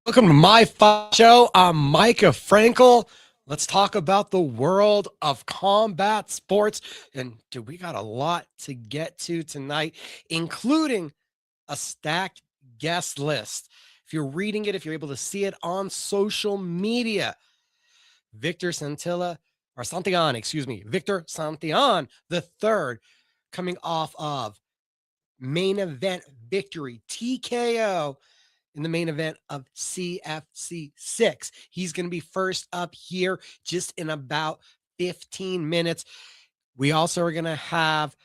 Welcome to my show. I'm Mika Frankl. Let's talk about the world of combat sports. And dude, we got a lot to get to tonight, including a stacked guest list. If you're reading it, if you're able to see it on social media, Victor Santillan, or Santillan, excuse me, Victor Santillan the third, coming off of main event victory, TKO in the main event of CFC 6. He's going to be first up here just in about 15 minutes. We also are going to have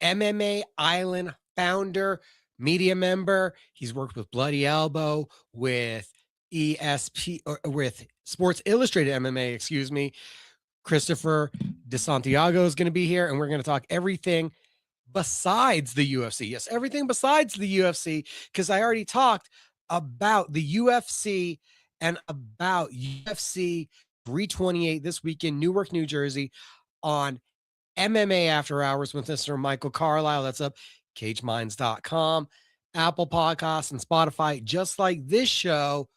MMA Island founder, media member. He's worked with Bloody Elbow, with ESP, or with Sports Illustrated MMA, excuse me. Christopher De Santiago is going to be here, and we're going to talk everything besides the UFC. Yes, everything besides the UFC, because I already talked about the UFC and about UFC 328 this week in Newark, New Jersey on MMA After Hours with Mr. Michael Carlisle. That's up cageminds.com, Apple Podcasts, and Spotify, just like this show.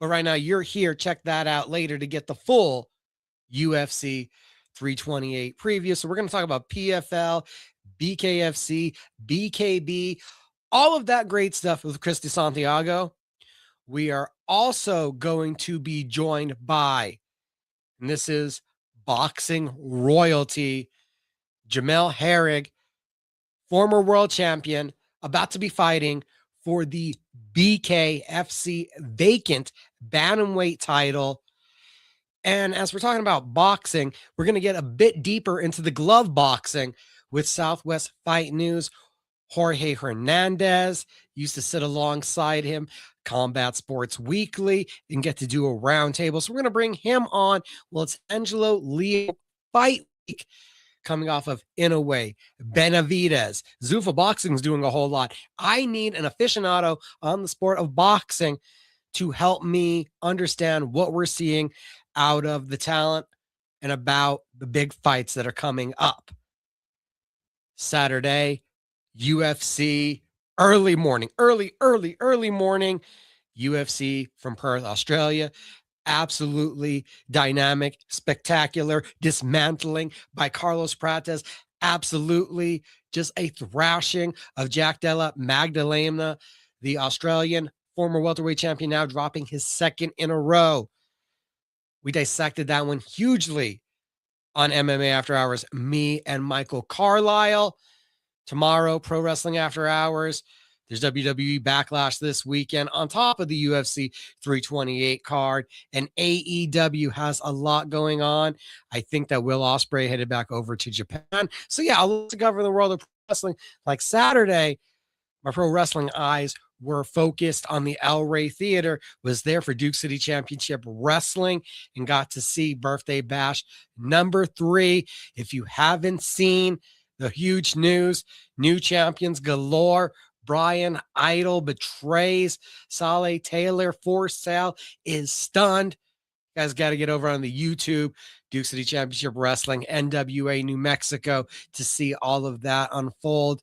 But right now, you're here. Check that out later to get the full UFC 328 preview. So we're going to talk about PFL, BKFC, BKB, all of that great stuff with Chris De Santiago. We are also going to be joined by, and this is boxing royalty, Jamel Herring, former world champion, about to be fighting for the BKFC vacant bantamweight title. And as we're talking about boxing, we're going to get a bit deeper into the glove boxing with Southwest Fight News. Jorge Hernandez used to sit alongside him, Combat Sports Weekly, and get to do a roundtable. So we're going to bring him on. Well, it's Angelo Leo Fight Week coming off of Inoue, Benavidez. Zuffa Boxing is doing a whole lot. I need an aficionado on the sport of boxing to help me understand what we're seeing out of the talent and about the big fights that are coming up. Saturday, UFC, early morning, early morning, UFC from Perth, Australia. Absolutely dynamic, spectacular, dismantling by Carlos Prates. Absolutely just a thrashing of Jack Della Magdalena, the Australian former welterweight champion, now dropping his second in a row. We dissected that one hugely on MMA After Hours, me and Michael Carlisle. Tomorrow, Pro Wrestling After Hours. There's WWE Backlash this weekend on top of the UFC 328 card. And AEW has a lot going on. I think that Will Ospreay headed back over to Japan. So yeah, I'll cover the world of pro wrestling. Like Saturday, my pro wrestling eyes were focused on the El Rey Theater, was there for Duke City Championship Wrestling, and got to see Birthday Bash number 3. If you haven't seen the huge news, new champions galore. Brian Idol betrays Saleh Taylor. For sale is stunned. You guys got to get over on the YouTube, Duke City Championship Wrestling, NWA New Mexico, to see all of that unfold.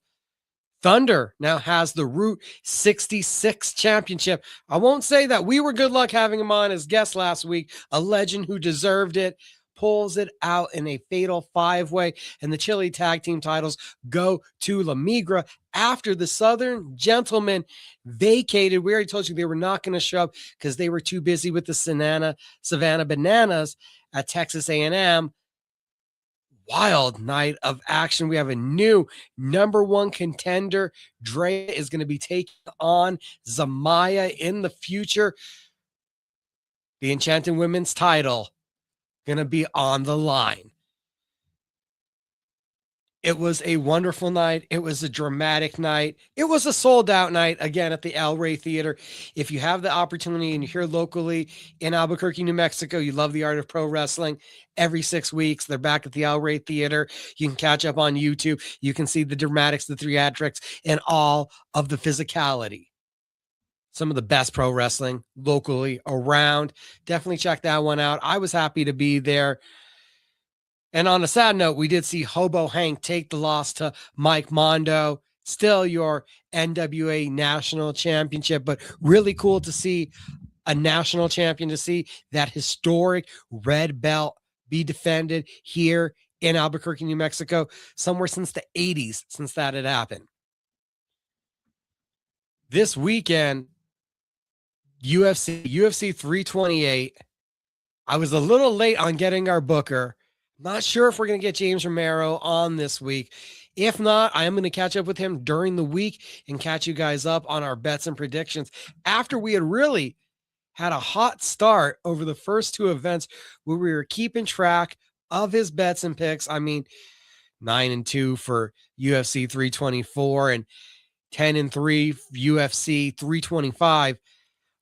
Thunder now has the Route 66 championship. I won't say that we were good luck having him on as guest last week. A legend who deserved it pulls it out in a fatal 5-way, and the Chile tag team titles go to La Migra after the Southern Gentlemen vacated. We already told you they were not going to show up because they were too busy with the Savannah Bananas at Texas A&M. Wild night of action. We have a new number 1 contender. Dre is going to be taking on Zamaya in the future. The Enchanted Women's title going to be on the line. It was a wonderful night. It was a dramatic night. It was a sold out night again at the El Rey Theater. If you have the opportunity and you're here locally in Albuquerque, New Mexico, you love the art of pro wrestling. Every 6 weeks, they're back at the El Rey Theater. You can catch up on YouTube. You can see the dramatics, the theatrics, and all of the physicality. Some of the best pro wrestling locally around. Definitely check that one out. I was happy to be there. And on a sad note, we did see Hobo Hank take the loss to Mike Mondo. still your NWA national championship, but really cool to see a national champion, to see that historic red belt be defended here in Albuquerque, New Mexico, somewhere since the 80s, since that had happened. This weekend, UFC 328. I was a little late on getting our booker. Not sure if we're going to get James Romero on this week. If not, I am going to catch up with him during the week and catch you guys up on our bets and predictions after we had really had a hot start over the first two events where we were keeping track of his bets and picks. I mean, 9-2 for UFC 324 and 10-3 UFC 325.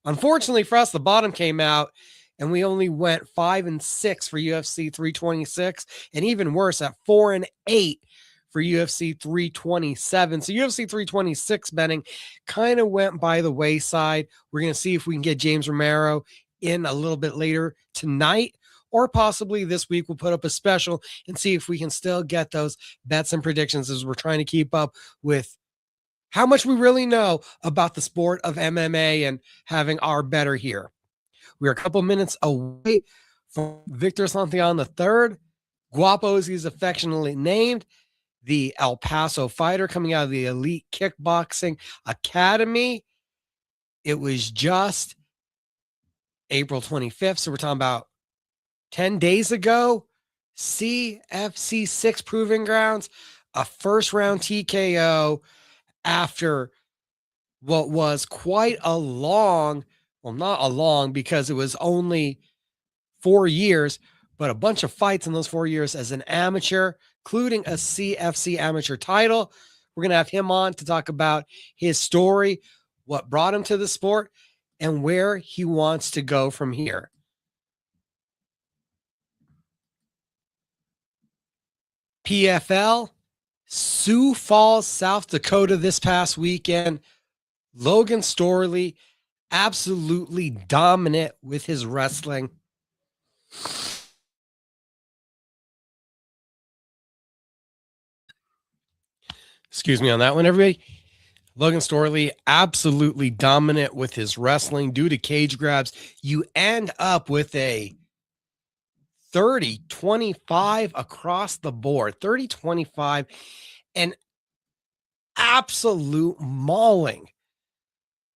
Unfortunately for us, the bottom came out and we only went 5-6 for UFC 326, and even worse at 4-8 for UFC 327. So UFC 326 betting kind of went by the wayside. We're going to see if we can get James Romero in a little bit later tonight, or possibly this week we'll put up a special and see if we can still get those bets and predictions as we're trying to keep up with how much we really know about the sport of MMA and having our better here. We're a couple minutes away from Victor Santillan III. Guapo, as he's affectionately named, the El Paso fighter coming out of the Elite Kickboxing Academy. It was just April 25th, so we're talking about 10 days ago. CFC 6 Proving Grounds, a first-round TKO after what was quite a long, well, not a long because it was only 4 years, but a bunch of fights in those 4 years as an amateur, including a CFC amateur title. We're going to have him on to talk about his story, what brought him to the sport, and where he wants to go from here. PFL, Sioux Falls, South Dakota this past weekend. Logan Storley, absolutely dominant with his wrestling. Excuse me on that one, everybody. Logan Storley, absolutely dominant with his wrestling due to cage grabs. You end up with a 30-25 across the board. 30-25, an absolute mauling.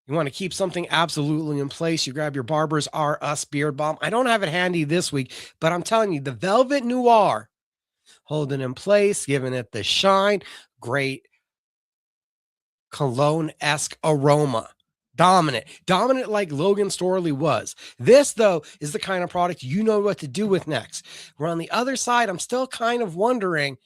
You want to keep something absolutely in place, you grab your Barber's R Us Beard Balm. I don't have it handy this week, but I'm telling you, the Velvet Noir, holding in place, giving it the shine, great cologne-esque aroma. Dominant like Logan Storley was. This, though, is the kind of product you know what to do with next. Where on the other side, I'm still kind of wondering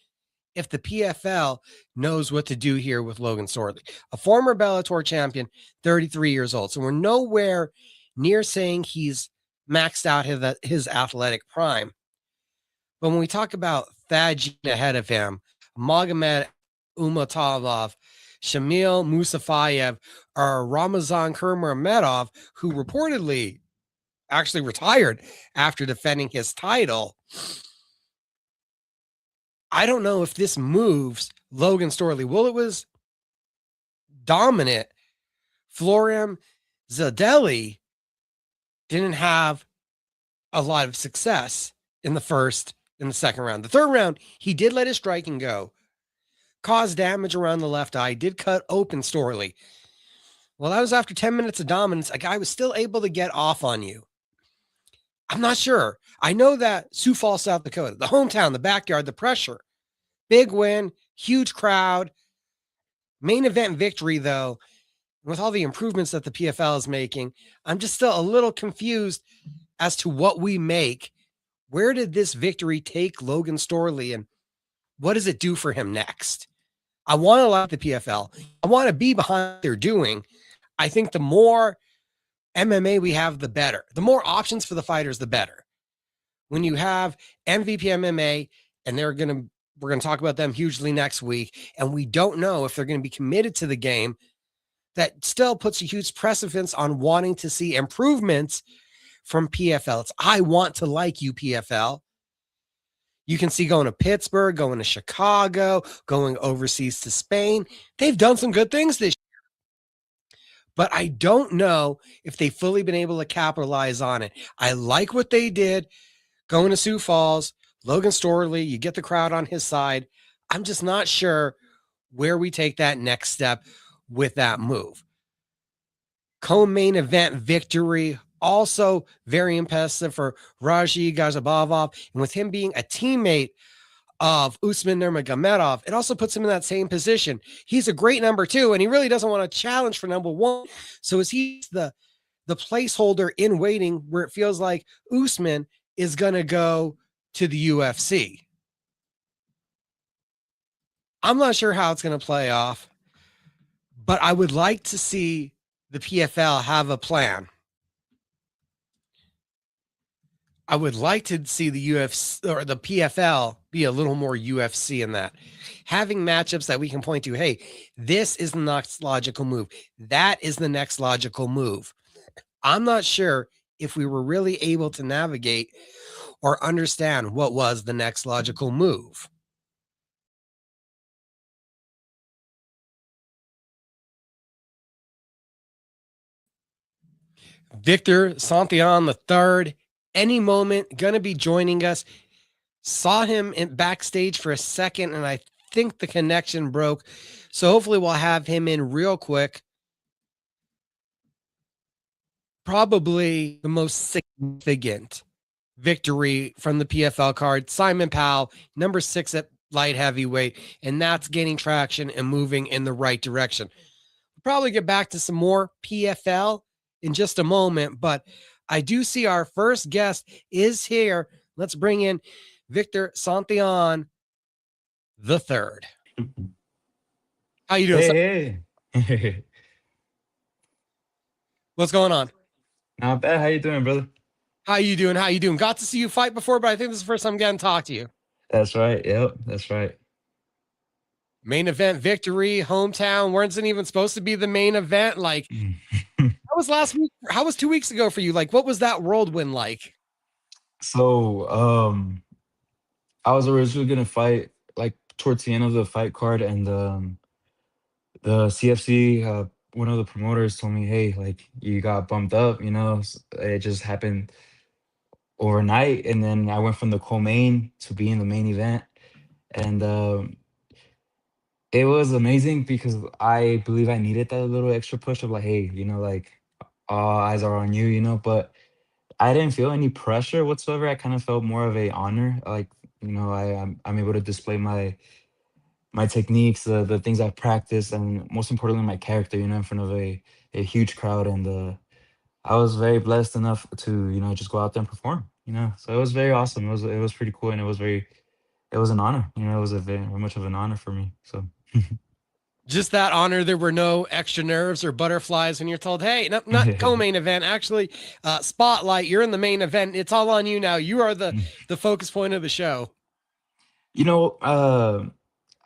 if the PFL knows what to do here with Logan Storley, a former Bellator champion, 33 years old. So we're nowhere near saying he's maxed out his athletic prime. But when we talk about Thad ahead of him, Magomed Umatalov, Shamil Musafayev, or Ramazan Kurmagomedov, who reportedly actually retired after defending his title, I don't know if this moves Logan Storley. Well, it was dominant. Florian Zadeli didn't have a lot of success in the second round. The third round, he did let his striking go, caused damage around the left eye, did cut open Storley. Well, that was after 10 minutes of dominance. A guy was still able to get off on you. I'm not sure. I know that Sioux Falls, South Dakota, the hometown, the backyard, the pressure, big win, huge crowd, main event victory, though. With all the improvements that the PFL is making, I'm just still a little confused as to what we make. Where did this victory take Logan Storley, and what does it do for him next? I want to like the PFL. I want to be behind what they're doing. I think the more MMA we have, the better. The more options for the fighters, the better. When you have MVP MMA, and we're going to talk about them hugely next week, and we don't know if they're going to be committed to the game, that still puts a huge precedence on wanting to see improvements from PFL. It's, I want to like you, PFL. You can see going to Pittsburgh, going to Chicago, going overseas to Spain. They've done some good things this year, but I don't know if they've fully been able to capitalize on it. I like what they did going to Sioux Falls, Logan Storley, you get the crowd on his side. I'm just not sure where we take that next step with that move. Co-main event victory, also very impressive for Raji Gazabavov. And with him being a teammate of Usman Nurmagomedov, it also puts him in that same position. He's a great number 2, and he really doesn't want to challenge for number 1. So is he the placeholder in waiting where it feels like Usman is going to go to the UFC. I'm not sure how it's going to play off, but I would like to see the PFL have a plan. I would like to see the UFC or the PFL be a little more UFC in that. Having matchups that we can point to, hey, this is the next logical move. That is the next logical move. I'm not sure if we were really able to navigate or understand what was the next logical move. Victor Santillan III, any moment, going to be joining us. Saw him in backstage for a second, and I think the connection broke. So hopefully we'll have him in real quick. Probably the most significant victory from the PFL card. Simon Powell, number 6 at light heavyweight, and that's gaining traction and moving in the right direction. We'll probably get back to some more PFL in just a moment, but I do see our first guest is here. Let's bring in Victor Santillan the third. How you doing? Hey. What's going on? Not bad. How you doing, brother? How you doing? How you doing? Got to see you fight before, but I think this is the first time I'm getting to talk to you. That's right. Yep, that's right. Main event victory, hometown. Wasn't even supposed to be the main event. Like, how was last week? How was 2 weeks ago for you? Like, what was that whirlwind like? So, I was originally gonna fight like towards the end of the fight card, and the CFC, one of the promoters told me, "Hey, like you got bumped up. It just happened overnight." And then I went from the co-main to being the main event, and it was amazing because I believe I needed that little extra push of like, hey, like all eyes are on you, but I didn't feel any pressure whatsoever. I kind of felt more of a honor. Like, I'm able to display my techniques, the things I've practiced, and most importantly, my character, in front of a huge crowd. And I was very blessed enough to, just go out there and perform, So it was very awesome. It was pretty cool, and it was an honor. It was a very much of an honor for me. So. Just that honor. There were no extra nerves or butterflies when you're told, "Hey, not co-main event. Actually, spotlight. You're in the main event. It's all on you now. You are the focus point of the show." You know,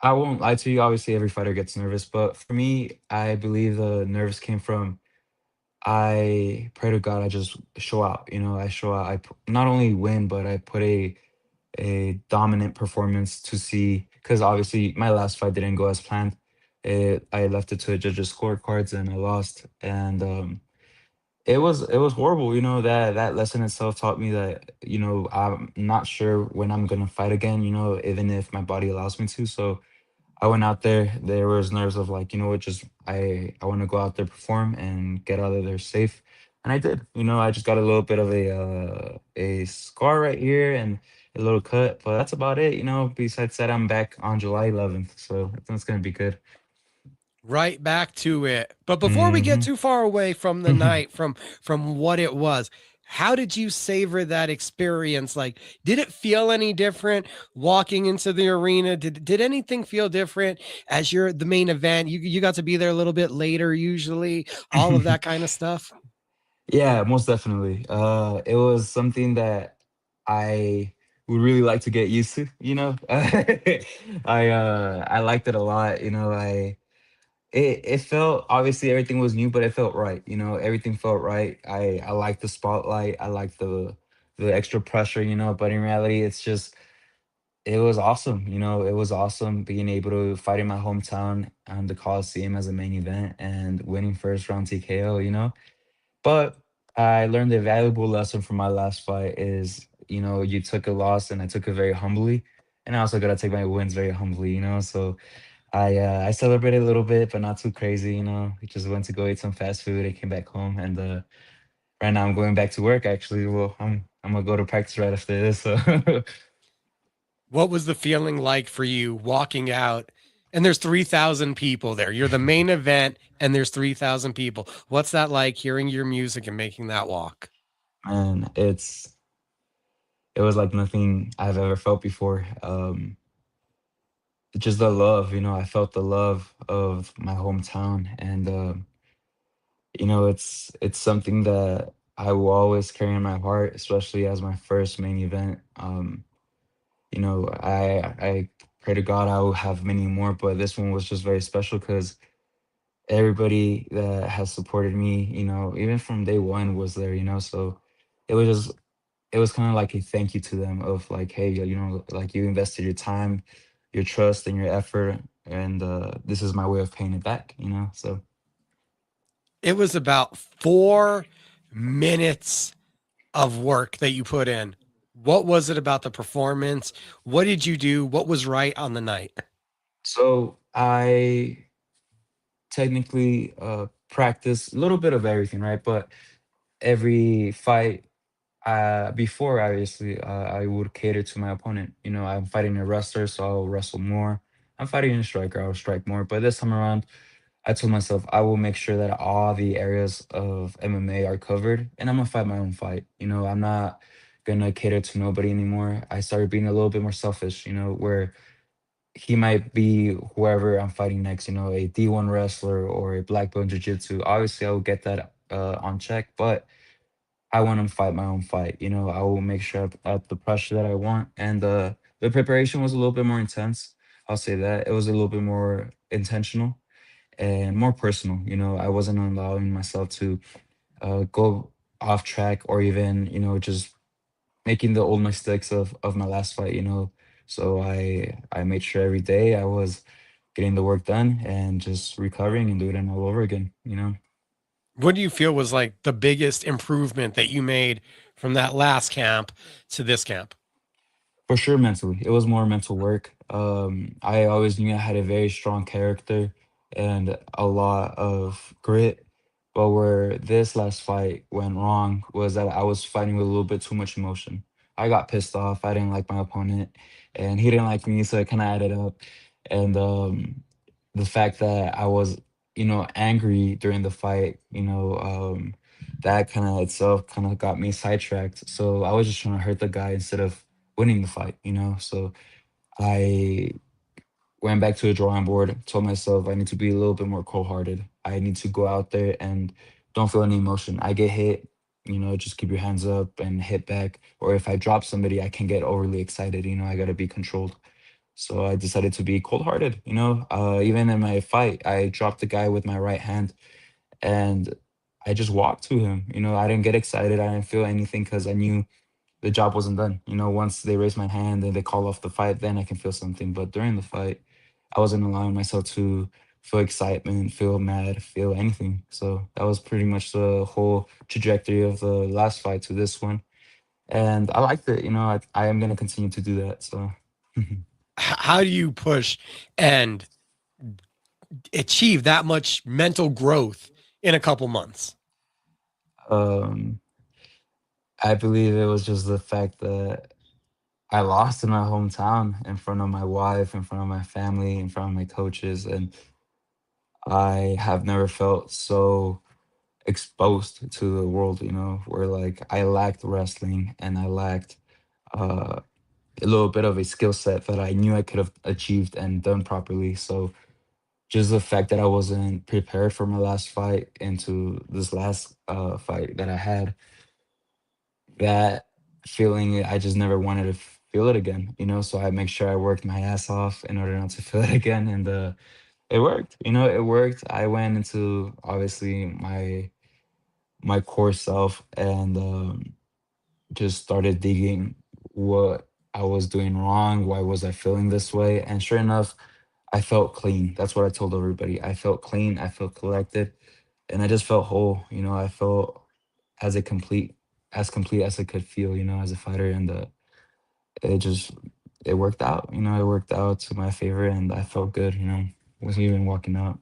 I won't lie to you. Obviously, every fighter gets nervous, but for me, I believe the nerves came from I pray to God I just show out. I show out. Not only win, but I put a dominant performance to see. Because obviously, my last fight didn't go as planned. I left it to the judges' scorecards and I lost. And it was horrible. That lesson itself taught me that I'm not sure when I'm gonna fight again. Even if my body allows me to. So I went out there. There was nerves of like, what, just I want to go out there, perform, and get out of there safe, and I did. I just got a little bit of a scar right here and a little cut, but that's about it. Besides that, I'm back on July 11th, so I think it's gonna be good. Right back to it. But before we get Hmm. too far away from the night, from what it was, how did you savor that experience? Like, did it feel any different walking into the arena? Did anything feel different as you're the main event? You got to be there a little bit later, usually, all of that kind of stuff. Yeah, most definitely. It was something that I would really like to get used to. I liked it a lot. It felt, obviously everything was new, but it felt right. Everything felt right. I liked the spotlight. I liked the extra pressure. But in reality, it's just It was awesome. It was awesome being able to fight in my hometown on the Coliseum as a main event and winning first round TKO. But I learned a valuable lesson from my last fight is, you took a loss and I took it very humbly. And I also got to take my wins very humbly. So I celebrated a little bit, but not too crazy. We just went to go eat some fast food. I came back home and right now I'm going back to work actually. Well, I'm gonna go to practice right after this. So What was the feeling like for you walking out and there's 3,000 people there? You're the main event and there's 3,000 people. What's that like hearing your music and making that walk? man, it was like nothing I've ever felt before. Just the love. I felt the love of my hometown, and it's something that I will always carry in my heart, especially as my first main event. I pray to God I will have many more, but this one was just very special because everybody that has supported me, even from day one was there. So it was just it was kind of like a thank you to them of like, hey, like you invested your time, your trust, and your effort, and this is my way of paying it back. So It was about 4 minutes of work that you put in. What was it about the performance? What did you do? What was right on the night? I technically practice a little bit of everything, right? But every fight, before obviously, I would cater to my opponent. I'm fighting a wrestler, so I'll wrestle more. I'm fighting a striker, I'll strike more. But this time around, I told myself I will make sure that all the areas of MMA are covered, and I'm gonna fight my own fight. I'm not gonna cater to nobody anymore. I started being a little bit more selfish. Where he might be whoever I'm fighting next. A D1 wrestler or a black belt in jiu-jitsu. Obviously, I will get that on check, but I want to fight my own fight. I will make sure I have the pressure that I want, and the preparation was a little bit more intense. I'll say that it was a little bit more intentional and more personal. I wasn't allowing myself to go off track or even just making the old mistakes of my last fight. So I made sure every day I was getting the work done and just recovering and doing it all over again. What do you feel was like the biggest improvement that you made from that last camp to this camp? For sure, mentally, it was more mental work. I always knew I had a very strong character and a lot of grit. But where this last fight went wrong was that I was fighting with a little bit too much emotion. I got pissed off. I didn't like my opponent, and he didn't like me, so it kind of added up. And the fact that I was, angry during the fight, that kind of itself kind of got me sidetracked. So I was just trying to hurt the guy instead of winning the fight. So I went back to the drawing board, told myself I need to be a little bit more cold hearted. I need to go out there and don't feel any emotion. I get hit, just keep your hands up and hit back. Or if I drop somebody, I can get overly excited. I got to be controlled. So I decided to be cold hearted. Even in my fight, I dropped the guy with my right hand and I just walked to him. I didn't get excited. I didn't feel anything because I knew the job wasn't done. Once they raise my hand and they call off the fight, then I can feel something. But during the fight, I wasn't allowing myself to feel excitement, feel mad, feel anything. So that was pretty much the whole trajectory of the last fight to this one. And I liked it. I am going to continue to do that. So How do you push and achieve that much mental growth in a couple months? um, I believe it was just the fact that I lost in my hometown in front of my wife, in front of my family, in front of my coaches. And I have never felt so exposed to the world, where like I lacked wrestling and I lacked uh, a little bit of a skill set that I knew I could have achieved and done properly. So just the fact that I wasn't prepared for my last fight into this last fight that I had, that feeling, I just never wanted to feel it again. So I make sure I worked my ass off in order not to feel it again. And it worked, it worked. I went into obviously my core self and just started digging what I was doing wrong, why was I feeling this way. And sure enough, I felt clean. That's what I told everybody. I felt clean, I felt collected, and I just felt whole. I felt as a complete as I could feel, as a fighter. And it just it worked out. It worked out to my favor, and I felt good. Was even walking out.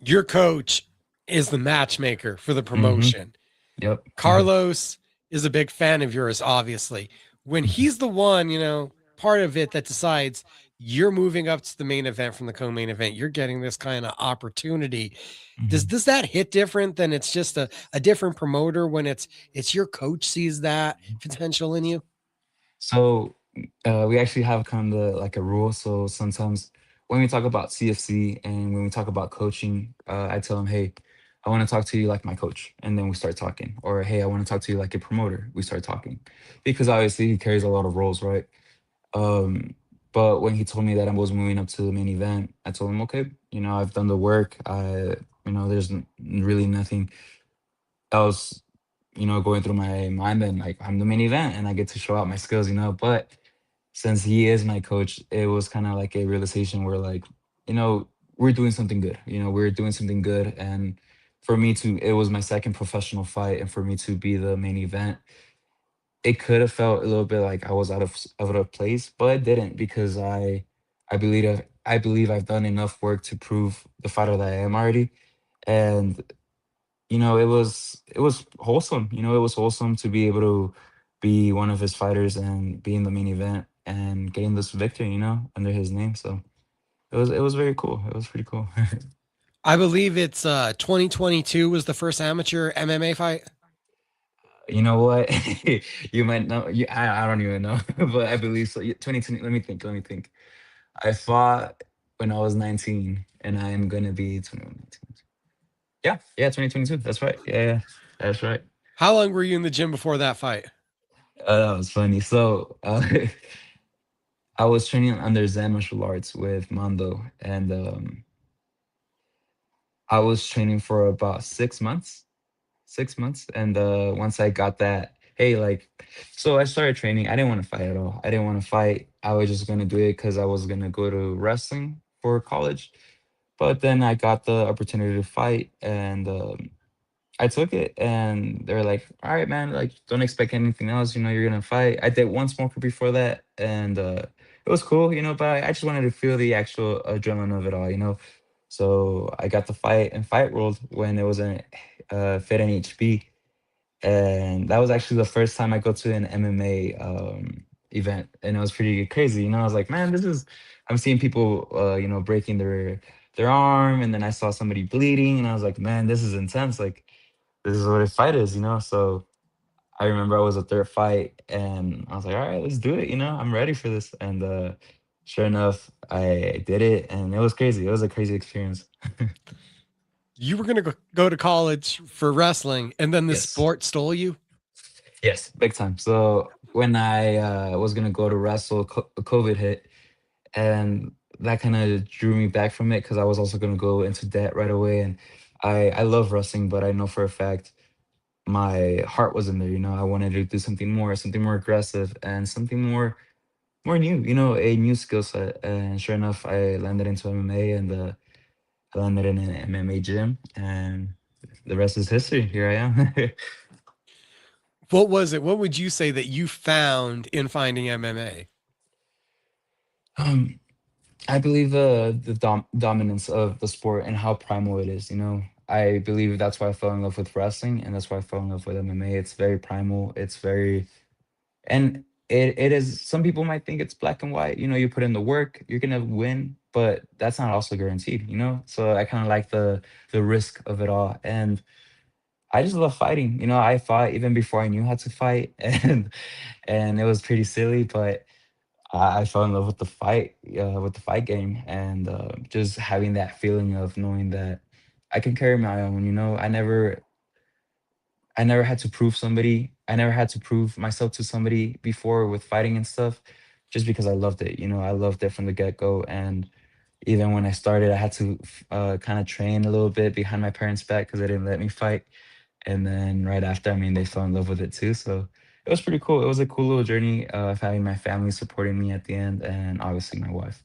Your coach is the matchmaker for the Hmm. promotion. Yep. Carlos is a big fan of yours, obviously. When he's the one, part of it that decides you're moving up to the main event from the co-main event, you're getting this kind of opportunity. Does that hit different than it's just a different promoter when it's your coach sees that potential in you? So we actually have kind of like a rule. So sometimes when we talk about CFC and when we talk about coaching, I tell them, hey, I want to talk to you like my coach. And then we start talking. Or, hey, I want to talk to you like a promoter. We start talking. Because obviously he carries a lot of roles, right? Um, but when he told me that I was moving up to the main event, I told him, okay, I've done the work. There's really nothing else, going through my mind. And like, I'm the main event and I get to show out my skills. But since he is my coach, it was kind of like a realization where like, you know, we're doing something good. We're doing something good. And for me to, it was my second professional fight, and for me to be the main event, it could have felt a little bit like I was out of place, but it didn't because I believe I've done enough work to prove the fighter that I am already. And it was wholesome. It was wholesome to be able to be one of his fighters and be in the main event and getting this victory, under his name. So it was very cool. It was pretty cool. I believe it's 2022 was the first amateur MMA fight. You know what? You might know. I don't even know, but I believe so. Yeah, 2020. Let me think. I fought when I was 19, and I am gonna be 21. Yeah, yeah, 2022. That's right. Yeah, yeah, that's right. How long were you in the gym before that fight? That was funny. So I was training under Zen martial arts with Mando, and I was training for about 6 months. 6 months, and once I got that, hey, like, so I started training. I didn't want to fight at all. I didn't want to fight. I was just gonna do it because I was gonna go to wrestling for college. But then I got the opportunity to fight, and I took it, and they're like, "All right, man, like, don't expect anything else. You're gonna fight." I did one smoker before that, and it was cool, but I just wanted to feel the actual adrenaline of it all. So I got the fight and fight world when it was in Fit NHB, and that was actually the first time I go to an MMA event, and it was pretty crazy. I was like, man, I'm seeing people, breaking their arm, and then I saw somebody bleeding, and I was like, man, this is intense. Like, this is what a fight is. So I remember I was at their fight, and I was like, all right, let's do it. I'm ready for this. And sure enough, I did it, and it was crazy. It was a crazy experience. You were going to go to college for wrestling, and then the Yes. sport stole you. Yes, big time. So when I was gonna go to wrestle, COVID hit, and that kind of drew me back from it because I was also gonna go into debt right away. And I love wrestling, but I know for a fact my heart wasn't there. I wanted to do something more aggressive, and something more new. A new skill set. And sure enough, I landed into MMA, and I landed in an MMA gym, and the rest is history. Here I am. What was it? What would you say that you found in finding MMA? um, I believe the dominance of the sport and how primal it is. I believe that's why I fell in love with wrestling, and that's why I fell in love with MMA. It's very primal. It's very, and it is. Some people might think it's black and white. You put in the work, you're gonna win, but that's not also guaranteed. So I kind of like the risk of it all, and I just love fighting. I fought even before I knew how to fight, and it was pretty silly, but I fell in love with the fight game, and just having that feeling of knowing that I can carry my own. I never had to prove somebody. I never had to prove myself to somebody before with fighting and stuff, just because I loved it. I loved it from the get go, and even when I started, I had to kind of train a little bit behind my parents' back because they didn't let me fight. And then right after, I mean, they fell in love with it too. So it was pretty cool. It was a cool little journey of having my family supporting me at the end, and obviously my wife.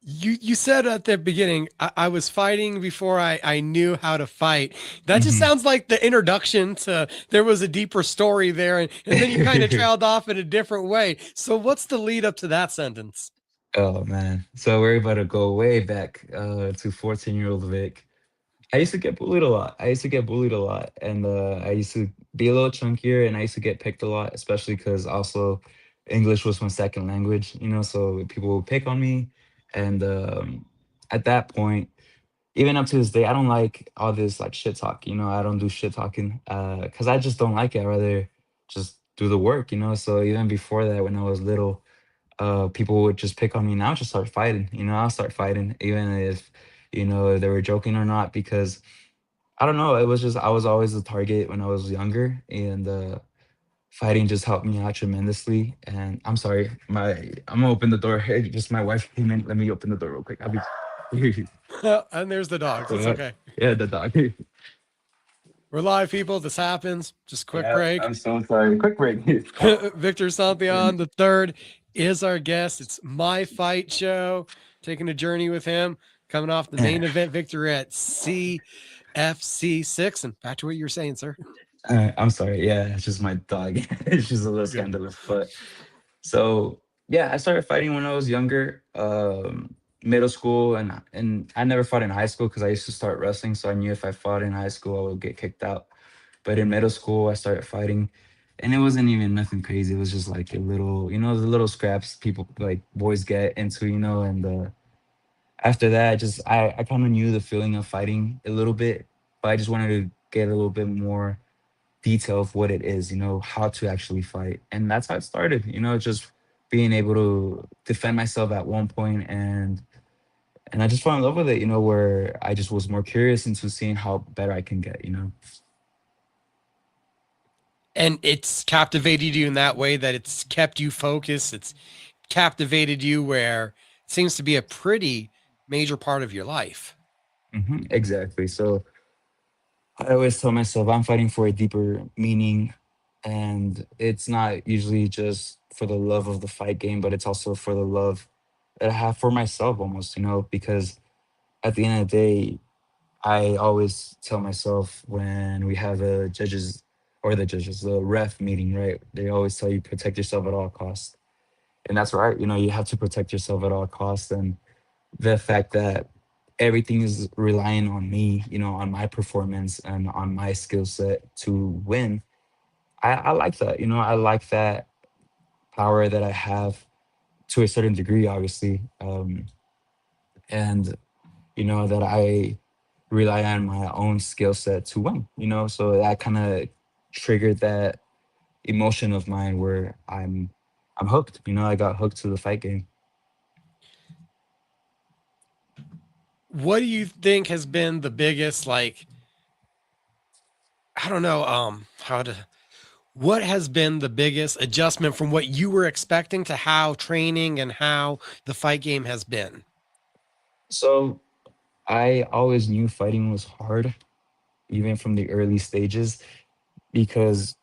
You said at the beginning, I was fighting before I knew how to fight. That just Mhm. sounds like the introduction to there was a deeper story there, and then you kind of trailed off in a different way. So what's the lead up to that sentence? Oh man. So we're about to go way back to 14-year-old Vic. I used to get bullied a lot. I used to get bullied a lot. And I used to be a little chunkier and I used to get picked a lot, especially because also English was my second language, so people would pick on me. And at that point, even up to this day, I don't like all this like shit talk. I don't do shit talking because I just don't like it. I rather just do the work. So even before that, when I was little, people would just pick on me. Now just start fighting. I'll start fighting, even if they were joking or not, because I don't know. It was just I was always the target when I was younger, and fighting just helped me out tremendously. And I'm sorry, I'm gonna open the door. Hey, just my wife came in. Let me open the door real quick. I'll be. And there's the dogs. It's Uh, okay. yeah, the dog. We're live, people. This happens. Just quick Yeah, break. I'm so sorry. Quick break. Victor Santillan the third is our guest. It's my fight show. Taking a journey with him. Coming off the main event victory at CFC 6. And back to what you were saying, sir. I'm sorry. Yeah, it's just my dog. She's a little Good. scandalous, but so yeah, I started fighting when I was younger, middle school, and I never fought in high school because I used to start wrestling. So I knew if I fought in high school, I would get kicked out. But in middle school, I started fighting, and it wasn't even nothing crazy. It was just like a little, the little scraps people like boys get into, and after that, I kind of knew the feeling of fighting a little bit, but I just wanted to get a little bit more detail of what it is, how to actually fight. And that's how it started, just being able to defend myself at one point, and I just fell in love with it, where I just was more curious into seeing how better I can get. And it's captivated you in that way that it's kept you focused. It's captivated you where it seems to be a pretty major part of your life. Exactly. So I always tell myself I'm fighting for a deeper meaning, and it's not usually just for the love of the fight game, but it's also for the love that I have for myself almost, because at the end of the day, I always tell myself when we have a the ref meeting, right? They always tell you protect yourself at all costs. And that's right. You have to protect yourself at all costs. And the fact that everything is relying on me, on my performance and on my skill set to win, I like that. I like that power that I have to a certain degree, obviously. And that I rely on my own skill set to win, so that kind of triggered that emotion of mine where I'm hooked, I got hooked to the fight game. What do you think has been the biggest, like, I don't know, how to, what has been the biggest adjustment from what you were expecting to how training and how the fight game has been? So I always knew fighting was hard, even from the early stages, because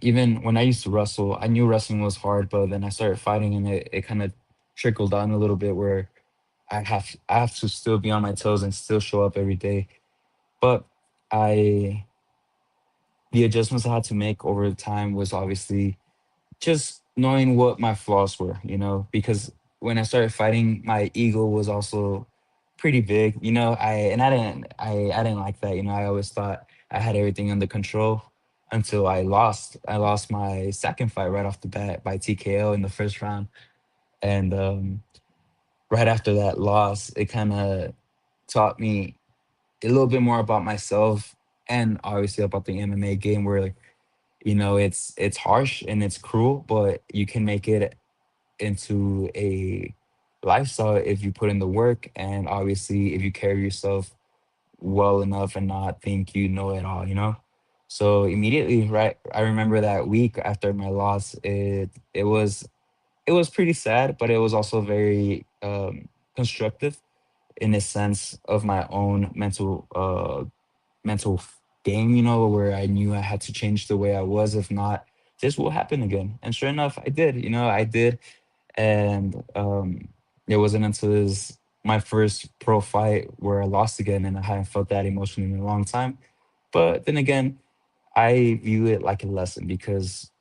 even when I used to wrestle, I knew wrestling was hard, but then I started fighting and it kind of trickled down a little bit where I have to still be on my toes and still show up every day. But I the adjustments I had to make over time was obviously just knowing what my flaws were, because when I started fighting, my ego was also pretty big, I didn't like that, I always thought I had everything under control until I lost. I lost my second fight right off the bat by TKO in the first round, and right after that loss, it kind of taught me a little bit more about myself and obviously about the MMA game, where it's harsh and it's cruel, but you can make it into a lifestyle if you put in the work, and obviously if you carry yourself well enough and not think you know it all. So immediately, right, I remember that week after my loss, it was pretty sad, but it was also very constructive in a sense of my own mental game, you know, where I knew I had to change the way I was. If not, this will happen again. And sure enough, I did. You know, I did. And it wasn't until my first pro fight where I lost again, and I hadn't felt that emotion in a long time. But then again, I view it like a lesson because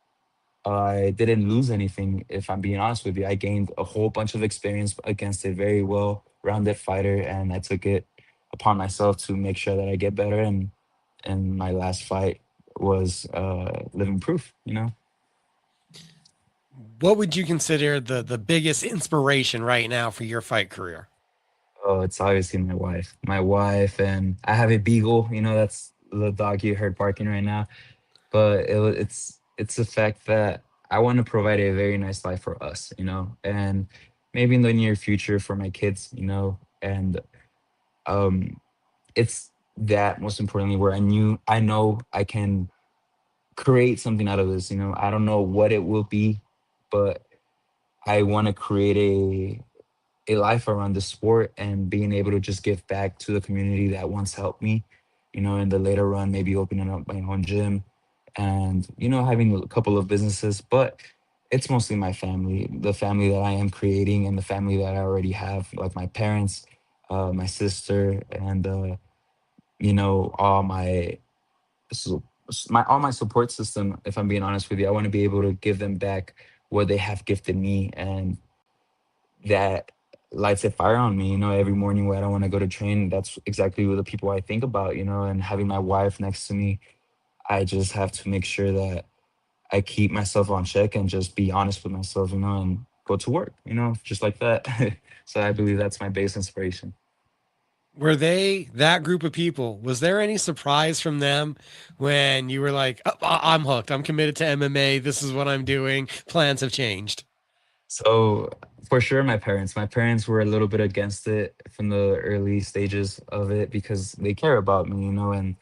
I didn't lose anything. If I'm being honest with you, I gained a whole bunch of experience against a very well-rounded fighter, and I took it upon myself to make sure that I get better. And my last fight was living proof. You know. What would you consider the biggest inspiration right now for your fight career? Oh, it's obviously my wife. My wife, and I have a beagle. You know, that's the dog you heard barking right now. But it's the fact that I want to provide a very nice life for us. You know, and maybe in the near future for my kids. You know, and um, it's that most importantly where I know I can create something out of this. You know, I don't know what it will be, but I want to create a life around the sport and being able to just give back to the community that once helped me, you know, in the later run, maybe opening up my own gym and, you know, having a couple of businesses. But it's mostly my family, the family that I am creating and the family that I already have, like my parents, my sister, and, you know, so, all my support system. If I'm being honest with you, I want to be able to give them back what they have gifted me. And that lights a fire on me, you know, every morning when I don't want to go to train. That's exactly what the people I think about, you know, and having my wife next to me, I just have to make sure that I keep myself on check and just be honest with myself, you know, and go to work, you know, just like that. So I believe that's my base inspiration. Were they that group of people? Was there any surprise from them when you were like, "Oh, I'm hooked. I'm committed to MMA. This is what I'm doing. Plans have changed." So for sure, my parents were a little bit against it from the early stages of it because they care about me, you know, and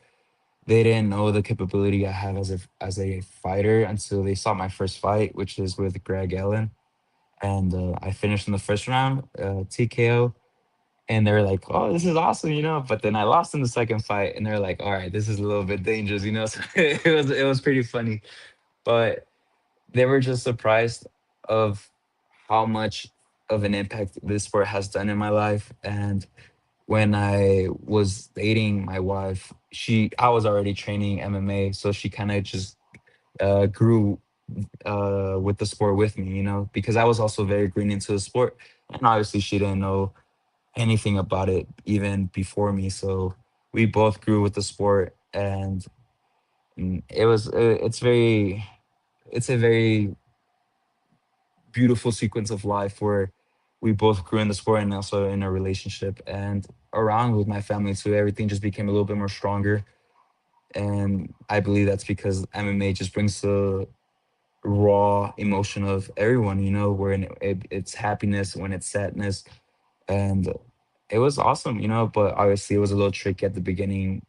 they didn't know the capability I have as a fighter until they saw my first fight, which is with Greg Allen, and I finished in the first round, TKO, and they're like, "Oh, this is awesome," you know. But then I lost in the second fight, and they're like, "All right, this is a little bit dangerous," you know. So it was pretty funny, but they were just surprised of how much of an impact this sport has done in my life. And when I was dating my wife, I was already training MMA, so she kind of just grew with the sport with me, you know, because I was also very green into the sport, and obviously she didn't know anything about it even before me. So we both grew with the sport, and it's a very beautiful sequence of life where we both grew in the sport and also in a relationship and around with my family too. Everything just became a little bit more stronger, and I believe that's because MMA just brings the raw emotion of everyone. You know, where it's happiness, when it's sadness, and it was awesome. You know, but obviously it was a little tricky at the beginning,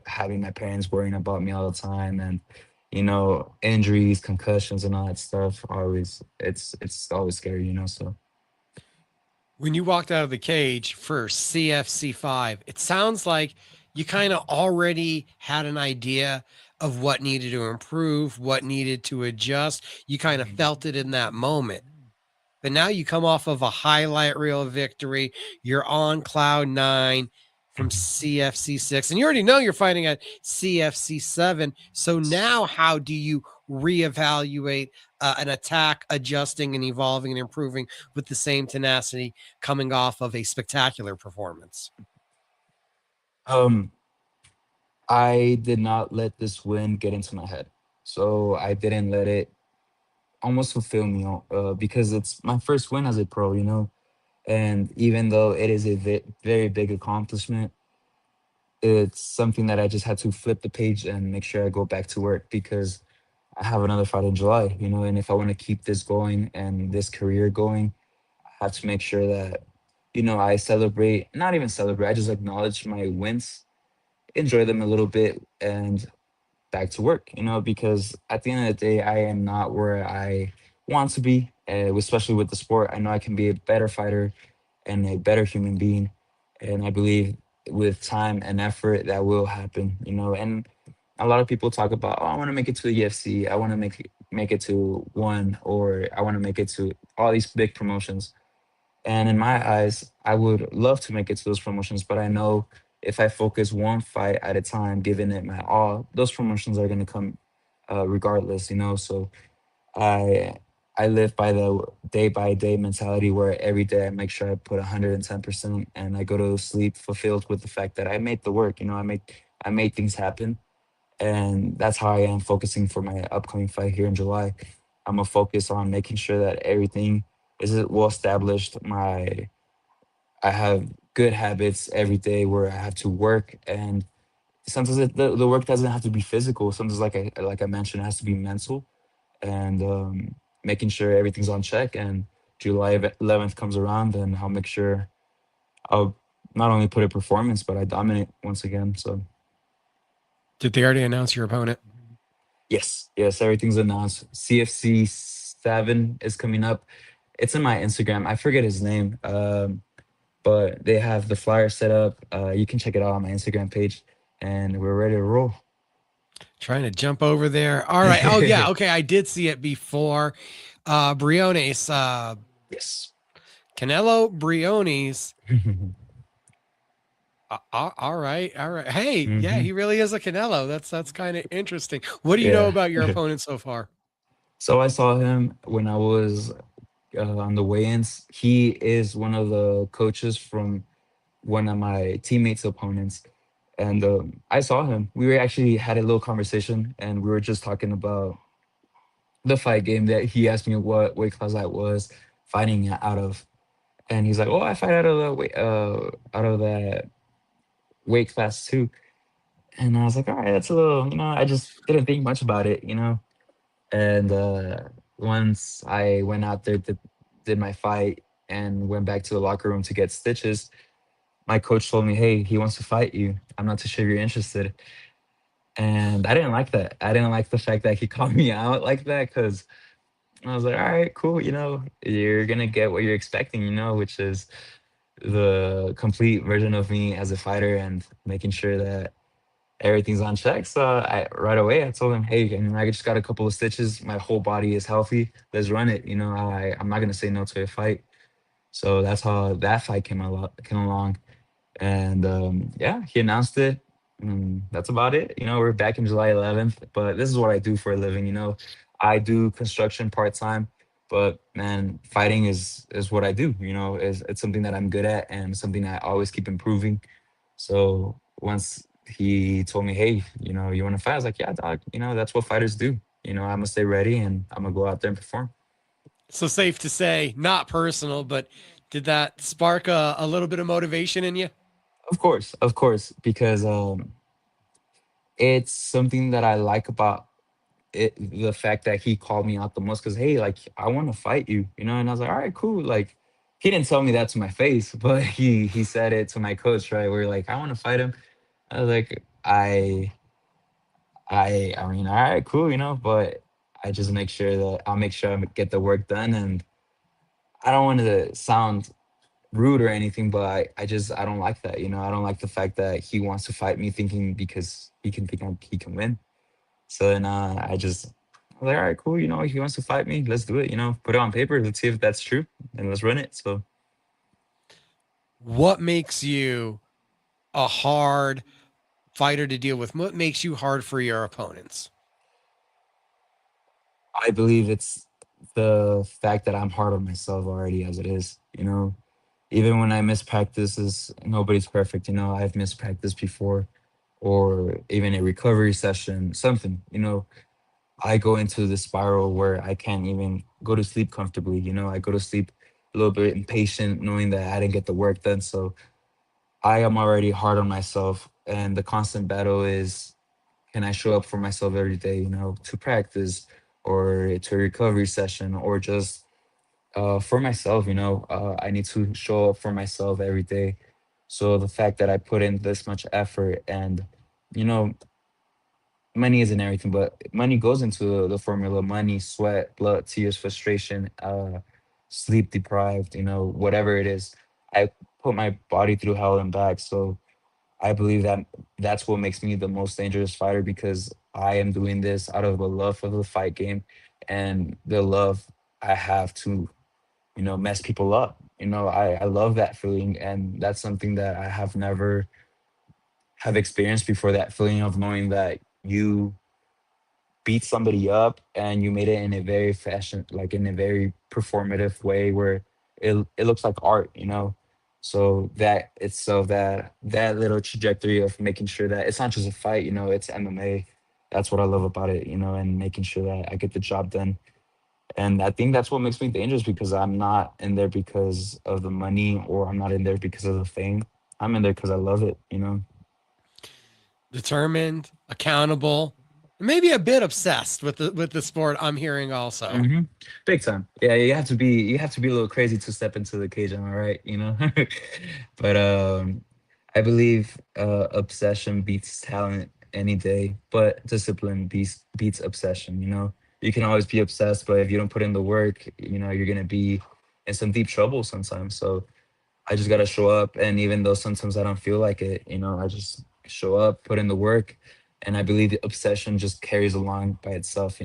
having my parents worrying about me all the time, and you know, injuries, concussions, and all that stuff. Always, it's always scary. You know, so. When you walked out of the cage for CFC5, it sounds like you kind of already had an idea of what needed to improve, what needed to adjust. You kind of felt it in that moment. But now you come off of a highlight reel victory. You're on cloud nine from CFC6, and you already know you're fighting at CFC7. So now, how do you reevaluate an attack, adjusting and evolving and improving with the same tenacity coming off of a spectacular performance? Um, I did not let this win get into my head. So I didn't let it almost fulfill me because it's my first win as a pro, you know. And even though it is a very big accomplishment, it's something that I just had to flip the page and make sure I go back to work because I have another fight in July, you know. And if I want to keep this going and this career going, I have to make sure that, you know, I celebrate, not even celebrate, I just acknowledge my wins, enjoy them a little bit, and back to work, you know, because at the end of the day, I am not where I want to be, especially with the sport. I know I can be a better fighter and a better human being. And I believe with time and effort, that will happen, you know. And a lot of people talk about, oh, I want to make it to the UFC, I want to make it to one, or I want to make it to all these big promotions. And in my eyes, I would love to make it to those promotions, but I know if I focus one fight at a time, giving it my all, those promotions are going to come regardless, you know. So I I live by the day by day mentality where every day I make sure I put 110% and I go to sleep fulfilled with the fact that I made the work, you know, I made things happen. And that's how I am focusing for my upcoming fight here in July. I'm gonna focus on making sure that everything is well established. I have good habits every day where I have to work, and sometimes the work doesn't have to be physical. Sometimes, like I mentioned, it has to be mental, and making sure everything's on check. And July 11th comes around, and I'll make sure I'll not only put a performance, but I dominate once again. So Did they already announce your opponent? yes, everything's announced. CFC 7 is coming up. It's in my Instagram. I forget his name, but they have the flyer set up. You can check it out on my Instagram page, and we're ready to roll. Trying to jump over there. All right. Oh yeah. Okay. I did see it before. Briones, Yes. Canelo Briones. All right. All right. Hey, yeah, hmm he really is a Canelo. That's kind of interesting. What do you know Yeah. about your opponent so far? So I saw him when I was on the weigh-ins. He is one of the coaches from one of my teammates' opponents, and I saw him. We were actually had a little conversation, and we were just talking about the fight game that he asked me what weight class I was fighting out of, and he's like, "Oh, I fight out of the weight, out of that weight class too." And I was like, "All right, that's a little, you know." I just didn't think much about it, you know. And once I went out there to did my fight and went back to the locker room to get stitches, my coach told me, "Hey, he wants to fight you. I'm not too sure if you're interested." And I didn't like that. I didn't like the fact that he called me out like that because I was like, all right, cool. You know, you're gonna get what you're expecting, you know, which is the complete version of me as a fighter and making sure that everything's on check. So I right away I told him, hey, I mean, I just got a couple of stitches. My whole body is healthy. Let's run it. You know, I'm not gonna say no to a fight. So that's how that fight came along. And yeah, he announced it. That's about it. You know, we're back in July 11th, but this is what I do for a living. You know, I do construction part time, but man, fighting is what I do. You know, it's something that I'm good at and something I always keep improving. So once he told me, hey, you know, you want to fight? I was like, yeah, dog. You know, that's what fighters do. You know, I'm gonna stay ready and I'm gonna go out there and perform. So safe to say, not personal, but did that spark a little bit of motivation in you? Of course, because it's something that I like about the fact that he called me out the most because hey, like I want to fight you, you know, and I was like, all right, cool. Like he didn't tell me that to my face, but he said it to my coach, right? Where like I want to fight him. I was like, I mean, all right, cool, you know, but I just make sure that I'll make sure I get the work done, and I don't want to sound rude or anything, but I don't like that, you know. I don't like the fact that he wants to fight me thinking because he can win. So then I was like, all right, cool. You know, if he wants to fight me, let's do it. You know, put it on paper. Let's see if that's true, and let's run it. So What makes you a hard fighter to deal with? What makes you hard for your opponents? I believe it's the fact that I'm hard on myself already as it is. You know, even when I miss practices, nobody's perfect. You know, I've missed practice before, or even a recovery session, something. You know, I go into this spiral where I can't even go to sleep comfortably. You know, I go to sleep a little bit impatient, knowing that I didn't get the work done. So I am already hard on myself, and the constant battle is can I show up for myself every day, you know, to practice or to a recovery session or just for myself, you know, I need to show up for myself every day. So the fact that I put in this much effort and, you know, money isn't everything, but money goes into the formula money, sweat, blood, tears, frustration, sleep deprived, you know, whatever it is. I put my body through hell and back. So I believe that that's what makes me the most dangerous fighter, because I am doing this out of a love for the fight game and the love I have to, mess people up. I love that feeling, and that's something that I have never have experienced before, that feeling of knowing that you beat somebody up and you made it in a very fashion, like in a very performative way where it looks like art. So that itself, that little trajectory of making sure that it's not just a fight, it's MMA. That's what I love about it, and making sure that I get the job done. And I think that's what makes me dangerous, because I'm not in there because of the money, or I'm not in there because of the fame. I'm in there because I love it. Determined, accountable, and maybe a bit obsessed with the sport. I'm hearing also. Hmm. Big time. Yeah, you have to be a little crazy to step into the cage, am I right? But I believe obsession beats talent any day, but discipline beats obsession. You can always be obsessed, but if you don't put in the work, you're gonna be in some deep trouble sometimes. So I just gotta show up, and even though sometimes I don't feel like it, I just show up, put in the work, and I believe the obsession just carries along by itself.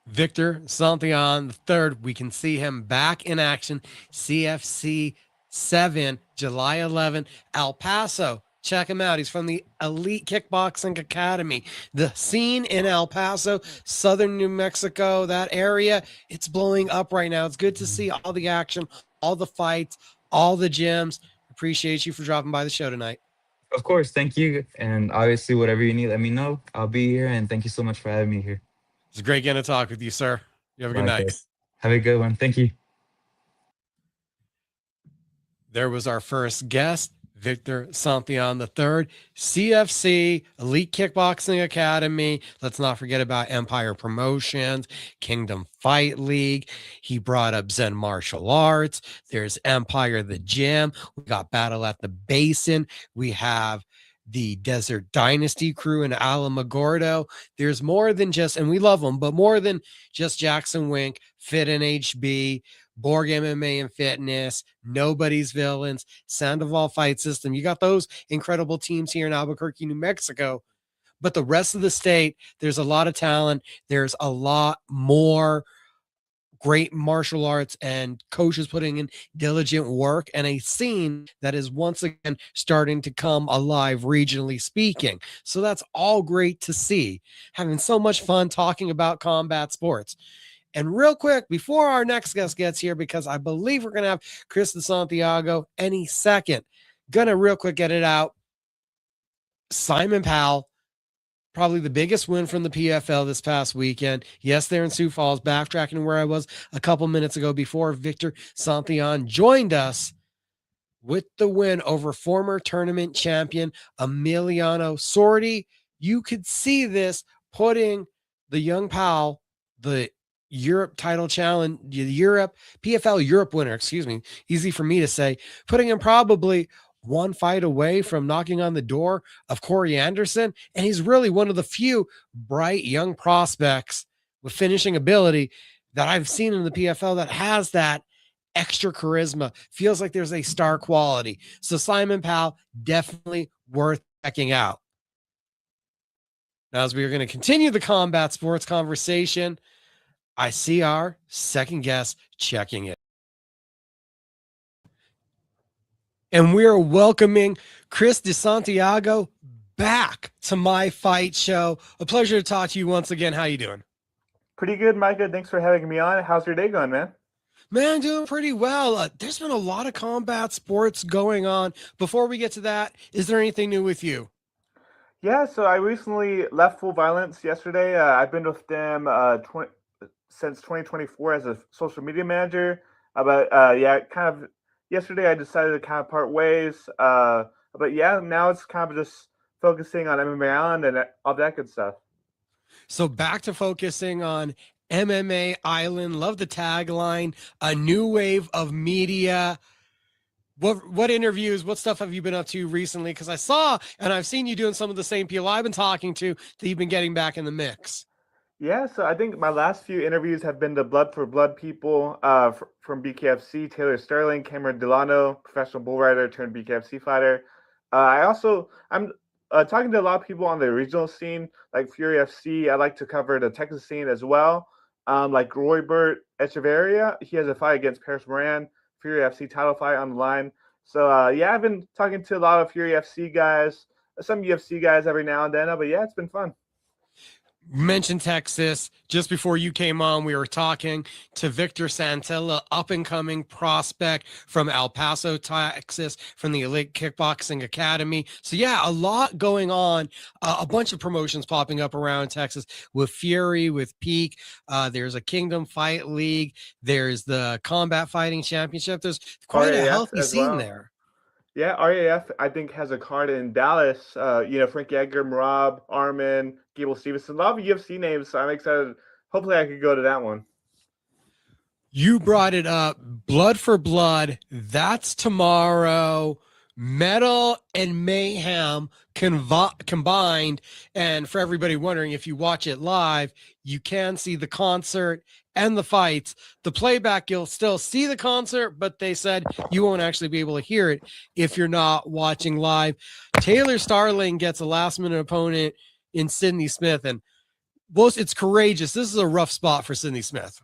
Victor Santillan the third. We can see him back in action. CFC 7, July 11, El Paso. Check him out. He's from the Elite Kickboxing Academy. The scene in El Paso, southern New Mexico, that area, it's blowing up right now. It's good to see all the action, all the fights, all the gyms. Appreciate you for dropping by the show tonight. Of course, thank you. And obviously, whatever you need, let me know. I'll be here. And thank you so much for having me here. It's great getting to talk with you, sir. You have a good night. Likewise. Have a good one. Thank you. There was our first guest, Victor Santillan III, CFC, Elite Kickboxing Academy. Let's not forget about Empire Promotions, Kingdom Fight League. He brought up Zen Martial Arts. There's Empire the Gym. We got Battle at the Basin. We have the Desert Dynasty crew in Alamogordo. There's more than just, and we love them, but more than just Jackson Wink, Fit and HB, Borg MMA and Fitness, Nobody's Villains, Sandoval Fight System. You got those incredible teams here in Albuquerque, New Mexico. But the rest of the state, there's a lot of talent. There's a lot more great martial arts and coaches putting in diligent work, and a scene that is once again starting to come alive regionally speaking. So that's all great to see. Having so much fun talking about combat sports. And real quick, before our next guest gets here, because I believe we're going to have Chris de Santiago any second, gonna real quick get it out. Simon Powell, probably the biggest win from the PFL this past weekend. Yes, they're in Sioux Falls, backtracking where I was a couple minutes ago before Victor Santillan joined us with the win over former tournament champion Emiliano Sordi. You could see this putting the young Powell, the Europe title challenge, the Europe PFL Europe winner, excuse me, easy for me to say, putting him probably one fight away from knocking on the door of Corey Anderson. And he's really one of the few bright young prospects with finishing ability that I've seen in the PFL that has that extra charisma, feels like there's a star quality. So Simon Powell, definitely worth checking out. Now, as we are going to continue the combat sports conversation, I see our second guest checking it. And we are welcoming Chris de Santiago back to My Fight Show. A pleasure to talk to you once again. How you doing? Pretty good, Micah. Thanks for having me on. How's your day going, man? Man, doing pretty well. There's been a lot of combat sports going on. Before we get to that, is there anything new with you? Yeah, so I recently left Full Violence yesterday. I've been with them since 2024 as a social media manager. But yeah, kind of yesterday I decided to kind of part ways. But yeah, now it's kind of just focusing on MMA Island and all that good stuff. So back to focusing on MMA Island. Love the tagline, a new wave of media. What interviews, what stuff have you been up to recently? Because I saw and I've seen you doing some of the same people I've been talking to that you've been getting back in the mix. Yeah, so I think my last few interviews have been the Blood for Blood people from BKFC, Taylor Sterling, Cameron Delano, professional bull rider turned BKFC fighter. I'm talking to a lot of people on the regional scene, like Fury FC. I like to cover the Texas scene as well. Like Roybert Echeverria, he has a fight against Paris Moran, Fury FC title fight on the line. So yeah, I've been talking to a lot of Fury FC guys, some UFC guys every now and then. But yeah, it's been fun. Mentioned Texas. Just before you came on, we were talking to Victor Santillan, up and coming prospect from El Paso, Texas, from the Elite Kickboxing Academy. So yeah, a lot going on, a bunch of promotions popping up around Texas with Fury, with Peak. There's a Kingdom Fight League. There's the Combat Fighting Championship. There's quite a RAF healthy as scene well. there. Yeah, RAF I think has a card in Dallas. Frankie Edgar, Marab, Armin, Gable Stevenson, a lot of UFC names. So I'm excited. Hopefully, I could go to that one. You brought it up. Blood for Blood. That's tomorrow. Metal and Mayhem combined. And for everybody wondering, if you watch it live, you can see the concert and the fights. The playback, you'll still see the concert, but they said you won't actually be able to hear it if you're not watching live. Taylor Starling gets a last-minute opponent in Sydney Smith, and it's courageous. This is a rough spot for Sydney Smith.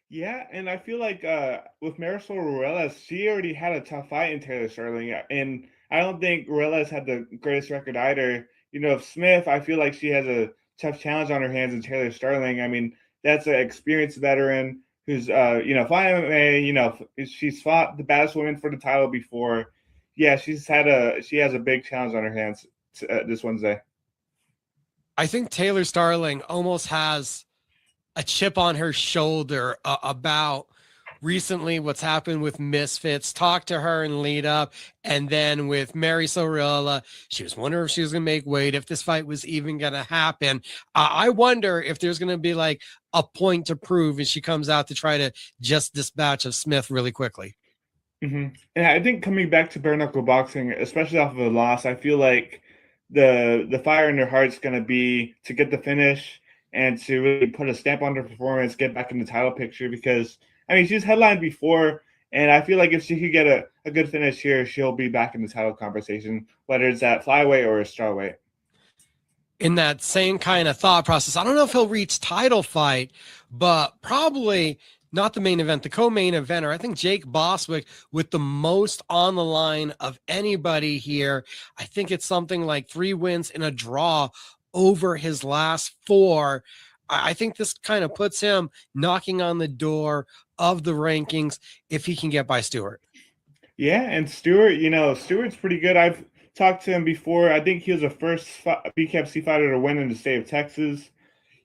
Yeah, and I feel like with Marisol Ruelas, she already had a tough fight in Taylor Sterling, and I don't think Ruelas had the greatest record either. If Smith, I feel like she has a tough challenge on her hands in Taylor Sterling. I mean, that's an experienced veteran who's, fought MMA. She's fought the baddest women for the title before. Yeah, she has a big challenge on her hands this Wednesday. I think Taylor Starling almost has a chip on her shoulder about recently what's happened with Misfits. Talk to her and lead up. And then with Mary Sorella, she was wondering if she was going to make weight, if this fight was even going to happen. I wonder if there's going to be like a point to prove as she comes out to try to just dispatch of Smith really quickly. Mm-hmm. And I think coming back to bare knuckle boxing, especially off of a loss, I feel like the fire in her heart is going to be to get the finish and to really put a stamp on her performance, get back in the title picture, because, I mean, she's headlined before, and I feel like if she could get a good finish here, she'll be back in the title conversation, whether it's at flyweight or a strawweight. In that same kind of thought process, I don't know if he'll reach title fight, but probably not the main event, the co-main eventer. I think Jake Boswick with the most on the line of anybody here. I think it's something like 3 wins and a draw over his last 4. I think this kind of puts him knocking on the door of the rankings if he can get by Stewart. Yeah, and Stewart, Stewart's pretty good. I've talked to him before. I think he was the first BKFC fighter to win in the state of Texas.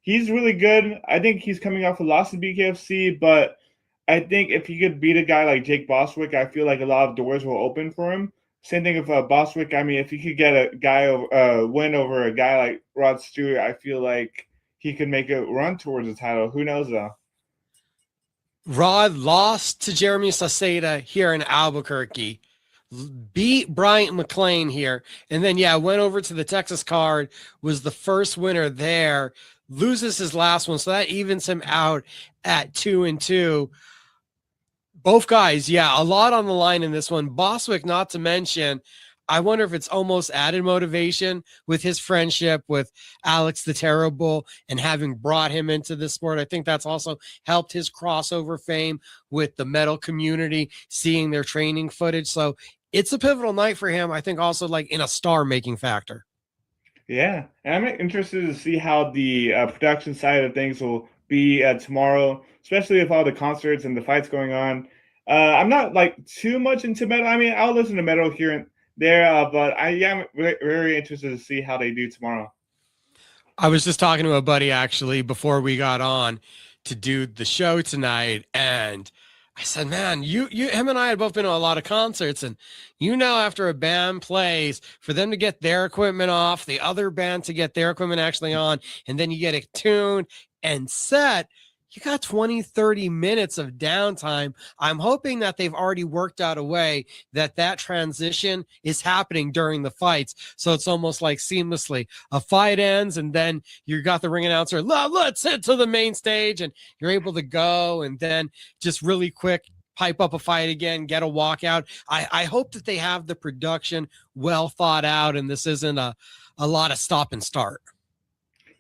He's really good. I think he's coming off a loss to BKFC, but I think if he could beat a guy like Jake Boswick, I feel like a lot of doors will open for him. Same thing with Boswick. I mean, if he could get a guy win over a guy like Rod Stewart, I feel like he could make a run towards the title. Who knows, though? Rod lost to Jeremy Saseda here in Albuquerque, beat Bryant McLean here, and then, went over to the Texas card, was the first winner there, loses his last one, so that evens him out at 2-2. Both guys, a lot on the line in this one. Boswick, not to mention, I wonder if it's almost added motivation with his friendship with Alex the Terrible and having brought him into this sport. I think that's also helped his crossover fame with the metal community, seeing their training footage. So it's a pivotal night for him, I think, also like in a star-making factor. Yeah, and I'm interested to see how the production side of things will be tomorrow, especially with all the concerts and the fights going on. I'm not like too much into metal. I mean, I'll listen to metal here and there, but I am very interested to see how they do tomorrow. I was just talking to a buddy actually before we got on to do the show tonight, and I said, man, him and I had both been to a lot of concerts, and after a band plays, for them to get their equipment off, the other band to get their equipment actually on, and then you get it tuned and set, you got 20, 30 minutes of downtime. I'm hoping that they've already worked out a way that transition is happening during the fights. So it's almost like seamlessly a fight ends, and then you got the ring announcer, let's head to the main stage, and you're able to go. And then just really quick, pipe up a fight again, get a walkout. I hope that they have the production well thought out, and this isn't a lot of stop and start.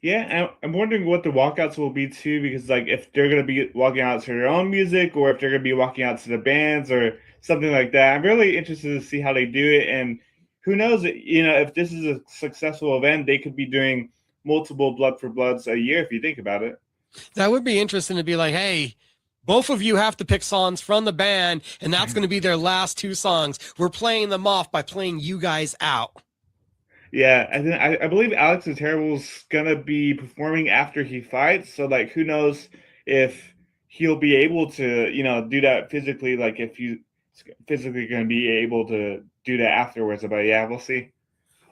Yeah, I'm wondering what the walkouts will be too, because like if they're gonna be walking out to their own music, or if they're gonna be walking out to the bands or something like that. I'm really interested to see how they do it, and who knows, if this is a successful event, they could be doing multiple Blood for Bloods a year if you think about it. That would be interesting to be like, hey, both of you have to pick songs from the band, and that's going to be their last 2 songs. We're playing them off by playing you guys out. Yeah, and then I believe Alex the Terrible's gonna be performing after he fights, so like who knows if he'll be able to, do that physically, like if he's physically gonna be able to do that afterwards. But yeah, we'll see.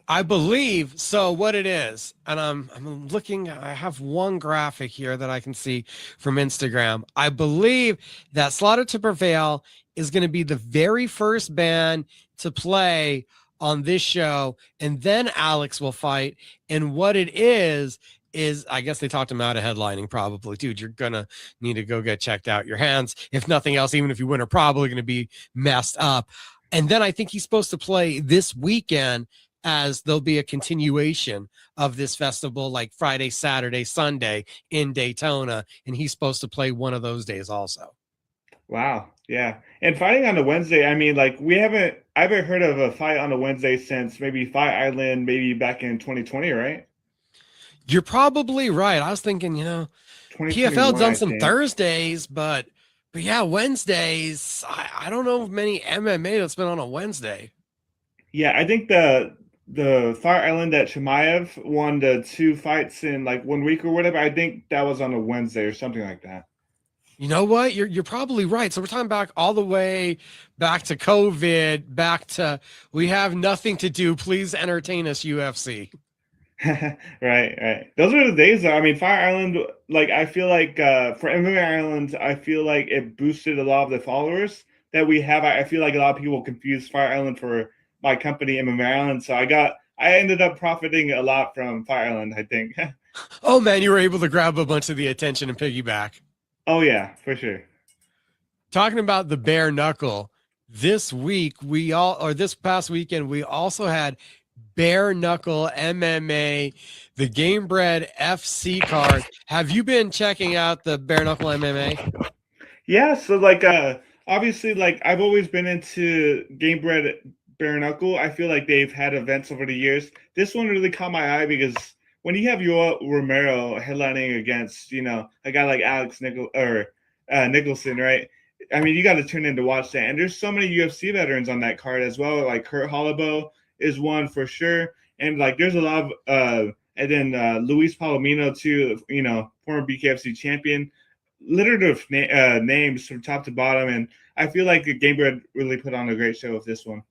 I believe so. What it is, and I'm looking. I have one graphic here that I can see from Instagram. I believe that Slaughter to Prevail is going to be the very first band to play on this show, and then Alex will fight. And what it is I guess they talked him out of headlining. Probably, dude, you're gonna need to go get checked out. Your hands, if nothing else, even if you win, are probably going to be messed up. And then I think he's supposed to play this weekend, as there'll be a continuation of this festival, like Friday, Saturday, Sunday in Daytona, and he's supposed to play one of those days also. Wow, yeah. And fighting on a Wednesday, I mean, like I haven't heard of a fight on a Wednesday since maybe Fight Island, maybe back in 2020, right? You're probably right. I was thinking, PFL 2021, done I some think. Thursdays, but yeah, Wednesdays. I don't know of many MMA that's been on a Wednesday. Yeah, I think the Fire Island that Chimaev won the 2 fights in like 1 week or whatever. I think that was on a Wednesday or something like that. You know what? You're probably right. So we're talking back all the way back to COVID, back to we have nothing to do. Please entertain us, UFC. Right. Those are the days though. I mean, Fire Island, like I feel like for MMA Island, I feel like it boosted a lot of the followers that we have. I feel like a lot of people confuse Fire Island for my company MMA Island. So I ended up profiting a lot from Fire Island, I think. Oh man, you were able to grab a bunch of the attention and piggyback. Oh yeah, for sure. Talking about the bare knuckle, this past weekend, we also had bare knuckle MMA, the Game Bred FC card. Have you been checking out the bare knuckle MMA? Yeah, so like obviously like I've always been into Game Bred Bare Knuckle. I feel like they've had events over the years. This one really caught my eye because when you have Joel Romero headlining against, a guy like Nicholson, right? I mean, you got to tune in to watch that. And there's so many UFC veterans on that card as well. Like Kurt Holloway is one for sure. And like there's a lot of and then Luis Palomino too, former BKFC champion, littered of names from top to bottom. And I feel like the Game Bred really put on a great show with this one.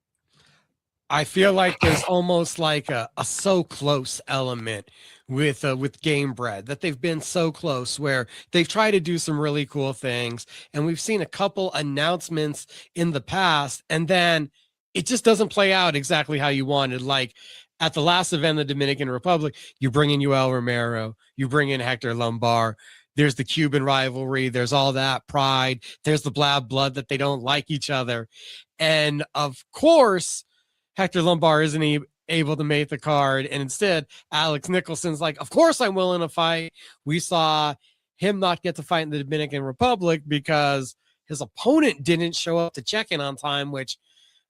I feel like there's almost like a so close element with Game Bred, that they've been so close where they've tried to do some really cool things, and we've seen a couple announcements in the past, and then it just doesn't play out exactly how you wanted. Like at the last event in the Dominican Republic, you bring in Joel Romero, you bring in Hector Lombard. There's the Cuban rivalry. There's all that pride. There's the blab blood that they don't like each other. And of course, Hector Lombard isn't able to make the card. And instead, Alex Nicholson's like, of course I'm willing to fight. We saw him not get to fight in the Dominican Republic because his opponent didn't show up to check in on time, which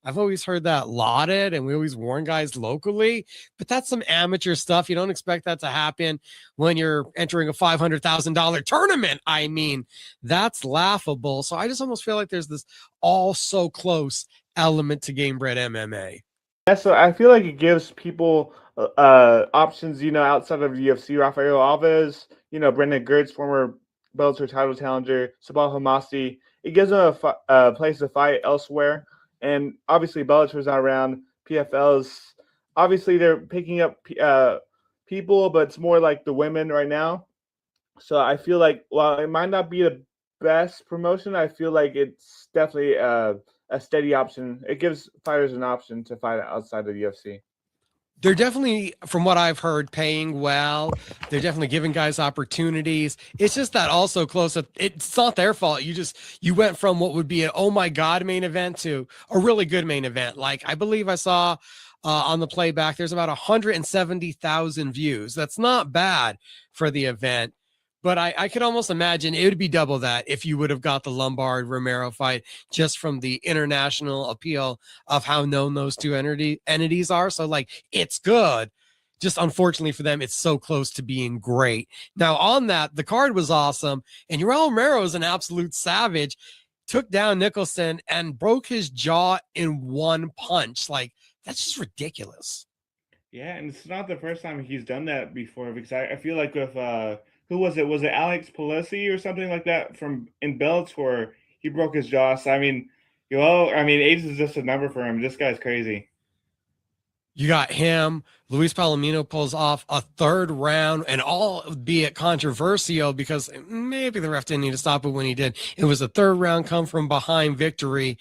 I've always heard that lauded, and we always warn guys locally, but that's some amateur stuff. You don't expect that to happen when you're entering a $500,000 tournament. I mean, that's laughable. So I just almost feel like there's this all so close element to Game Bred MMA. Yeah, so I feel like it gives people options, outside of UFC. Rafael Alves, Brendan Gertz, former Bellator title challenger, Sabah Hamasi. It gives them a place to fight elsewhere. And obviously, Bellator's not around. PFL's obviously they're picking up people, but it's more like the women right now. So I feel like while it might not be the best promotion, I feel like it's definitely a steady option. It gives fighters an option to fight outside of the UFC. They're definitely, from what I've heard, paying well. They're definitely giving guys opportunities. It's just that also close up. It's not their fault. You went from what would be an oh my god main event to a really good main event. Like I believe I saw on the playback, there's about 170,000 views. That's not bad for the event. But I could almost imagine it would be double that if you would have got the Lombard Romero fight just from the international appeal of how known those two entities are. So like it's good. Just unfortunately for them, it's so close to being great. Now, on that, the card was awesome, and Jorge Romero is an absolute savage. Took down Nicholson and broke his jaw in one punch. Like, that's just ridiculous. Yeah, and it's not the first time he's done that before because I feel like with who was it? Was it Alex Pelosi or something like that from in Bellator? He broke his jaw. So I mean, age is just a number for him. This guy's crazy. You got him. Luis Palomino pulls off a third round, and albeit controversial because maybe the ref didn't need to stop it when he did. It was a third round come from behind victory.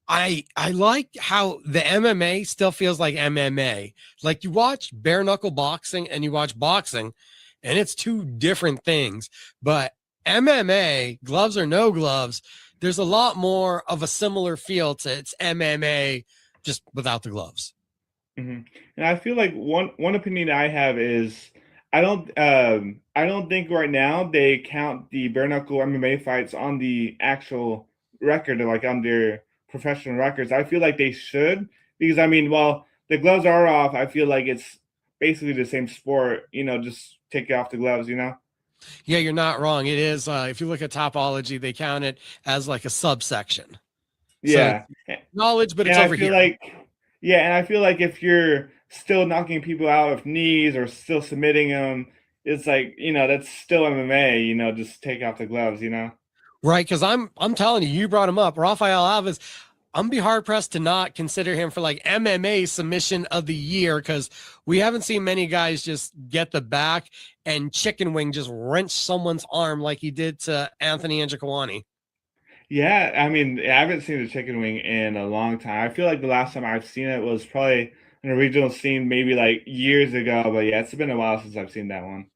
I like how the MMA still feels like MMA. Like you watch bare knuckle boxing and you watch boxing, and it's two different things. But MMA, gloves or no gloves, there's a lot more of a similar feel to its MMA just without the gloves. And I feel like one opinion I have is I don't think right now they count the bare knuckle MMA fights on the actual record or like on their professional records. I feel like they should because I mean, while the gloves are off, I feel like it's basically the same sport. Just take off the gloves. Yeah, you're not wrong. It is. If you look at topology, they count it as like a subsection. So Yeah, knowledge, but it's and I over feel here. like and I feel like if you're still knocking people out of knees or still submitting them, it's like that's still MMA. Just take off the gloves. Right, because I'm telling you, you brought him up. Rafael Alves, I'm be hard pressed to not consider him for like MMA submission of the year because we haven't seen many guys just get the back and chicken wing just wrench someone's arm like he did to Anthony Njokuani. Yeah, I mean, I haven't seen the chicken wing in a long time. I feel like the last time I've seen it was probably in a regional scene, maybe like years ago. But yeah, it's been a while since I've seen that one.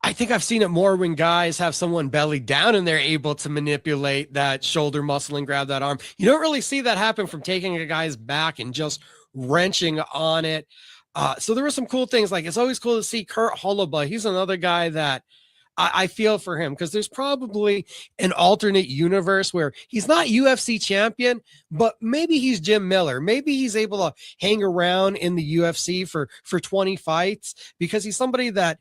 I think I've seen it more when guys have someone belly down and they're able to manipulate that shoulder muscle and grab that arm. You don't really see that happen from taking a guy's back and just wrenching on it. So there were some cool things. Like it's always cool to see Kurt Holoba. He's another guy that I feel for him because there's probably an alternate universe where he's not UFC champion, but maybe he's Jim Miller. Maybe he's able to hang around in the UFC for 20 fights because he's somebody that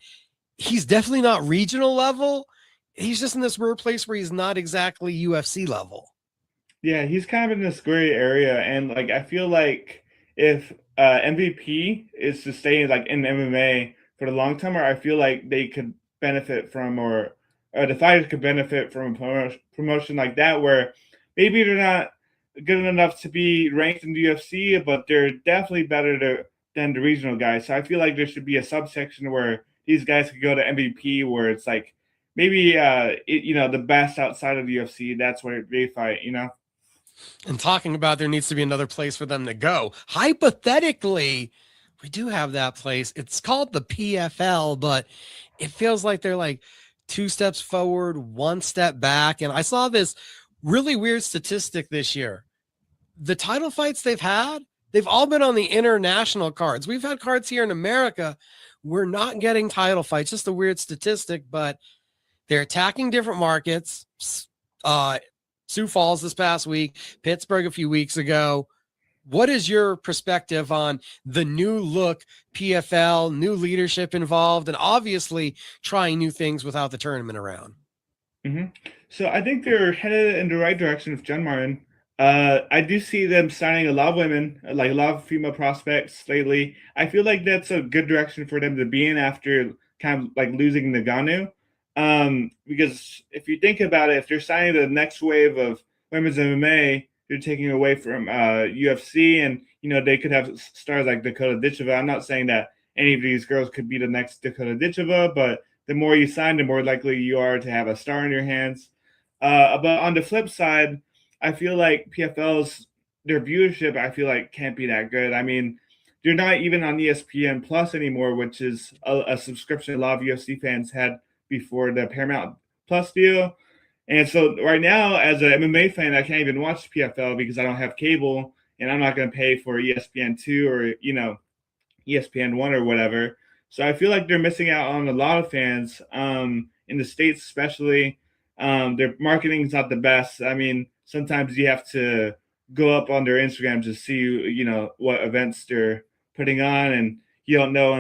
he's definitely not regional level. He's just in this weird place where he's not exactly UFC level. Yeah, he's kind of in this gray area, and like I feel like if MVP is to stay like in MMA for the long term, or I feel like they could benefit from, or the fighters could benefit from a promotion like that, where maybe they're not good enough to be ranked in the UFC, but they're definitely than the regional guys. So I feel like there should be a subsection where these guys could go to MVP, where it's like maybe the best outside of the UFC. That's where they fight. And talking about there needs to be another place for them to go. Hypothetically, we do have that place. It's called the PFL, but it feels like they're like two steps forward, one step back. And I saw this really weird statistic this year. The title fights they've all been on the international cards. We've had cards here in America. We're not getting title fights. Just a weird statistic, but they're attacking different markets. Sioux Falls this past week, Pittsburgh a few weeks ago. What is your perspective on the new look PFL, new leadership involved, and obviously trying new things without the tournament around? hmm So I think they're headed in the right direction with John Martin. I do see them signing a lot of women, like a lot of female prospects lately. I feel like that's a good direction for them to be in after kind of like losing Nagano. Because if you think about it, if they're signing the next wave of women's MMA, they're taking away from UFC, and they could have stars like Dakota Ditcheva. I'm not saying that any of these girls could be the next Dakota Ditcheva, but the more you sign, the more likely you are to have a star in your hands. But on the flip side, I feel like PFL's their viewership, I feel like can't be that good. I mean, they're not even on ESPN Plus anymore, which is a subscription a lot of UFC fans had before the Paramount Plus deal. And so right now, as an MMA fan, I can't even watch PFL because I don't have cable, and I'm not going to pay for ESPN2 or ESPN1 or whatever. So I feel like they're missing out on a lot of fans in the States, especially. Their marketing is not the best. I mean, sometimes you have to go up on their Instagram to see, what events they're putting on, and you don't know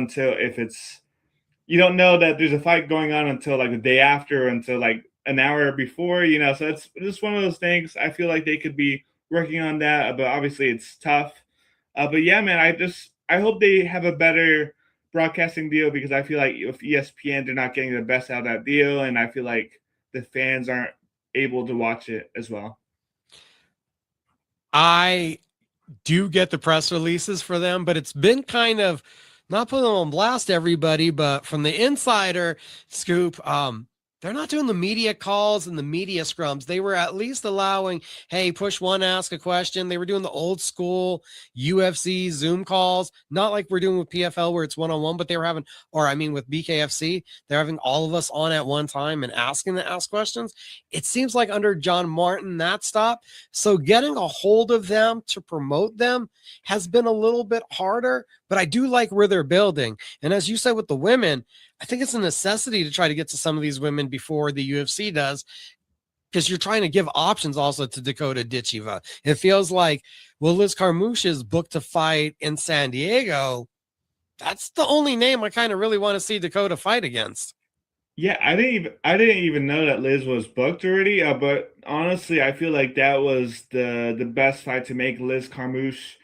you don't know that there's a fight going on until like the day after, until like an hour before, So it's just one of those things. I feel like they could be working on that, but obviously it's tough. But yeah, man, I hope they have a better broadcasting deal because I feel like if ESPN, they're not getting the best out of that deal, and I feel like the fans aren't able to watch it as well. I do get the press releases for them, but it's been kind of not putting them on blast, everybody, but from the insider scoop, they're not doing the media calls and the media scrums. They were at least allowing, hey, push one, ask a question. They were doing the old school UFC Zoom calls, not like we're doing with PFL where it's one-on-one, but they were having, with BKFC, they're having all of us on at one time and asking to ask questions. It seems like under John Martin, that stopped. So getting a hold of them to promote them has been a little bit harder, but I do like where they're building. And as you said with the women, I think it's a necessity to try to get to some of these women before the UFC does, because you're trying to give options also to Dakota Ditchiva. It feels like, Liz Carmouche is booked to fight in San Diego. That's the only name I kind of really want to see Dakota fight against. Yeah, I didn't even know that Liz was booked already. But honestly, I feel like that was the best fight to make Liz Carmouche,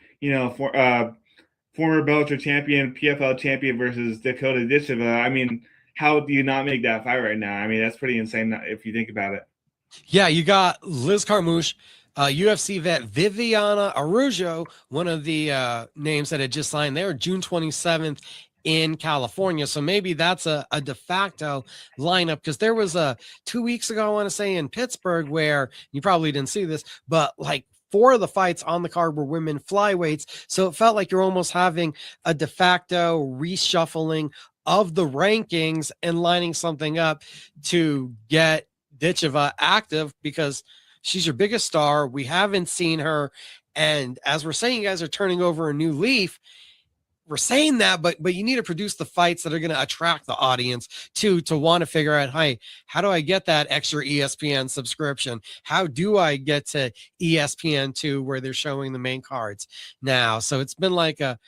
former Bellator champion, PFL champion versus Dakota Ditchiva. I mean, how do you not make that fight right now? I mean, that's pretty insane if you think about it. Yeah, you got Liz Carmouche, UFC vet Viviana Araujo, one of the names that had just signed there, June 27th in California. So maybe that's a de facto lineup, because there was 2 weeks ago, I want to say, in Pittsburgh, where you probably didn't see this, but like 4 of the fights on the card were women flyweights. So it felt like you're almost having a de facto reshuffling of the rankings and lining something up to get Ditchiva active, because she's your biggest star. We haven't seen her. And as we're saying, you guys are turning over a new leaf. We're saying that, but you need to produce the fights that are going to attract the audience to want to figure out, hey, how do I get that extra ESPN subscription? How do I get to ESPN2 where they're showing the main cards now? So it's been like a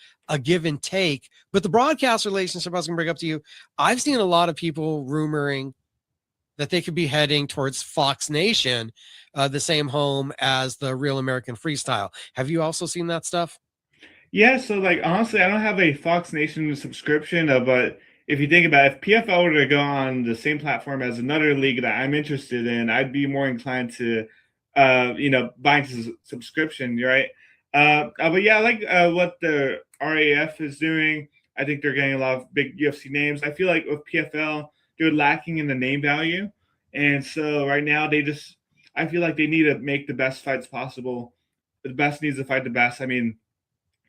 give and take. But the broadcast relationship I was going to bring up to you, I've seen a lot of people rumoring that they could be heading towards Fox Nation, the same home as the Real American Freestyle. Have you also seen that stuff? Yeah, so like honestly, I don't have a Fox Nation subscription, but if you think about it, if PFL were to go on the same platform as another league that I'm interested in, I'd be more inclined to, buy into subscription, right? But yeah, I like what the RAF is doing. I think they're getting a lot of big UFC names. I feel like with PFL, they're lacking in the name value, and so right now I feel like they need to make the best fights possible. The best needs to fight the best. I mean,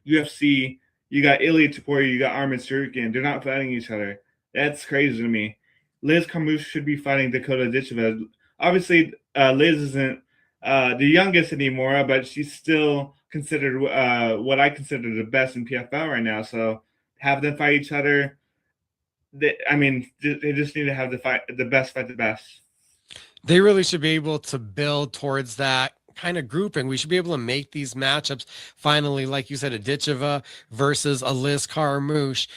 UFC, you got Ilya Taporia, you got Armin Tsarukyan. They're not fighting each other. That's crazy to me. Liz Carmouche should be fighting Dakota Ditchiva. Obviously, Liz isn't the youngest anymore, but she's still considered what I consider the best in PFL right now. So have them fight each other. They just need to have the best fight the best. They really should be able to build towards that kind of grouping. We should be able to make these matchups finally, like you said, a Ditchiva versus a Liz Carmouche.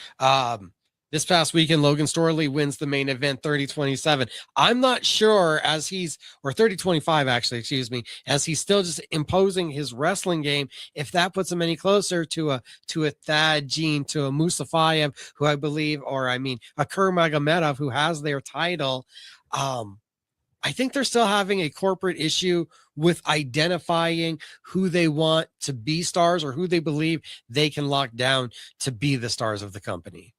This past weekend, Logan Storley wins the main event 30-27. I'm not sure or 30-25, actually, excuse me, as he's still just imposing his wrestling game, if that puts him any closer to a Thad Gene, to a Musafayev, who I believe, a Kurmagomedov, who has their title. I think they're still having a corporate issue with identifying who they want to be stars, or who they believe they can lock down to be the stars of the company.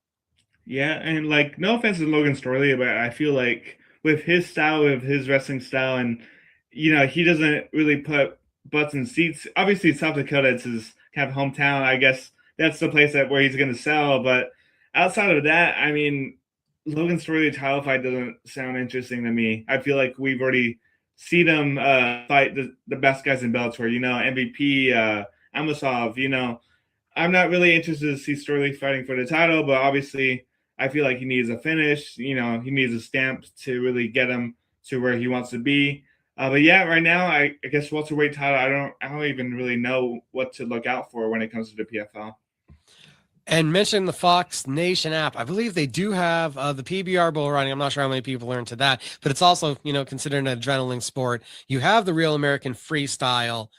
Yeah, and like, no offense to Logan Storley, but I feel like with his style, with his wrestling style, and he doesn't really put butts in seats. Obviously, South Dakota, it's his kind of hometown. I guess that's the place where he's going to sell. But outside of that, I mean, Logan Storley title fight doesn't sound interesting to me. I feel like we've already seen him fight the best guys in Bellator. MVP, Amosov. I'm not really interested to see Storley fighting for the title, but obviously I feel like he needs a finish. He needs a stamp to really get him to where he wants to be. But yeah, right now I guess welterweight title. I don't even really know what to look out for when it comes to the PFL. And mention the Fox Nation app. I believe they do have the PBR bull running. I'm not sure how many people are into that, but it's also, considered an adrenaline sport. You have the Real American Freestyle.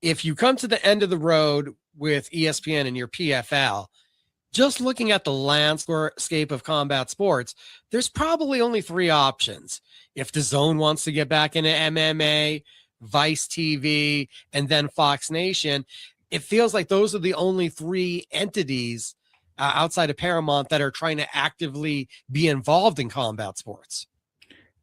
If you come to the end of the road with ESPN and your PFL, just looking at the landscape of combat sports, there's probably only 3 options. If the Zone wants to get back into MMA, Vice TV, and then Fox Nation, it feels like those are the only 3 entities outside of Paramount that are trying to actively be involved in combat sports.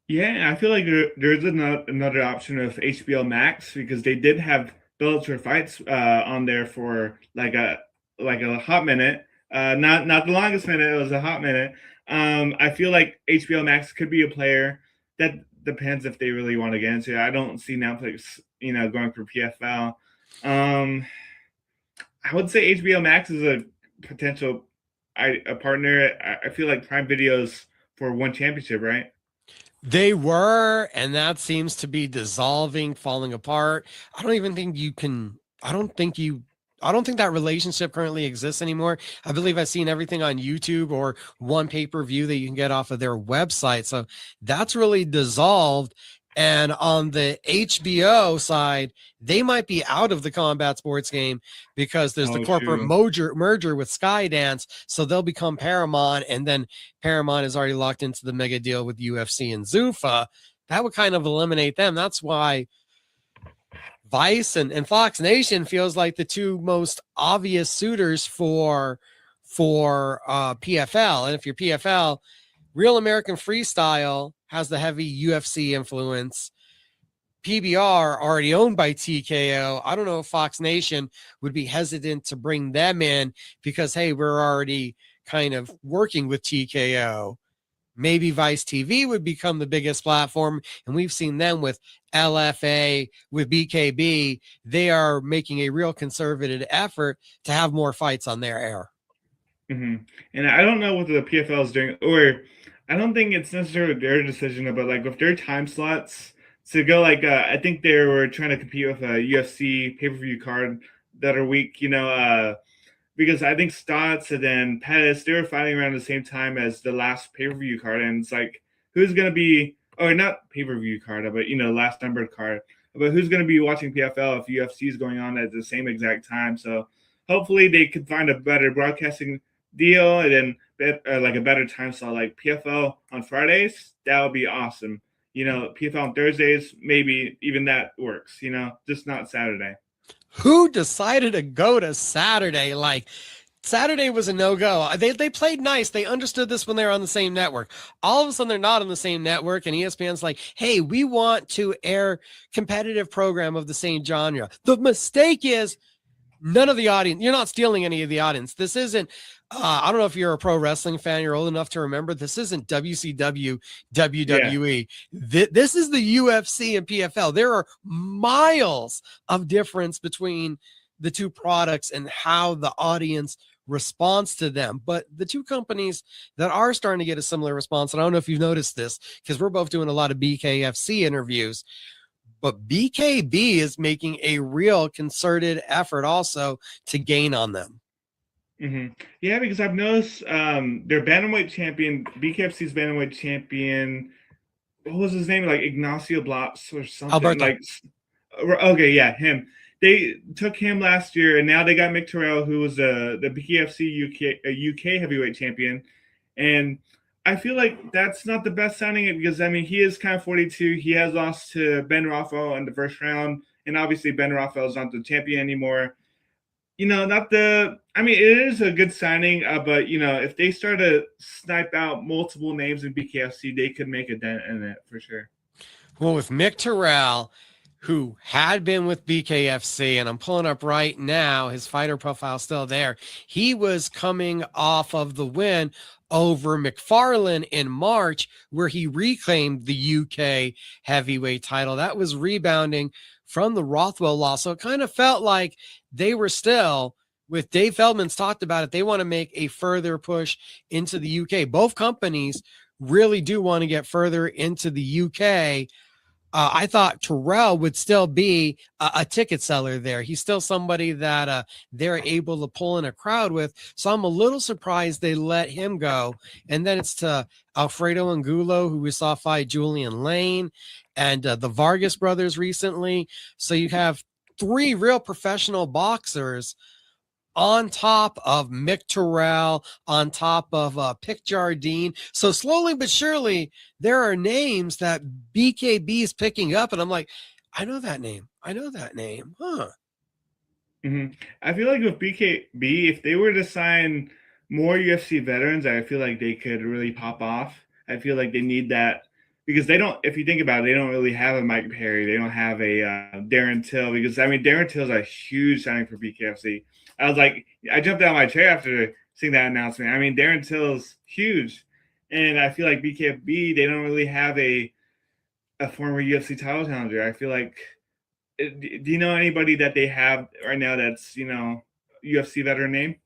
Yeah, I feel like there's another option of HBO Max, because they did have Bellator fights on there for like a hot minute. Not the longest minute, it was a hot minute. I feel like HBO Max could be a player. That depends if they really want to get into it. I don't see Netflix, going for PFL. I would say HBO Max is a potential a partner. I feel like Prime Video's for one championship, right? They were, and that seems to be dissolving, falling apart. I don't think that relationship currently exists anymore. I believe I've seen everything on YouTube or one pay-per-view that you can get off of their website. So that's really dissolved. And on the HBO side, they might be out of the combat sports game because there's the corporate merger with Skydance. So they'll become Paramount, and then Paramount is already locked into the mega deal with UFC and Zuffa. That would kind of eliminate them. That's why Vice and Fox Nation feels like the 2 most obvious suitors for PFL. And if you're PFL, Real American Freestyle has the heavy UFC influence. PBR already owned by TKO. I don't know if Fox Nation would be hesitant to bring them in because, hey, we're already kind of working with TKO. Maybe Vice TV would become the biggest platform, and we've seen them with LFA, with BKB. They are making a real conservative effort to have more fights on their air. Mm-hmm. And I don't know what the PFL is doing, or I don't think it's necessarily their decision, but like with their time slots to go, like I think they were trying to compete with a UFC pay-per-view card the other week, because I think Stotts and then Pettis, they were fighting around the same time as the last pay-per-view card. And it's like, who's going to be, or not pay-per-view card, but, last numbered card. But who's going to be watching PFL if UFC is going on at the same exact time? So hopefully they could find a better broadcasting deal and then like a better time slot, like PFL on Fridays. That would be awesome. PFL on Thursdays, maybe even that works, just not Saturday. Who decided to go to Saturday? Like, Saturday was a no-go. They played nice. They understood this when they were on the same network. All of a sudden, they're not on the same network, and ESPN's like, hey, we want to air competitive program of the same genre. The mistake is none of the audience, you're not stealing any of the audience. This isn't, I don't know if you're a pro wrestling fan, you're old enough to remember, this isn't WCW, WWE. Yeah. This is the UFC and PFL. There are miles of difference between the 2 products and how the audience responds to them. But the 2 companies that are starting to get a similar response, and I don't know if you've noticed this, because we're both doing a lot of BKFC interviews, but BKB is making a real concerted effort also to gain on them. Mm-hmm. Yeah, because I've noticed their bantamweight champion, BKFC's bantamweight champion, what was his name? Like Ignacio Blas or something. Alberto. Okay, yeah, him. They took him last year, and now they got Mick Terrell, who was the BKFC UK heavyweight champion. And I feel like that's not the best signing because, he is kind of 42. He has lost to Ben Rafael in the first round, and obviously Ben Rafael is not the champion anymore. it is a good signing, but, if they start to snipe out multiple names in BKFC, they could make a dent in it for sure. Well, with Mick Terrell, who had been with BKFC, and I'm pulling up right now, his fighter profile still there. He was coming off of the win over McFarlane in March, where he reclaimed the UK heavyweight title. That was rebounding from the Rothwell loss. So it kind of felt like they were still, with Dave Feldman's talked about it, they want to make a further push into the UK. Both companies really do want to get further into the UK. I thought Terrell would still be a ticket seller there. He's still somebody that they're able to pull in a crowd with. So I'm a little surprised they let him go. And then it's to Alfredo Angulo, who we saw fight Julian Lane, and the Vargas brothers recently. So you have 3 real professional boxers on top of Mick Terrell, on top of Pick Jardine. So slowly but surely, there are names that BKB is picking up. And I'm like, I know that name. I know that name. Huh. Mm-hmm. I feel like with BKB, if they were to sign more UFC veterans, I feel like they could really pop off. I feel like they need that because they don't, if you think about it, they don't really have a Mike Perry. They don't have a Darren Till because, I mean, Darren Till's a huge signing for BKFC. I was like, I jumped out of my chair after seeing that announcement. I mean, Darren Till's huge. And I feel like BKB, they don't really have a former UFC title challenger. I feel like, do you know anybody that they have right now that's, UFC veteran name?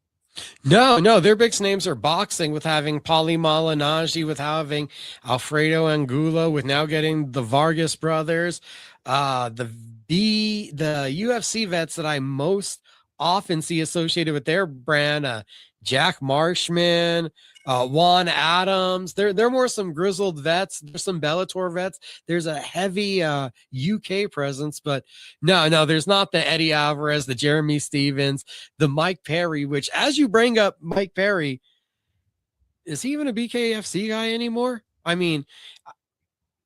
No, their big names are boxing with having Paulie Malignaggi, with having Alfredo Angulo, with now getting the Vargas brothers. The UFC vets that I most often see associated with their brand, Jack Marshman, Juan Adams. They're more some grizzled vets. There's some Bellator vets. There's a heavy UK presence, but no, there's not the Eddie Alvarez, the Jeremy Stevens, the Mike Perry, which, as you bring up Mike Perry, is he even a BKFC guy anymore? I mean,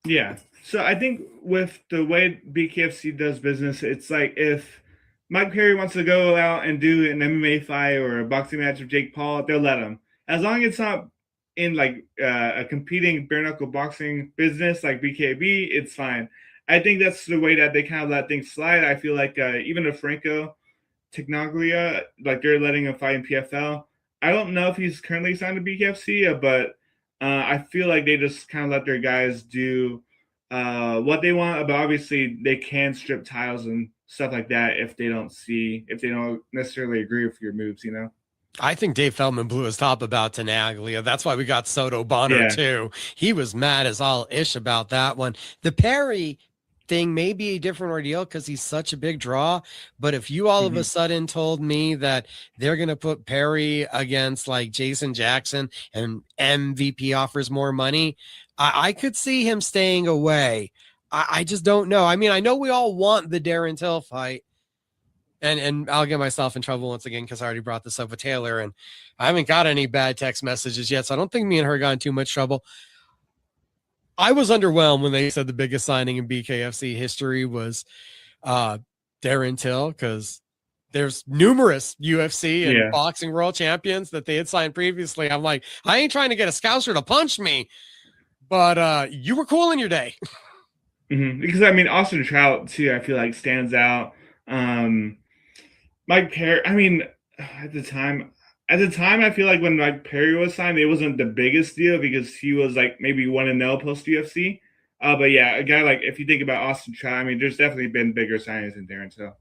yeah. So I think with the way BKFC does business, it's like if Mike Perry wants to go out and do an MMA fight or a boxing match with Jake Paul, they'll let him. As long as it's not in like a competing bare knuckle boxing business like BKB, it's fine. I think that's the way that they kind of let things slide. I feel like even if Franco Technoglia, like they're letting him fight in PFL. I don't know if he's currently signed to BKFC, but I feel like they just kind of let their guys do what they want. But obviously, they can strip titles and stuff like that if they don't necessarily agree with your moves. I think Dave Feldman blew his top about Tenaglia. That's why we got Soto Bonner too. He was mad as all ish about that one. The Perry thing may be a different ordeal because he's such a big draw. But if you all of a sudden told me that they're going to put Perry against like Jason Jackson and MVP offers more money, I could see him staying away. I just don't know. I mean, I know we all want the Darren Till fight. And I'll get myself in trouble once again because I already brought this up with Taylor, and I haven't got any bad text messages yet, so I don't think me and her got in too much trouble. I was underwhelmed when they said the biggest signing in BKFC history was Darren Till, because there's numerous UFC and boxing world champions that they had signed previously. I'm like, I ain't trying to get a Scouser to punch me, but you were cool in your day. Because, I mean, Austin Trout, too, I feel like stands out. Mike Perry, I mean, at the time, I feel like when Mike Perry was signed, it wasn't the biggest deal because he was like maybe 1-0 post UFC. But yeah, a guy like, if you think about Austin Trout, I mean, there's definitely been bigger signings than Darren Till.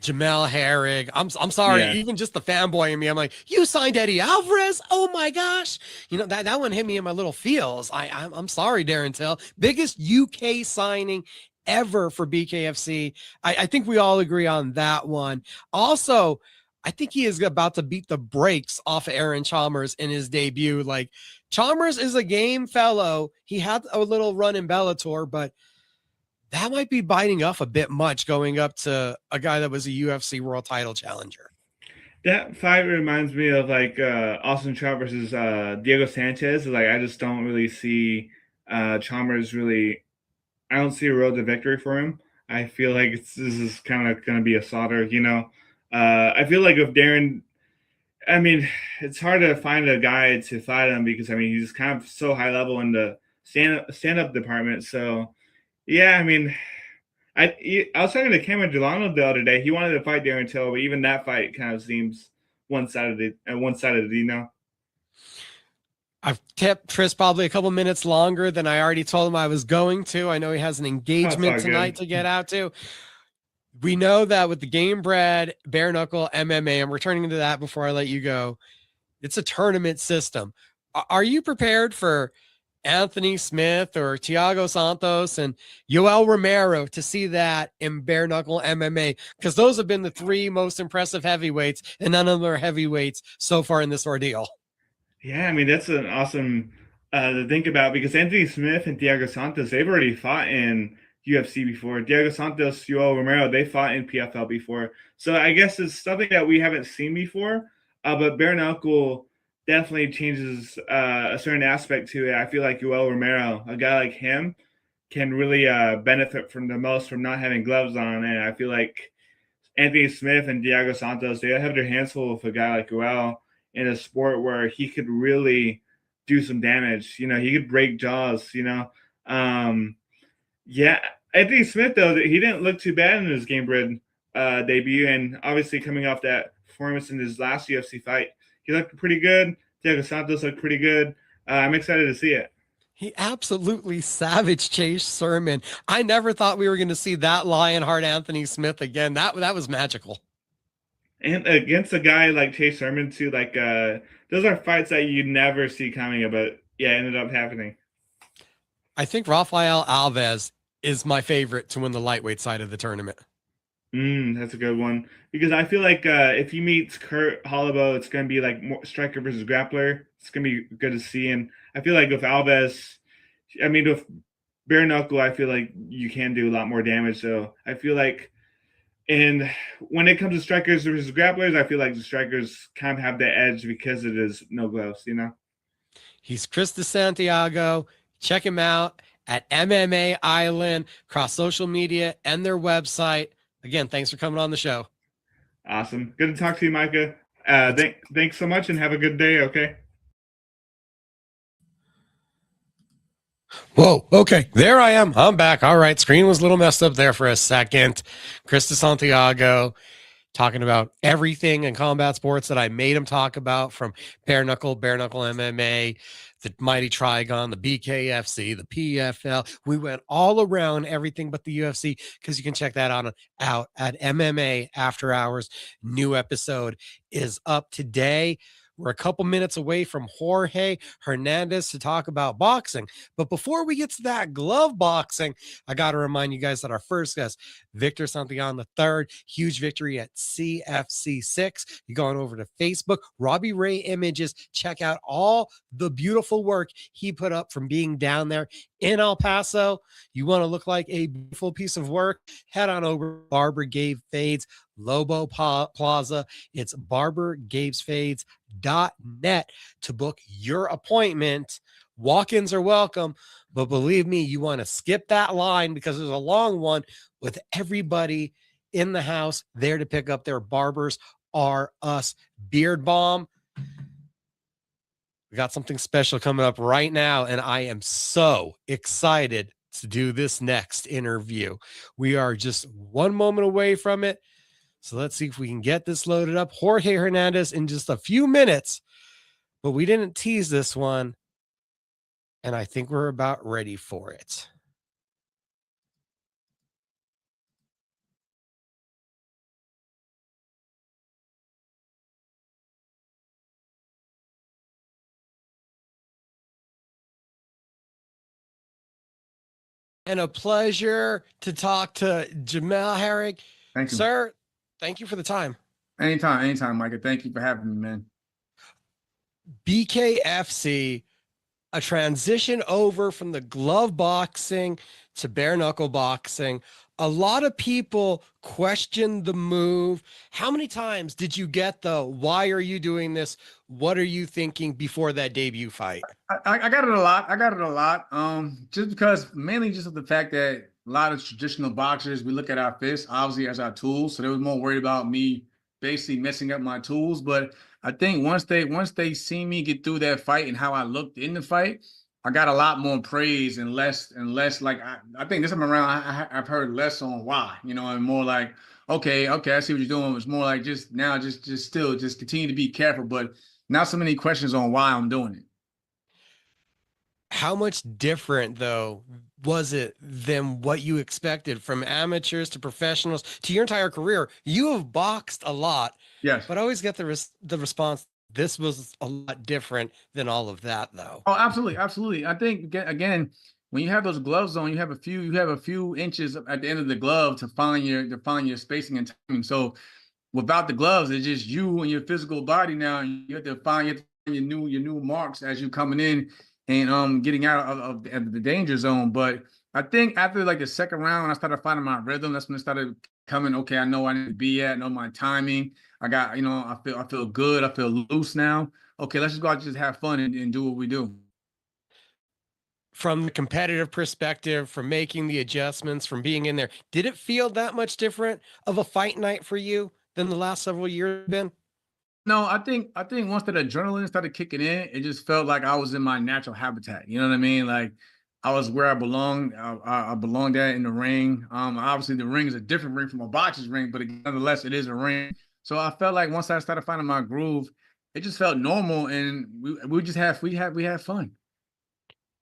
Jamel Herring. I'm sorry, even just the fanboy in me. I'm like, you signed Eddie Alvarez? Oh my gosh. That one hit me in my little feels. I'm sorry, Darren Till. Biggest UK signing ever for BKFC. I think we all agree on that one. Also, I think he is about to beat the brakes off of Aaron Chalmers in his debut. Like, Chalmers is a game fellow. He had a little run in Bellator, but that might be biting off a bit much going up to a guy that was a UFC world title challenger. That fight reminds me of like Austin Trout versus Diego Sanchez. Like, I just don't really see Chalmers really. I don't see a road to victory for him. I feel like this is kind of going to be a slaughter, I feel like with Darren, I mean, it's hard to find a guy to fight him because, I mean, he's kind of so high level in the stand-up department. So, yeah, I mean, I was talking to Cameron Delano the other day. He wanted to fight Darren Till, but even that fight kind of seems one-sided. You know. I've kept Tris probably a couple minutes longer than I already told him I was going to. I know he has an engagement tonight to get out to. We know that with the Game Bred Bare Knuckle MMA, I'm returning to that before I let you go. It's a tournament system. Are you prepared for Anthony Smith or Thiago Santos and Yoel Romero to see that in bare knuckle MMA? Because those have been the three most impressive heavyweights, and none of them are heavyweights so far in this ordeal. Yeah, I mean, that's an awesome to think about, because Anthony Smith and Thiago Santos, they've already fought in UFC before. Thiago Santos, Yoel Romero, they fought in PFL before. So I guess it's something that we haven't seen before, but bare knuckle definitely changes a certain aspect to it. I feel like Yoel Romero, a guy like him, can really benefit from the most from not having gloves on. And I feel like Anthony Smith and Thiago Santos, they have their hands full with a guy like Yoel in a sport where he could really do some damage. You know, he could break jaws, you know. Yeah, Anthony Smith, though, he didn't look too bad in his Game Bred debut. And obviously coming off that performance in his last UFC fight, he looked pretty good. Thiago Santos looked pretty good. I'm excited to see it. He absolutely savage Chase Sermon. I never thought we were going to see that Lionheart Anthony Smith again. That was magical. And against a guy like Chase Sermon too, like those are fights that you never see coming, but yeah, ended up happening. I think Rafael Alves is my favorite to win the lightweight side of the tournament. That's a good one, because I feel like if he meets Kurt Holloway, it's going to be like more striker versus grappler. It's going to be good to see. And I feel like with Alves, I mean, with bare knuckle, I feel like you can do a lot more damage. So I feel like, and when it comes to strikers versus grapplers, I feel like the strikers kind of have the edge because it is no gloves, you know? He's Chris de Santiago. Check him out at MMA Island across social media and their website. Again, thanks for coming on the show. Awesome. Good to talk to you, Micah. Thanks so much, and have a good day, okay? Whoa, okay, there I am. I'm back. All right, screen was a little messed up there for a second. Chris de Santiago talking about everything in combat sports that I made him talk about, from bare knuckle MMA, the Mighty Trigon, the BKFC, the PFL. We went all around everything but the UFC, because you can check that out at MMA After Hours. New episode is up today. We're a couple minutes away from Jorge Hernandez to talk about boxing. But before we get to that glove boxing, I got to remind you guys that our first guest, Victor Santillan III, huge victory at CFC 6. You go on over to Facebook, Robbie Ray Images, check out all the beautiful work he put up from being down there in El Paso. You want to look like a beautiful piece of work? Head on over to Barber Gave Fades, Lobo Plaza. It's barbergavesfades.net to book your appointment. Walk-ins are welcome, but believe me, you want to skip that line, because there's a long one with everybody in the house there to pick up their Barbers Are Us beard balm. We got something special coming up right now, and I am so excited to do this next interview. We are just one moment away from it. So let's see if we can get this loaded up. Jorge Hernandez in just a few minutes, but we didn't tease this one, and I think we're about ready for it. And a pleasure to talk to Jamel Herring. Thank you. Sir, thank you for the time. Anytime, Micah. Thank you for having me, man. BKFC, a transition over from the glove boxing to bare knuckle boxing. A lot of people question the move. How many times did you get the, why are you doing this? What are you thinking before that debut fight? I got it a lot. Just because, mainly just of the fact that a lot of traditional boxers, we look at our fists obviously as our tools. So they was more worried about me basically messing up my tools. But I think once they see me get through that fight and how I looked in the fight, I got a lot more praise and less like I think this time around I've heard less on why, you know, and more like okay, I see what you're doing. It's more like just now just still just continue to be careful, but not so many questions on why I'm doing it. How much different, though, was it than what you expected from amateurs to professionals to your entire career? You have boxed a lot, Yes. but I always get the response, this was a lot different than all of that, though. Oh, absolutely, absolutely. I think again, when you have those gloves on, you have a few inches at the end of the glove to find your spacing and timing. So without the gloves, it's just you and your physical body now. And you have to find your new marks as you coming in and getting out of the danger zone. But I think after like the second round, when I started finding my rhythm, that's when it started coming. Okay, I know I need to be at, know my timing. I got, you know, I feel good. I feel loose now. Okay, let's just go out and just have fun and do what we do. From the competitive perspective, from making the adjustments, from being in there, did it feel that much different of a fight night for you than the last several years have been? No, I think once that adrenaline started kicking in, it just felt like I was in my natural habitat. You know what I mean? Like I was where I belonged. I belonged at in the ring. Obviously the ring is a different ring from a boxer's ring, but nonetheless, it is a ring. So I felt like once I started finding my groove, it just felt normal, and we had fun.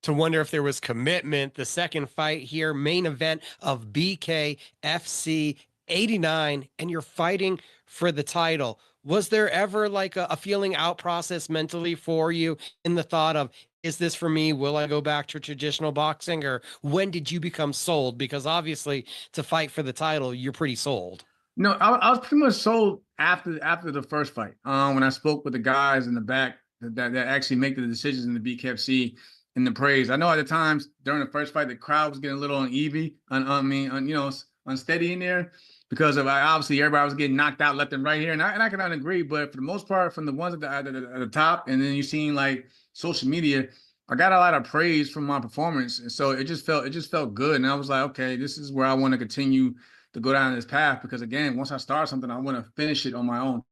To wonder if there was commitment. The second fight here, main event of BKFC 89, and you're fighting for the title. Was there ever like a feeling out process mentally for you in the thought of, is this for me? Will I go back to traditional boxing? Or when did you become sold? Because obviously, to fight for the title, you're pretty sold. No, I was pretty much sold after the first fight. When I spoke with the guys in the back that actually make the decisions in the BKFC and the praise. I know at the times during the first fight, the crowd was getting a little uneven, you know, unsteady in there because of obviously everybody was getting knocked out left and right here, and I cannot agree. But for the most part, from the ones at the top, and then you seen like social media, I got a lot of praise from my performance, and so it just felt good, and I was like, okay, this is where I want to continue to go down this path because again, once I start something, I want to finish it on my own.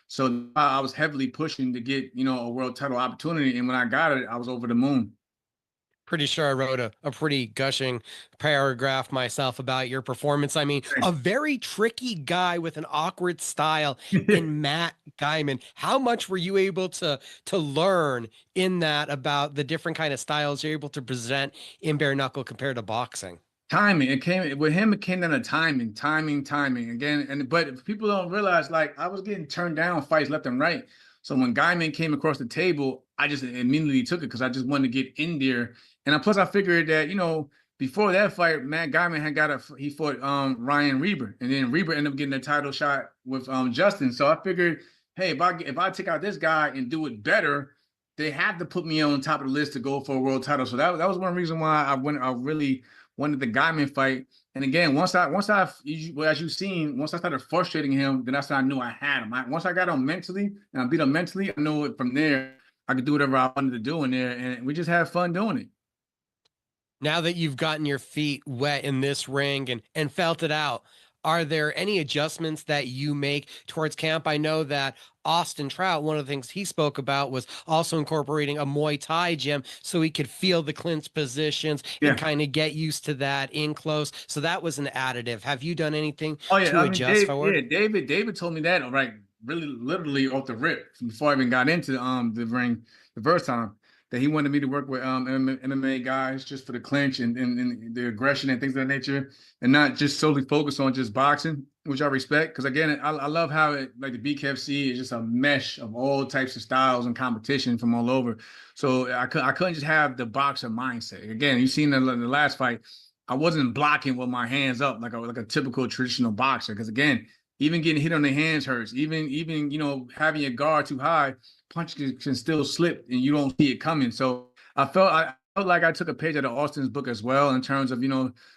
So I was heavily pushing to get, you know, a world title opportunity, and when I got it, I was over the moon. Pretty sure I wrote a pretty gushing paragraph myself about your performance. I mean, a very tricky guy with an awkward style in Matt Guyman. How much were you able to learn in that about the different kind of styles you're able to present in bare knuckle compared to boxing? Timing. It came with him. It came down to timing again. But people don't realize, like I was getting turned down fights left and right. So when Guyman came across the table, I just immediately took it because I just wanted to get in there. And plus, I figured that before that fight, Matt Guyman he fought Ryan Reber, and then Reber ended up getting a title shot with Justin. So I figured, hey, if I take out this guy and do it better, they have to put me on top of the list to go for a world title. So that was one reason why I really wanted the Guyman fight. And again, once as you've seen, once I started frustrating him, then that's when I knew I had him. Once I got him mentally and I beat him mentally, I knew from there I could do whatever I wanted to do in there, and we just had fun doing it. Now that you've gotten your feet wet in this ring and felt it out, are there any adjustments that you make towards camp? I know that Austin Trout, one of the things he spoke about was also incorporating a Muay Thai gym so he could feel the clinch positions and kind of get used to that in close. So that was an additive. Have you done anything to adjust forward? Yeah, David told me that, right, really literally off the rip before I even got into the ring the first time, that he wanted me to work with MMA guys just for the clinch and the aggression and things of that nature, and not just solely focus on just boxing, which I respect. Because again, I love how like the BKFC is just a mesh of all types of styles and competition from all over. So I couldn't just have the boxer mindset. Again, you've seen the last fight, I wasn't blocking with my hands up like a typical traditional boxer. Because again, even getting hit on the hands hurts. Even having your guard too high, punches can still slip and you don't see it coming. So I felt like I took a page out of Austin's book as well in terms of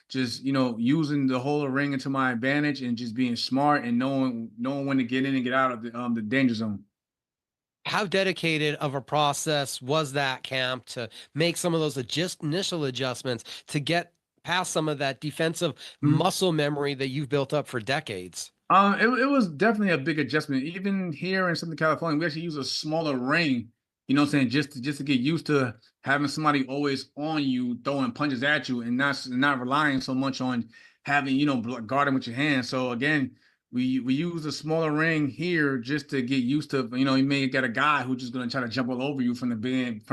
just using the whole ring into my advantage and just being smart and knowing when to get in and get out of the danger zone. How dedicated of a process was that camp to make some of those initial adjustments to get past some of that defensive muscle memory that you've built up for decades? It was definitely a big adjustment. Even here in Southern California, we actually use a smaller ring You know what I'm saying? Just to get used to having somebody always on you, throwing punches at you, and not relying so much on having, guarding with your hands. So again, we use a smaller ring here just to get used to, you may get a guy who's just gonna try to jump all over you from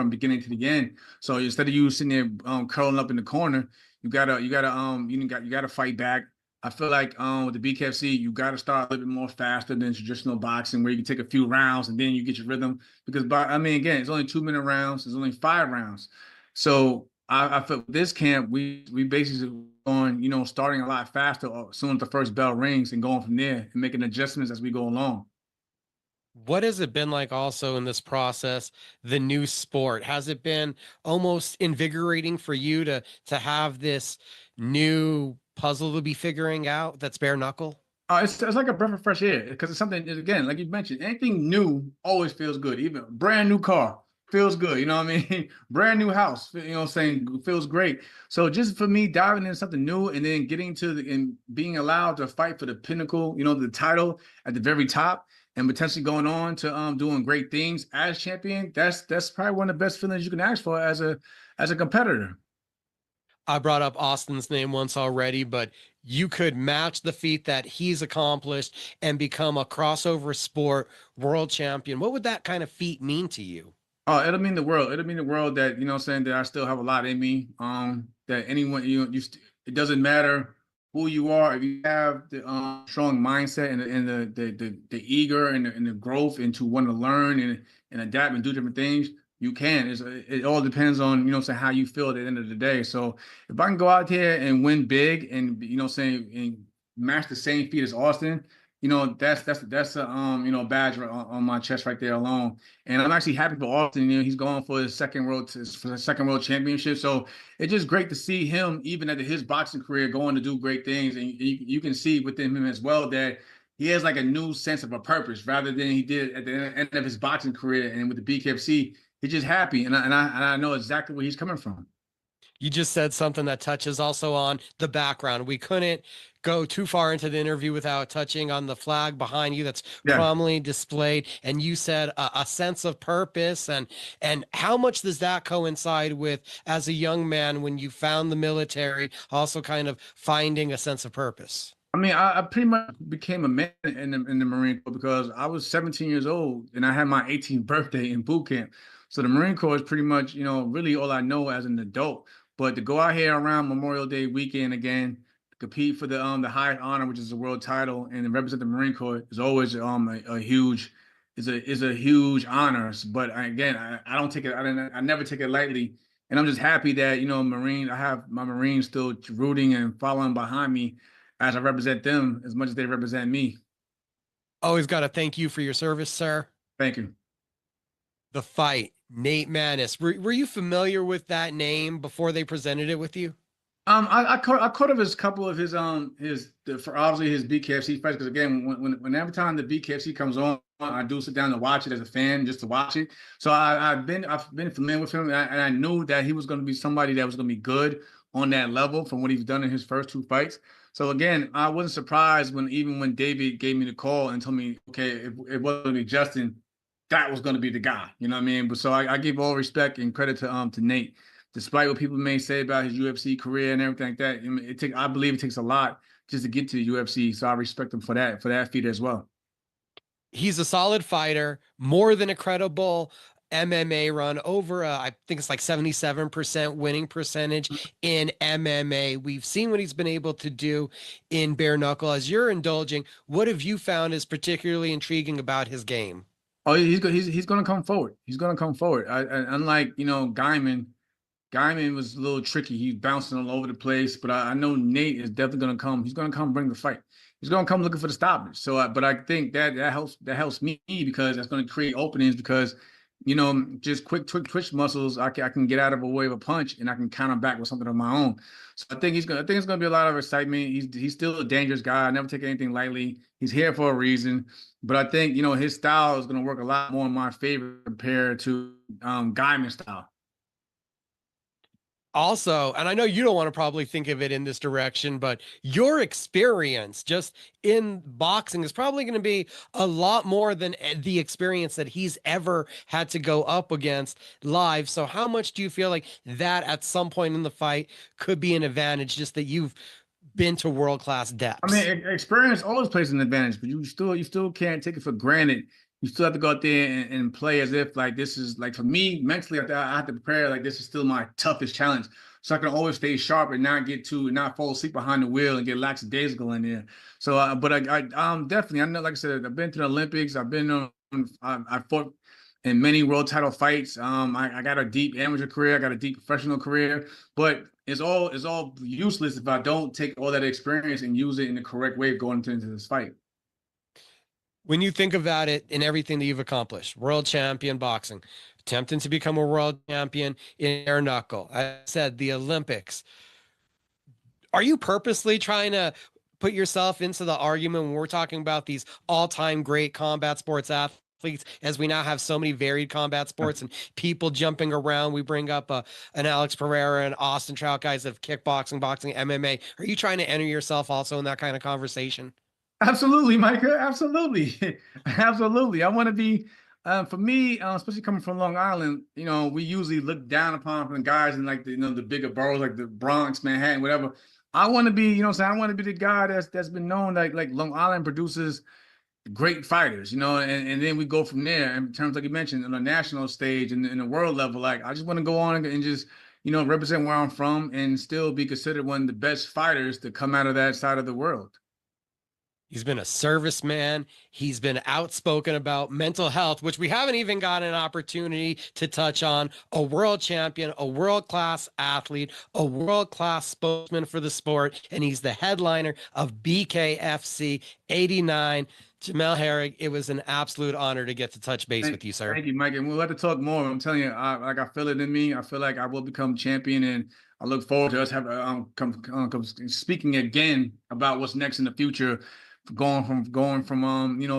beginning to the end. So instead of you sitting there curling up in the corner, you gotta fight back. I feel like with the BKFC, you got to start a little bit more faster than traditional boxing, where you can take a few rounds and then you get your rhythm. Because, again, it's only 2 minute rounds. It's only 5 rounds. So I feel this camp, we basically on, starting a lot faster as soon as the first bell rings and going from there and making adjustments as we go along. What has it been like also in this process, the new sport? Has it been almost invigorating for you to have this new puzzle to be figuring out that's bare knuckle? It's like a breath of fresh air because it's something, again, like you mentioned, anything new always feels good. Even a brand new car feels good. You know what I mean? Brand new house, what I'm saying, feels great. So just for me diving into something new and then getting and being allowed to fight for the pinnacle, the title at the very top and potentially going on to doing great things as champion, that's probably one of the best feelings you can ask for as a competitor. I brought up Austin's name once already, but you could match the feat that he's accomplished and become a crossover sport world champion. What would that kind of feat mean to you? Oh, it'll mean the world. It'll mean the world that, what I'm saying, that I still have a lot in me. That anyone, it doesn't matter who you are. If you have the strong mindset and the eager and the growth and to want to learn and adapt and do different things, you can. It all depends on, saying, how you feel at the end of the day. So if I can go out here and win big and, saying, and match the same feat as Austin, that's a badge on my chest right there alone. And I'm actually happy for Austin. He's going for his second world championship. So it's just great to see him, even at his boxing career, going to do great things. And you can see within him as well that he has like a new sense of a purpose rather than he did at the end of his boxing career. And with the BKFC, he's just happy. And I know exactly where he's coming from. You just said something that touches also on the background. We couldn't go too far into the interview without touching on the flag behind you that's Yeah. prominently displayed. And you said a sense of purpose, and how much does that coincide with, as a young man, when you found the military, also kind of finding a sense of purpose? I mean, I pretty much became a man in the Marine Corps because I was 17 years old and I had my 18th birthday in boot camp. So the Marine Corps is pretty much, really all I know as an adult. But to go out here around Memorial Day weekend again, compete for the highest honor, which is the world title, and to represent the Marine Corps is always a huge is a huge honor. But again, I don't take it. I never take it lightly. And I'm just happy that, I have my Marines still rooting and following behind me as I represent them as much as they represent me. Always got to thank you for your service, sir. Thank you. The fight, Nate Maness. Were you familiar with that name before they presented it with you? I caught of his couple of for obviously his BKFC fights, because again, when every time the BKFC comes on, I do sit down and watch it as a fan just to watch it. So I've been familiar with him, and I knew that he was going to be somebody that was going to be good on that level from what he's done in his first 2 fights. So again, I wasn't surprised when David gave me the call and told me, okay, it wasn't going to be Justin, that was going to be the guy. You know what I mean? But so I give all respect and credit to Nate. Despite what people may say about his UFC career and everything like that, I believe it takes a lot just to get to the UFC. So I respect him for that feat as well. He's a solid fighter, more than a credible MMA run, over I think it's like 77% winning percentage in MMA. We've seen what he's been able to do in bare knuckle. As you're indulging, what have you found is particularly intriguing about his game? Oh, he's going to come forward. He's going to come forward. Unlike, Guyman was a little tricky. He's bouncing all over the place, but I know Nate is definitely going to come. He's going to come bring the fight. He's going to come looking for the stoppage. So, but I think that helps me because that's going to create openings because, just quick twitch muscles. I can get out of a way of a punch and I can counter back with something of my own. So I think it's going to be a lot of excitement. He's still a dangerous guy. I never take anything lightly. He's here for a reason. But I think, his style is going to work a lot more in my favor compared to Guyman's style. Also, and I know you don't want to probably think of it in this direction, but your experience just in boxing is probably going to be a lot more than the experience that he's ever had to go up against live. So how much do you feel like that at some point in the fight could be an advantage, just that you've been to world-class I mean, depths? experience always plays an advantage, but you still can't take it for granted. You still have to go out there and play as if like this is like for me mentally. I have to prepare like this is still my toughest challenge, so I can always stay sharp and not fall asleep behind the wheel and get lackadaisical in there. So, but I definitely I know like I said I've been to the Olympics. I've been on I fought in many world title fights. I got a deep amateur career. I got a deep professional career, but it's all useless if I don't take all that experience and use it in the correct way going into this fight. When you think about it in everything that you've accomplished, world champion boxing, attempting to become a world champion in bare knuckle, I said the Olympics, are you purposely trying to put yourself into the argument when we're talking about these all-time great combat sports athletes, as we now have so many varied combat sports and people jumping around? We bring up an Alex Pereira and Austin Trout, guys of kickboxing, boxing, MMA. Are you trying to enter yourself also in that kind of conversation? Absolutely, Micah. Absolutely, absolutely. I want to be. For me, especially coming from Long Island, we usually look down upon from the guys in like the bigger boroughs like the Bronx, Manhattan, whatever. I want to be, what I'm saying, I want to be the guy that's been known like Long Island produces great fighters, and then we go from there in terms like you mentioned on the national stage and in the world level. Like I just want to go on and just represent where I'm from and still be considered one of the best fighters to come out of that side of the world. He's been a serviceman. He's been outspoken about mental health, which we haven't even got an opportunity to touch on. A world champion, a world-class athlete, a world-class spokesman for the sport, and he's the headliner of BKFC 89. Jamel Herring, it was an absolute honor to get to touch base with you, sir. Thank you, Mike. And we'll have to talk more. I'm telling you, I feel it in me. I feel like I will become champion, and I look forward to us speaking again about what's next in the future, going from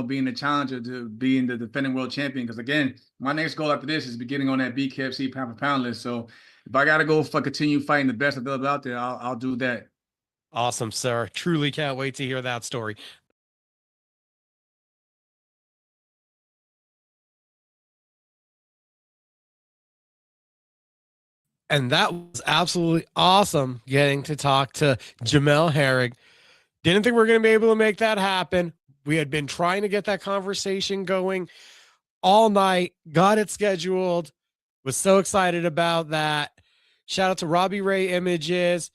being the challenger to being the defending world champion. Because again, my next goal after this is beginning on that BKFC pound for pound list. So if I gotta go for continue fighting the best available out there, I'll do that. Awesome, sir. Truly can't wait to hear that story. And that was absolutely awesome getting to talk to Jamel Herring. Didn't think we were going to be able to make that happen. We had been trying to get that conversation going all night, got it scheduled, was so excited about that. Shout out to Robbie Ray Images,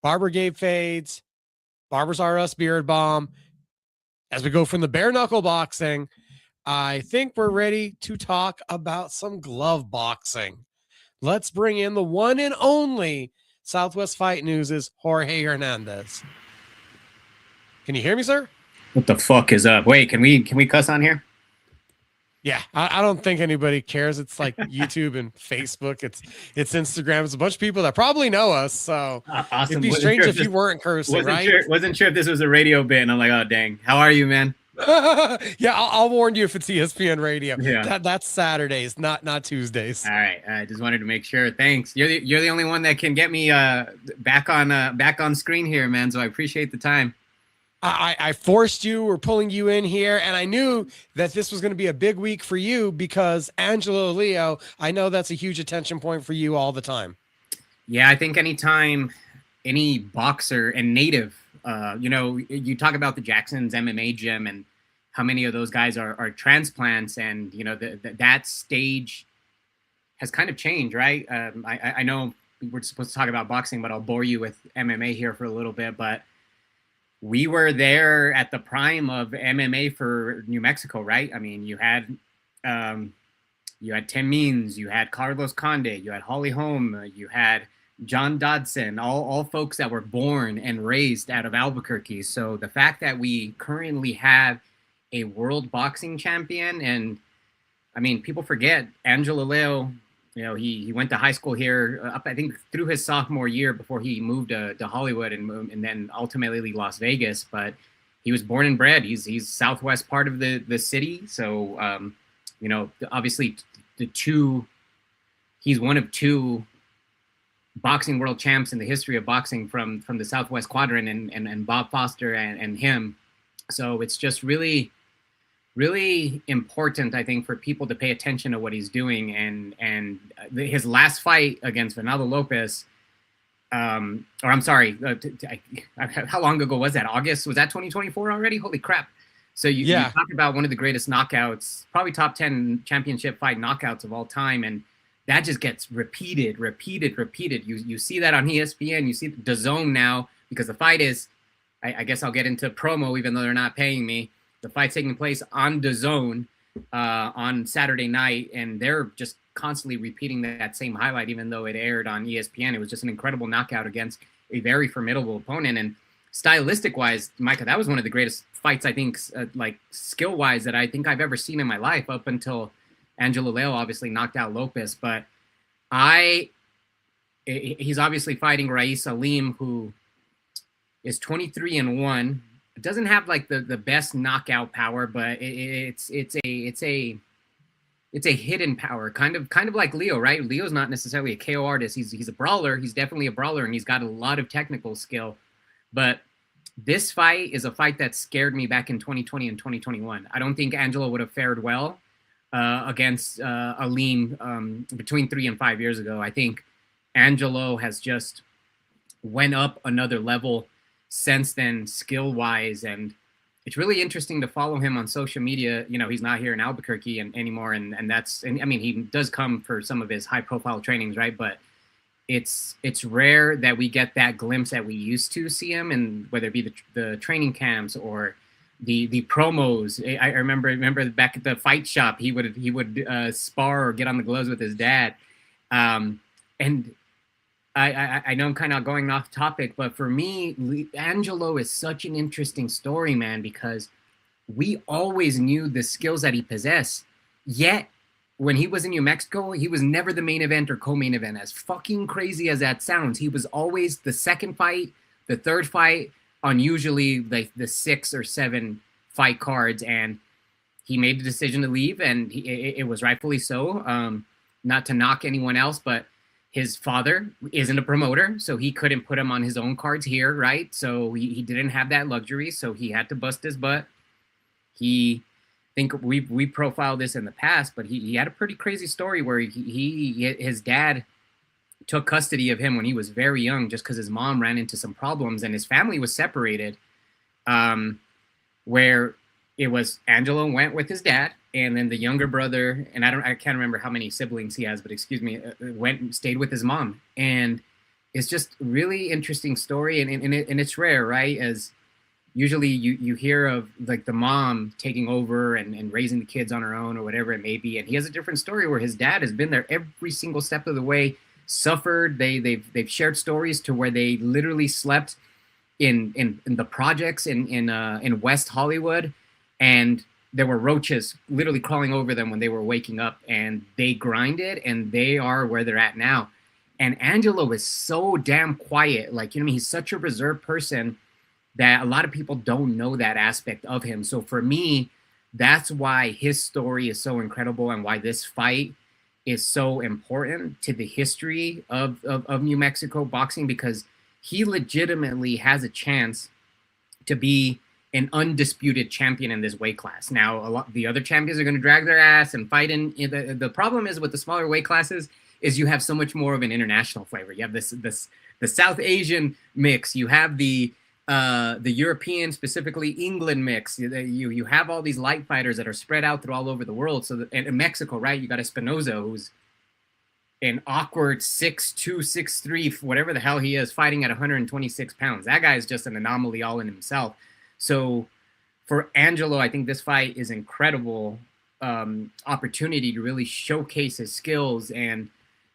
Barber Gave Fades, Barbers R Us Beard Balm. As we go from the bare knuckle boxing, I think we're ready to talk about some glove boxing. Let's bring in the one and only Southwest Fight News' Jorge Hernandez. Can you hear me, sir? What the fuck is up? Wait, can we cuss on here? Yeah, I don't think anybody cares. It's like YouTube and Facebook. It's Instagram. It's a bunch of people that probably know us. So Awesome. It'd be strange if you weren't cursing, right? Wasn't sure if this was a radio bit, and I'm like, oh dang. How are you, man? Yeah, I'll warn you if it's ESPN radio. Yeah. That's Saturdays, not Tuesdays. All right. I just wanted to make sure. Thanks. You're the only one that can get me back on screen here, man. So I appreciate the time. I forced you, we're pulling you in here, and I knew that this was going to be a big week for you because Angelo Leo, I know that's a huge attention point for you all the time. Yeah, I think anytime any boxer and native, you talk about the Jackson's MMA gym and how many of those guys are transplants, and that stage has kind of changed, right? I know we're supposed to talk about boxing, but I'll bore you with MMA here for a little bit, but we were there at the prime of MMA for New Mexico, right? I mean, you had Tim Means, you had Carlos Conde, you had Holly Holm, you had John Dodson, all folks that were born and raised out of Albuquerque. So the fact that we currently have a world boxing champion, and I mean, people forget Angelo Leo. He went to high school here up, I think, through his sophomore year before he moved to Hollywood and then ultimately Las Vegas. But he was born and bred. He's southwest part of the city. So, obviously he's one of two boxing world champs in the history of boxing from the Southwest Quadrant, and Bob Foster and him. So it's just really, really important, I think, for people to pay attention to what he's doing. And his last fight against Ronaldo Lopez, or I'm sorry, how long ago was that? August? Was that 2024 already? Holy crap. So you talk about one of the greatest knockouts, probably top 10 championship fight knockouts of all time. And that just gets repeated. You see that on ESPN, you see the DAZN now, because the fight is, I guess I'll get into promo, even though they're not paying me. The fight's taking place on DAZN on Saturday night, and they're just constantly repeating that same highlight, even though it aired on ESPN. It was just an incredible knockout against a very formidable opponent. And stylistic-wise, Micah, that was one of the greatest fights, I think, like skill-wise, that I think I've ever seen in my life, up until Angelo Leo obviously knocked out Lopez. But he's obviously fighting Aleem, who is 23-1. It doesn't have like the best knockout power, but it's a hidden power, kind of like Leo, right? Leo's not necessarily a KO artist. He's a brawler. He's definitely a brawler, and he's got a lot of technical skill. But this fight is a fight that scared me back in 2020 and 2021. I don't think Angelo would have fared well against Aleem between 3 and 5 years ago. I think Angelo has just went up another level since then, skill-wise, and it's really interesting to follow him on social media. You know, he's not here in Albuquerque anymore, and I mean, he does come for some of his high-profile trainings, right? But it's rare that we get that glimpse that we used to see him, and whether it be the training camps or the promos. I remember back at the fight shop, he would spar or get on the gloves with his dad, and I know I'm kind of going off topic, but for me, Angelo is such an interesting story, man, because we always knew the skills that he possessed. Yet, when he was in New Mexico, he was never the main event or co-main event. As fucking crazy as that sounds, he was always the second fight, the third fight on usually like the 6 or 7 fight cards. And he made the decision to leave, and it was rightfully so. Not to knock anyone else, but his father isn't a promoter, so he couldn't put him on his own cards here, right? So he didn't have that luxury, so he had to bust his butt. I think we profiled this in the past, but he had a pretty crazy story where his dad took custody of him when he was very young, just because his mom ran into some problems, and his family was separated, where it was Angelo went with his dad, and then the younger brother, and I can't remember how many siblings he has, but excuse me, went and stayed with his mom. And it's just really interesting story, and it's rare, right? As usually you hear of like the mom taking over and raising the kids on her own or whatever it may be. And he has a different story where his dad has been there every single step of the way, suffered. They've shared stories to where they literally slept in the projects in West Hollywood, and there were roaches literally crawling over them when they were waking up, and they grinded, and they are where they're at now. And Angelo is so damn quiet. Like, you know, he's such a reserved person that a lot of people don't know that aspect of him. So for me, that's why his story is so incredible, and why this fight is so important to the history of New Mexico boxing, because he legitimately has a chance to be an undisputed champion in this weight class. Now, a lot the other champions are going to drag their ass and fight in. The problem is with the smaller weight classes is you have so much more of an international flavor. You have the South Asian mix. You have the European, specifically England mix. You have all these light fighters that are spread out through all over the world. So and in Mexico, right, you got Espinoza, who's an awkward 6'2", 6'3", whatever the hell he is, fighting at 126 pounds. That guy is just an anomaly all in himself. So for Angelo, I think this fight is incredible opportunity to really showcase his skills. And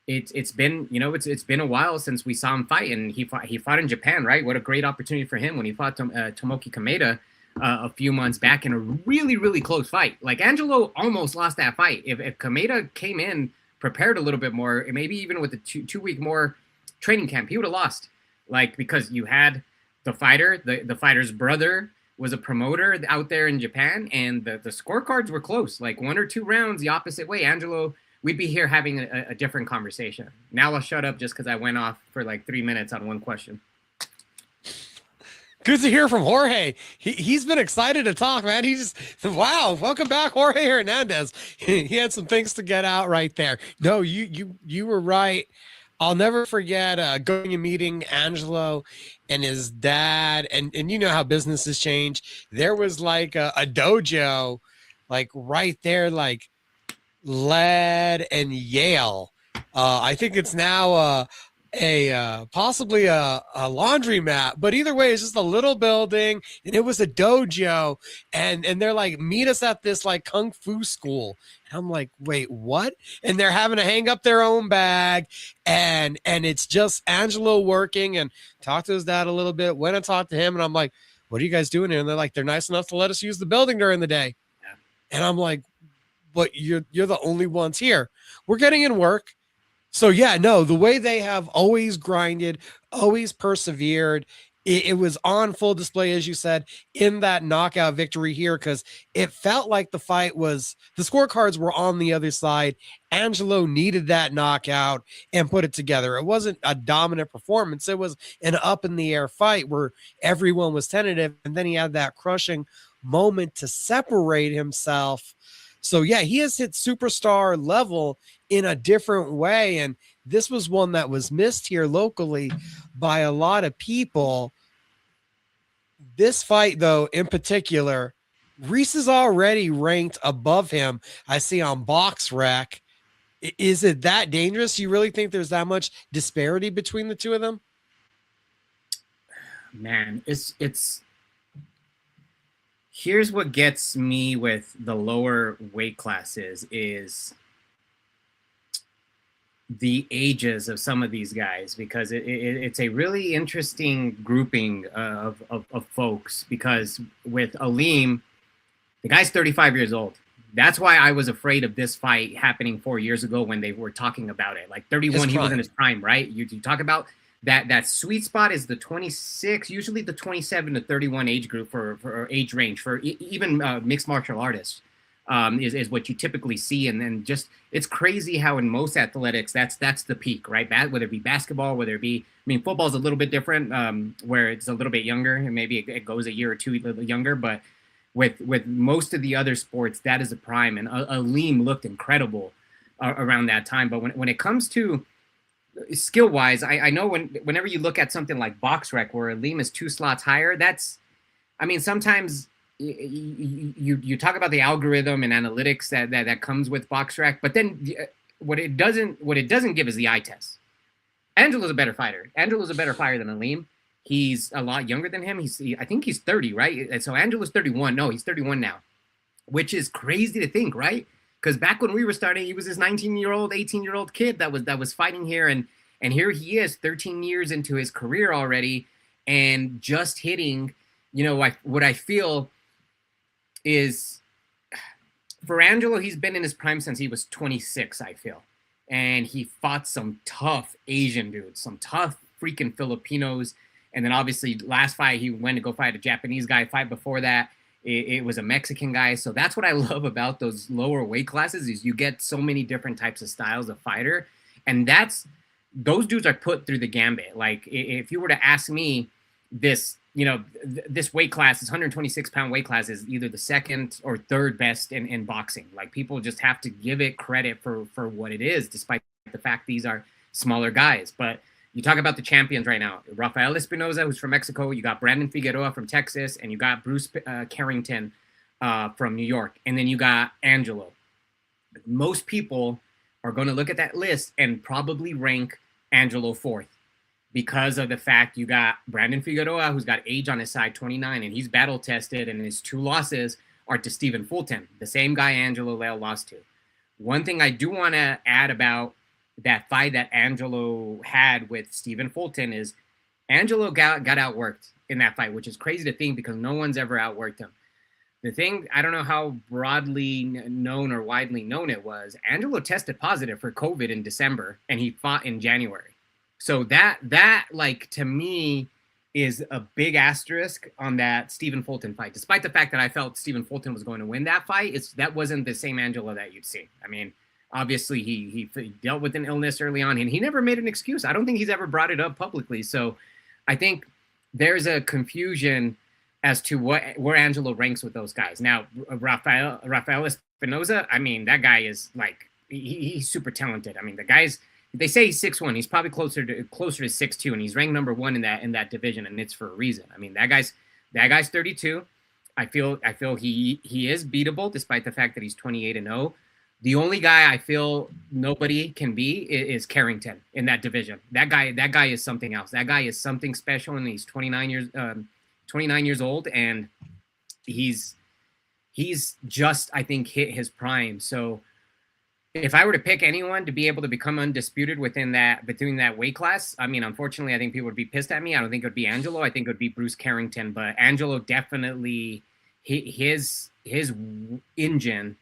it's been, you know, it's been a while since we saw him fight, and he fought in Japan, right? What a great opportunity for him when he fought Tomoki Kameda a few months back in a really, really close fight. Like, Angelo almost lost that fight. If Kameda came in prepared a little bit more, maybe even with a two-week more training camp, he would have lost. Like, because you had the fighter, the fighter's brother was a promoter out there in Japan, and the scorecards were close, like 1 or 2 rounds the opposite way. Angelo we'd be here having a different conversation. Now I'll shut up just because I went off for like 3 minutes on one question. Good to hear from Jorge. He's been excited to talk, man. He just, wow, welcome back, Jorge Hernandez. He had some things to get out right there. No, you were right. I'll never forget going and meeting Angelo and his dad, and you know how businesses change. There was like a dojo, like right there, like Lead and Yale. I think it's now possibly a laundromat, but either way, it's just a little building, and it was a dojo, and they're like, meet us at this like kung fu school. And I'm like, wait, what? And they're having to hang up their own bag, and it's just Angelo working, and talked to his dad a little bit. Went and talked to him, and I'm like, what are you guys doing here? And they're like, they're nice enough to let us use the building during the day. Yeah. And I'm like, but you're the only ones here. We're getting in work. So yeah, no, the way they have always grinded, always persevered, it was on full display, as you said, in that knockout victory here, because it felt like the scorecards were on the other side. Angelo needed that knockout and put it together. It wasn't a dominant performance. It was an up in the air fight where everyone was tentative, and then he had that crushing moment to separate himself. So yeah, he has hit superstar level in a different way. And this was one that was missed here locally by a lot of people. This fight, though, in particular, Reese is already ranked above him. I see on BoxRec. Is it that dangerous? You really think there's that much disparity between the two of them? Man, it's here's what gets me with the lower weight classes is the ages of some of these guys, because it's a really interesting grouping of folks, because with Aleem, the guy's 35 years old. That's why I was afraid of this fight happening 4 years ago when they were talking about it. Like 31, he was in his prime, right? You talk about that sweet spot is the 26, usually the 27 to 31 age group for age range for even mixed martial artists is what you typically see. And then just, it's crazy how in most athletics, that's the peak, right? Whether it be basketball, whether it be, I mean, football's a little bit different where it's a little bit younger and maybe it goes a year or two younger, but with most of the other sports, that is a prime. And Aleem looked incredible around that time. But when it comes to skill wise, I know whenever you look at something like BoxRec where Aleem is 2 slots higher, that's, I mean, sometimes you talk about the algorithm and analytics that comes with BoxRec, but then what it doesn't give is the eye test. Angelo's a better fighter. Angelo's a better fighter than Aleem. He's a lot younger than him. I think he's 30, right? And so Angelo's 31. No, he's 31 now, which is crazy to think, right? Because back when we were starting, he was this 19-year-old, 18-year-old kid that was fighting here, and here he is, 13 years into his career already, and just hitting. You know, what I feel is for Angelo, he's been in his prime since he was 26. I feel, and he fought some tough Asian dudes, some tough freaking Filipinos, and then obviously last fight he went to go fight a Japanese guy. Fight before that, it was a Mexican guy. So that's what I love about those lower weight classes is you get so many different types of styles of fighter. And those dudes are put through the gambit. Like if you were to ask me this, you know, this weight class, this 126-pound weight class is either the second or third best in boxing. Like people just have to give it credit for what it is, despite the fact these are smaller guys. But you talk about the champions right now, Rafael Espinoza, who's from Mexico. You got Brandon Figueroa from Texas, and you got Bruce Carrington from New York. And then you got Angelo. Most people are going to look at that list and probably rank Angelo fourth because of the fact you got Brandon Figueroa, who's got age on his side, 29, and he's battle tested, and his 2 losses are to Stephen Fulton, the same guy Angelo Leo lost to. One thing I do want to add about that fight that Angelo had with Stephen Fulton is Angelo got outworked in that fight, which is crazy to think because no one's ever outworked him. The thing, I don't know how broadly known or widely known it was, Angelo tested positive for COVID in December and he fought in January. So that like to me is a big asterisk on that Stephen Fulton fight. Despite the fact that I felt Stephen Fulton was going to win that fight, that wasn't the same Angelo that you'd see. I mean, Obviously, he dealt with an illness early on, and he never made an excuse. I don't think he's ever brought it up publicly. So I think there's a confusion as to where Angelo ranks with those guys. Now, Rafael Espinoza, I mean, that guy is like, he's super talented. I mean, the guy's, they say he's 6'1". He's probably closer to 6'2", and he's ranked number 1 in that division, and it's for a reason. I mean, that guy's 32. I feel he is beatable despite the fact that he's 28-0. The only guy I feel nobody can be is Carrington in that division. That guy is something else. That guy is something special, and he's 29 years old, and he's just, I think, hit his prime. So if I were to pick anyone to be able to become undisputed between that weight class, I mean, unfortunately, I think people would be pissed at me. I don't think it would be Angelo. I think it would be Bruce Carrington. But Angelo definitely, his engine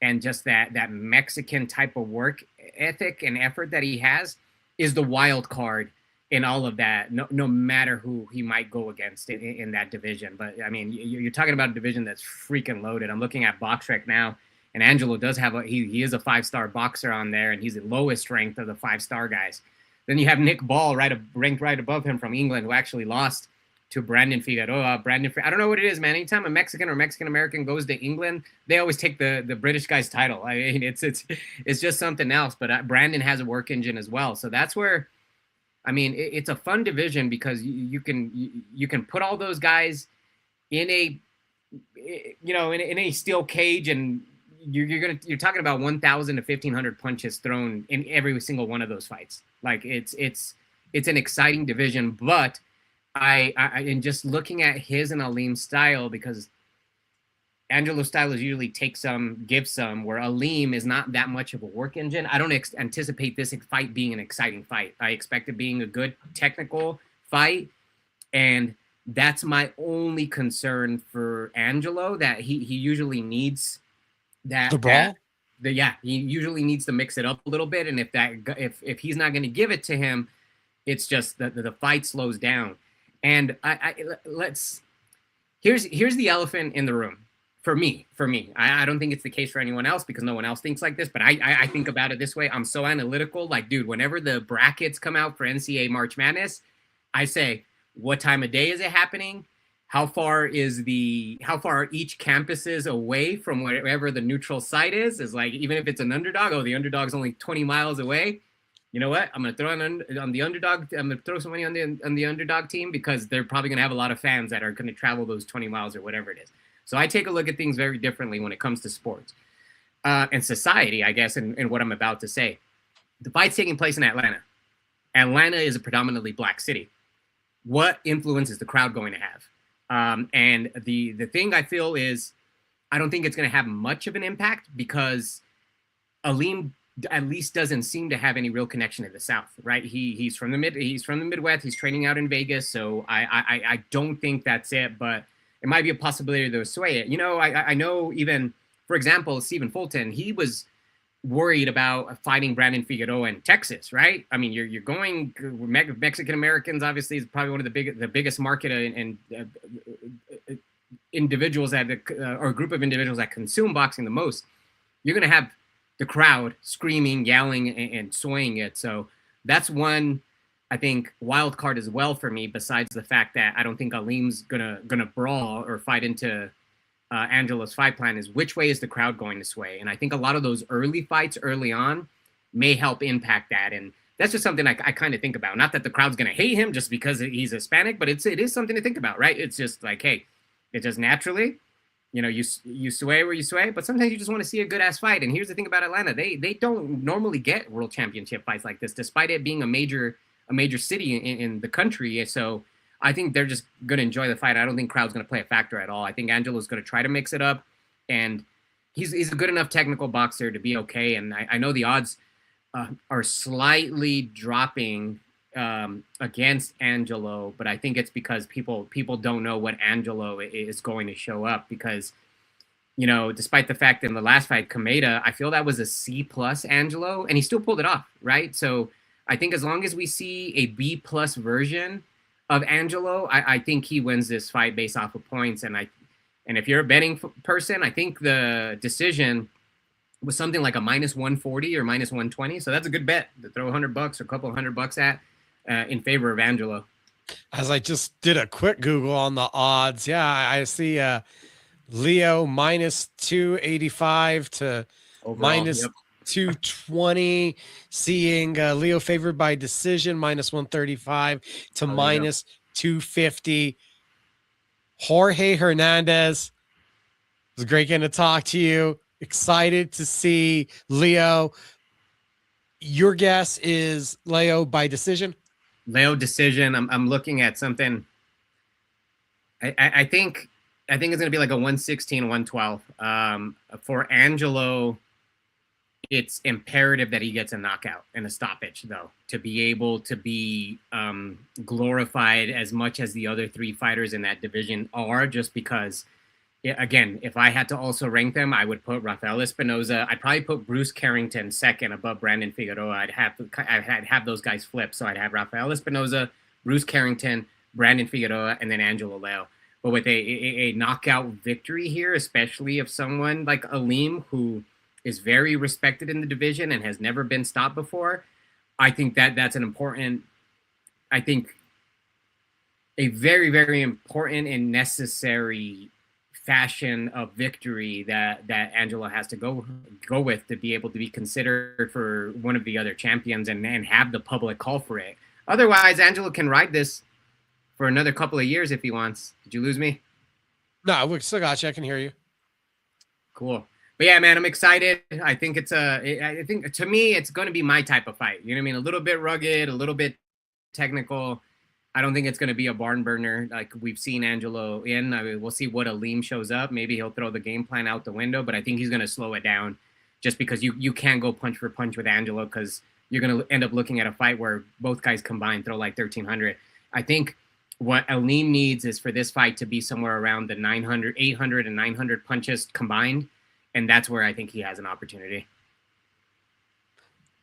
and just that Mexican type of work ethic and effort that he has is the wild card in all of that, no matter who he might go against in that division. But, I mean, you're talking about a division that's freaking loaded. I'm looking at BoxRec now, and Angelo does have he is a 5-star boxer on there, and he's the lowest ranked of the 5-star guys. Then you have Nick Ball ranked right above him from England, who actually lost to Brandon Figueroa. I don't know what it is, man. Anytime a Mexican or Mexican-American goes to England, they always take the British guy's title. I mean, it's just something else. But Brandon has a work engine as well. So that's where, I mean, it's a fun division because you can put all those guys in a, in a steel cage, and you're talking about 1,000 to 1,500 punches thrown in every single one of those fights. Like it's an exciting division, but I in just looking at his and Aleem's style, because Angelo's style is usually take some, give some, where Aleem is not that much of a work engine. I don't anticipate this fight being an exciting fight. I expect it being a good technical fight, and that's my only concern for Angelo, that he usually needs that. The brawl? He usually needs to mix it up a little bit, and if he's not going to give it to him, it's just the fight slows down. And here's the elephant in the room for me. I don't think it's the case for anyone else, because no one else thinks like this, but I think about it this way. I'm so analytical. Like, dude, whenever the brackets come out for NCAA March Madness, I say, what time of day is it happening? How far are each campuses away from wherever the neutral site is? Is like, even if it's an underdog, the underdog's only 20 miles away. You know what? I'm going to throw on the underdog. I'm going to throw some money on the underdog team, because they're probably going to have a lot of fans that are going to travel those 20 miles or whatever it is. So I take a look at things very differently when it comes to sports and society, I guess, and what I'm about to say. The fight's taking place in Atlanta. Atlanta is a predominantly black city. What influence is the crowd going to have? And the thing I feel is, I don't think it's going to have much of an impact, because Aleem at least doesn't seem to have any real connection to the South, right? He's from the Midwest. He's training out in Vegas, so I don't think that's it. But it might be a possibility to sway it. I know, even, for example, Stephen Fulton, he was worried about fighting Brandon Figueroa in Texas, right? I mean, you're going, Mexican Americans obviously is probably one of the biggest market and individuals that or a group of individuals that consume boxing the most. You're going to have the crowd screaming, yelling, and swaying it. So that's one, I think, wild card as well for me, besides the fact that I don't think Aleem's gonna brawl or fight into Angelo's fight plan, is which way is the crowd going to sway. And I think a lot of those early fights early on may help impact that. And that's just something I kind of think about. Not that the crowd's going to hate him just because he's Hispanic, but it is something to think about, right? It's just like, hey, it just naturally, you sway where you sway, but sometimes you just want to see a good ass fight. And here's the thing about Atlanta. They don't normally get world championship fights like this, despite it being a major city in the country. So I think they're just going to enjoy the fight. I don't think crowd's going to play a factor at all. I think Angelo's going to try to mix it up, and he's a good enough technical boxer to be okay. And I know the odds are slightly dropping against Angelo, but I think it's because people don't know what Angelo is going to show up, because, despite the fact that in the last fight, Kameda, I feel that was a C+ Angelo, and he still pulled it off, right? So I think as long as we see a B+ version of Angelo, I think he wins this fight based off of points. And if you're a betting person, I think the decision was something like a minus 140 or minus 120. So that's a good bet to throw $100 or a couple $100 at in favor of Angelo. As I just did a quick Google on the odds, yeah, I see Leo minus 285 to Overall, minus yep. 220, seeing Leo favored by decision minus 135 to minus 250. Jorge Hernandez, it was great getting to talk to you. Excited to see Leo. Your guess is Leo by decision? Leo decision. I'm looking at something. I think it's gonna be like a 116, 112. For Angelo, it's imperative that he gets a knockout and a stoppage, though, to be able to be glorified as much as the other three fighters in that division are, just because, again, if I had to also rank them, I would put Rafael Espinoza. I'd probably put Bruce Carrington second above Brandon Figueroa. I'd have those guys flip. So I'd have Rafael Espinoza, Bruce Carrington, Brandon Figueroa, and then Angelo Leo. But with a knockout victory here, especially of someone like Aleem, who is very respected in the division and has never been stopped before, I think that's an important, I think a very, very important and necessary fashion of victory that Angelo has to go with to be able to be considered for one of the other champions and have the public call for it. Otherwise, Angelo can ride this for another couple of years if he wants. Did you lose me? No, we still got you. I can hear you. Cool. But yeah, man, I'm excited. I think I think to me, it's going to be my type of fight. You know what I mean? A little bit rugged, a little bit technical. I don't think it's going to be a barn burner like we've seen Angelo in. I mean, we'll see what Aleem shows up. Maybe he'll throw the game plan out the window, but I think he's going to slow it down just because you can't go punch for punch with Angelo, because you're going to end up looking at a fight where both guys combined throw like 1,300. I think what Aleem needs is for this fight to be somewhere around the 900, 800, and 900 punches combined. And that's where I think he has an opportunity.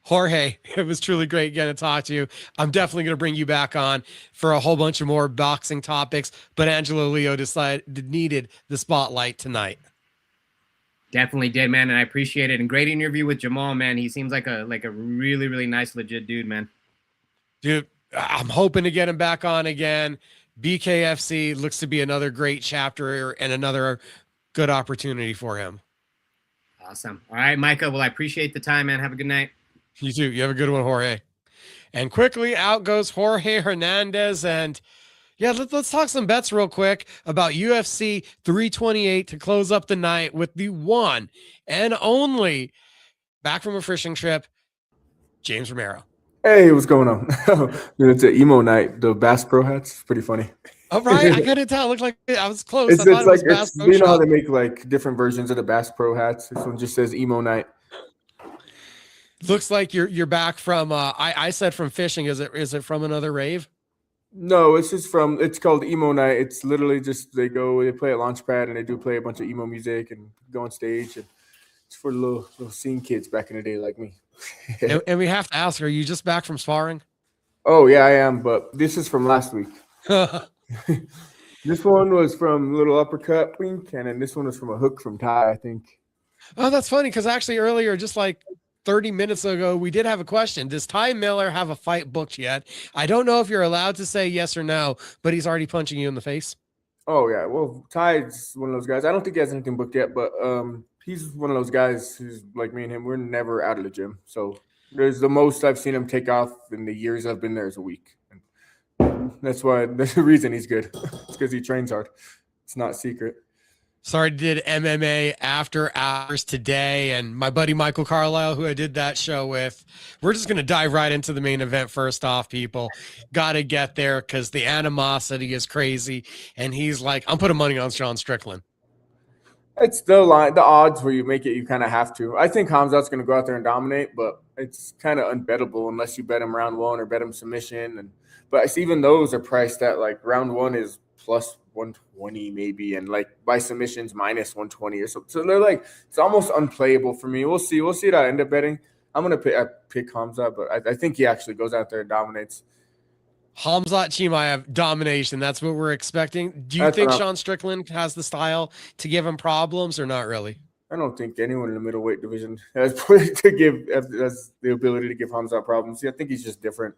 Jorge, it was truly great getting to talk to you. I'm definitely going to bring you back on for a whole bunch of more boxing topics, but Angelo Leo needed the spotlight tonight. Definitely did, man, and I appreciate it. And great interview with Jamel, man. He seems like a really, really nice, legit dude, man. Dude, I'm hoping to get him back on again. BKFC looks to be another great chapter and another good opportunity for him. Awesome. All right, Micah. Well, I appreciate the time, man. Have a good night. You too. You have a good one, Jorge. And quickly out goes Jorge Hernandez. And yeah, let's talk some bets real quick about UFC 328 to close up the night with the one and only, back from a fishing trip, James Romero. Hey, what's going on? It's an emo night. The Bass Pro hats, pretty funny. Oh, right. I couldn't tell. It looked like I was close. It's like you know how they make like different versions of the Bass Pro hats. This one just says emo night. Looks like you're back from I said from fishing. Is it from another rave? No, it's just it's called emo night. It's literally just they play at Launchpad and they do play a bunch of emo music and go on stage, and it's for little scene kids back in the day like me. and we have to ask, are you just back from sparring? Oh yeah, I am, but this is from last week. This one was from little uppercut, wink, and then this one was from a hook from Ty, I think. Oh, that's funny, because actually earlier, just like 30 minutes ago, we did have a question. Does Ty Miller have a fight booked yet? I don't know if you're allowed to say yes or no, but he's already punching you in the face. Oh yeah, well, Ty's one of those guys. I don't think he has anything booked yet, but he's one of those guys who's like me and him. We're never out of the gym, so there's the most I've seen him take off in the years I've been there is a week. And that's the reason he's good. It's because he trains hard. It's not secret. Sorry, did MMA after hours today, and my buddy Michael Carlisle, who I did that show with. We're just going to dive right into the main event. First off, people got to get there because the animosity is crazy, and he's like, I'm putting money on Sean Strickland. It's the odds where you make it, you kind of have to. I think Hamzat's going to go out there and dominate, but it's kind of unbettable unless you bet him round one or bet him submission. But even those are priced at like round one is plus 120 maybe, and like by submissions minus 120 or so. So they're like, it's almost unplayable for me. We'll see what I end up betting. I'm gonna pick Hamzat, but I think he actually goes out there and dominates. Hamzat Chimaev domination. That's what we're expecting. Do you think Sean Strickland has the style to give him problems or not really? I don't think anyone in the middleweight division has the ability to give Hamzat problems. I think he's just different.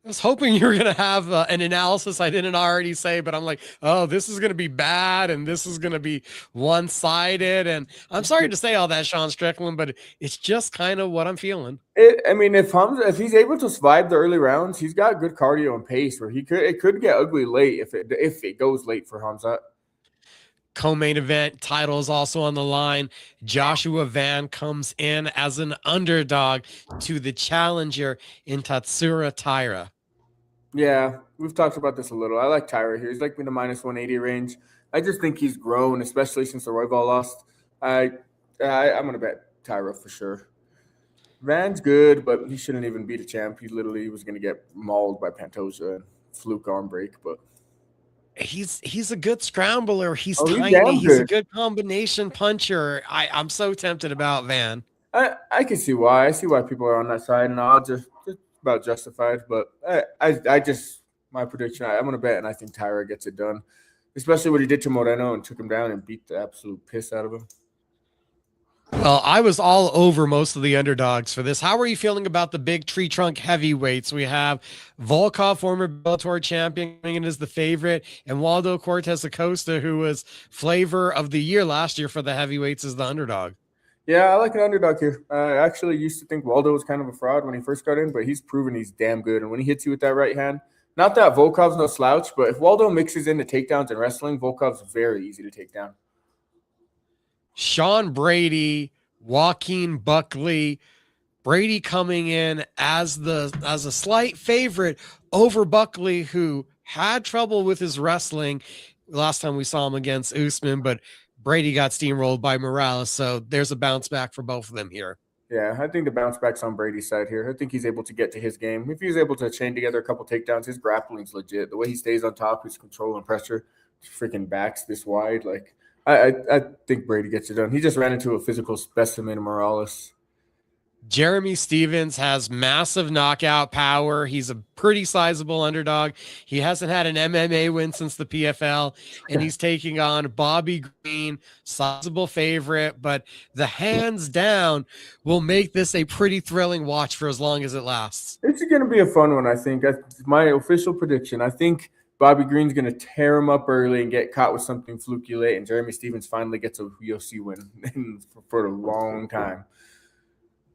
I was hoping you were going to have an analysis I didn't already say, but I'm like, oh, this is going to be bad and this is going to be one-sided. And I'm sorry to say all that, Sean Strickland, but it's just kind of what I'm feeling. If he's able to survive the early rounds, he's got good cardio and pace where it could get ugly late if it goes late for Hamzat. Co-main event title is also on the line. Joshua Van comes in as an underdog to the challenger in Tatsuro Taira. Yeah, we've talked about this a little. I like Taira here. He's like in the minus 180 range. I just think he's grown, especially since the Royval lost. I'm going to bet Taira for sure. Van's good, but he shouldn't even beat a champ. He literally was going to get mauled by Pantoja and fluke arm break, but he's a good scrambler. He's he's tiny. He's a good combination puncher. I'm so tempted about Van. I can see why. I see why people are on that side, and I'll just about justified. But I just my prediction. I'm gonna bet, and I think Taira gets it done, especially what he did to Moreno and took him down and beat the absolute piss out of him. Well, I was all over most of the underdogs for this. How are you feeling about the big tree trunk heavyweights? We have Volkov, former Bellator champion, coming in as the favorite, and Waldo Cortez Acosta, who was flavor of the year last year for the heavyweights, as the underdog. Yeah, I like an underdog here. I actually used to think Waldo was kind of a fraud when he first got in, but he's proven he's damn good. And when he hits you with that right hand, not that Volkov's no slouch, but if Waldo mixes in the takedowns and wrestling, Volkov's very easy to take down. Sean Brady, Joaquin Buckley, Brady coming in as a slight favorite over Buckley, who had trouble with his wrestling last time we saw him against Usman, but Brady got steamrolled by Morales, so there's a bounce back for both of them here. Yeah, I think the bounce back's on Brady's side here. I think he's able to get to his game. If he's able to chain together a couple takedowns, his grappling's legit. The way he stays on top, his control and pressure, freaking backs this wide, like. I think Brady gets it done. He just ran into a physical specimen of Morales. Jeremy Stevens has massive knockout power. He's a pretty sizable underdog. He hasn't had an MMA win since the PFL, and he's taking on Bobby Green, sizable favorite, but the hands down will make this a pretty thrilling watch for as long as it lasts. It's going to be a fun one, I think. That's my official prediction. I think Bobby Green's going to tear him up early and get caught with something fluky late, and Jeremy Stevens finally gets a UFC win for a long time.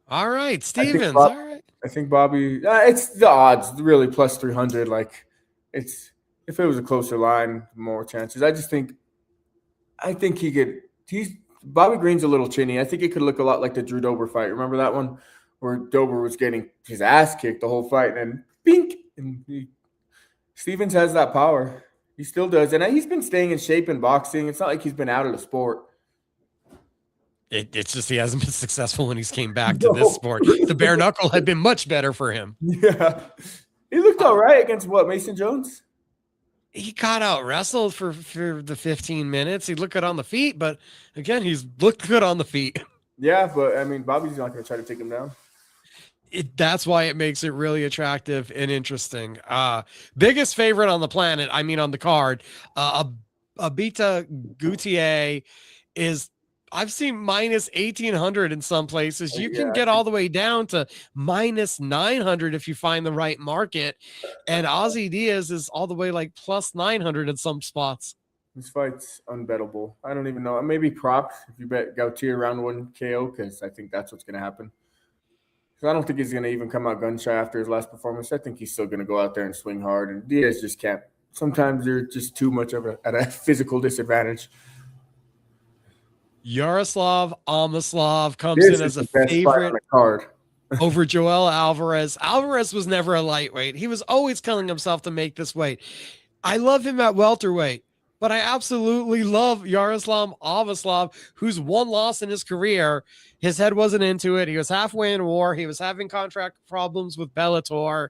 All right, Stevens. All right. I think Bobby. It's the odds, really, plus 300. Like, if it was a closer line, more chances. I think he could. Bobby Green's a little chinny. I think it could look a lot like the Drew Dober fight. Remember that one where Dober was getting his ass kicked the whole fight, and then bink, and Stevens has that power. He still does. And he's been staying in shape in boxing. It's not like he's been out of the sport. It's just he hasn't been successful when he's came back to this sport. The bare knuckle had been much better for him. Yeah. He looked all right against Mason Jones? He got out wrestled for the 15 minutes. He looked good on the feet, but again, he's looked good on the feet. Yeah, but I mean, Bobby's not going to try to take him down. That's why it makes it really attractive and interesting. Biggest favorite on the planet, I mean on the card, Abita Gutier is, I've seen minus 1,800 in some places. You can get all the way down to minus 900 if you find the right market. And Ozzy Diaz is all the way like plus 900 in some spots. This fight's unbettable. I don't even know. Maybe props if you bet Gautier round 1 KO, because I think that's what's going to happen. I don't think he's going to even come out gun shy after his last performance. I think he's still going to go out there and swing hard. And Diaz just can't. Sometimes they're just too much at a physical disadvantage. Yaroslav Amaslav comes in as a favorite card. over Joel Alvarez. Alvarez was never a lightweight. He was always killing himself to make this weight. I love him at welterweight, but I absolutely love Yaroslav Amaslav, who's one loss in his career. His head wasn't into it. He was halfway in war. He was having contract problems with Bellator.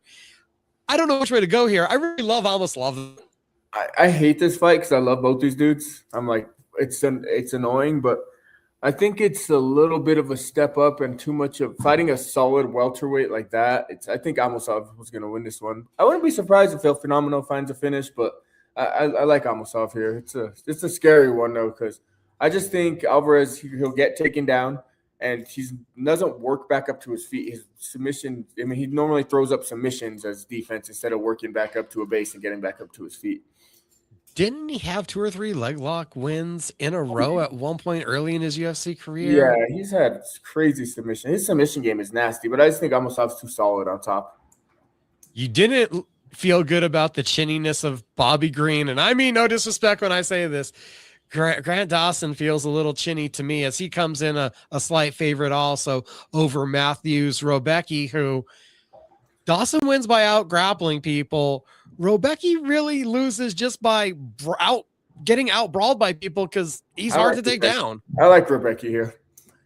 I don't know which way to go here. I really love Amaslav. I hate this fight because I love both these dudes. I'm like, it's annoying, but I think it's a little bit of a step up and too much of fighting a solid welterweight like that. I think Amaslav was going to win this one. I wouldn't be surprised if El Fenomeno finds a finish, but I like Amaslav here. It's a scary one though, because I just think Alvarez, he'll get taken down, and he doesn't work back up to his feet. His submission, I mean, he normally throws up submissions as defense instead of working back up to a base and getting back up to his feet. Didn't he have 2 or 3 leg lock wins in a row at one point early in his UFC career? Yeah, he's had crazy submission. His submission game is nasty, but I just think Amosov's too solid on top. You didn't feel good about the chinniness of Bobby Green, and I mean no disrespect when I say this. Grant Dawson feels a little chinny to me as he comes in a slight favorite also over Matthews Robecki, who Dawson wins by out grappling people. Robecki really loses just by getting out brawled by people because he's hard to take down. I like Robecki here.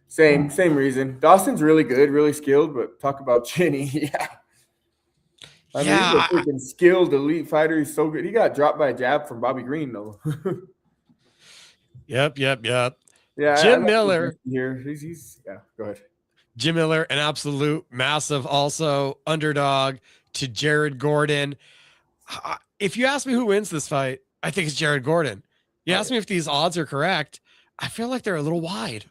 Same reason. Dawson's really good, really skilled, but talk about chinny. Yeah. I mean, he's a freaking skilled elite fighter. He's so good. He got dropped by a jab from Bobby Green, though. Yep. Yeah. Jim Miller here. He's go ahead. Jim Miller, an absolute massive, also underdog to Jared Gordon. If you ask me who wins this fight, I think it's Jared Gordon. You ask me if these odds are correct, I feel like they're a little wide.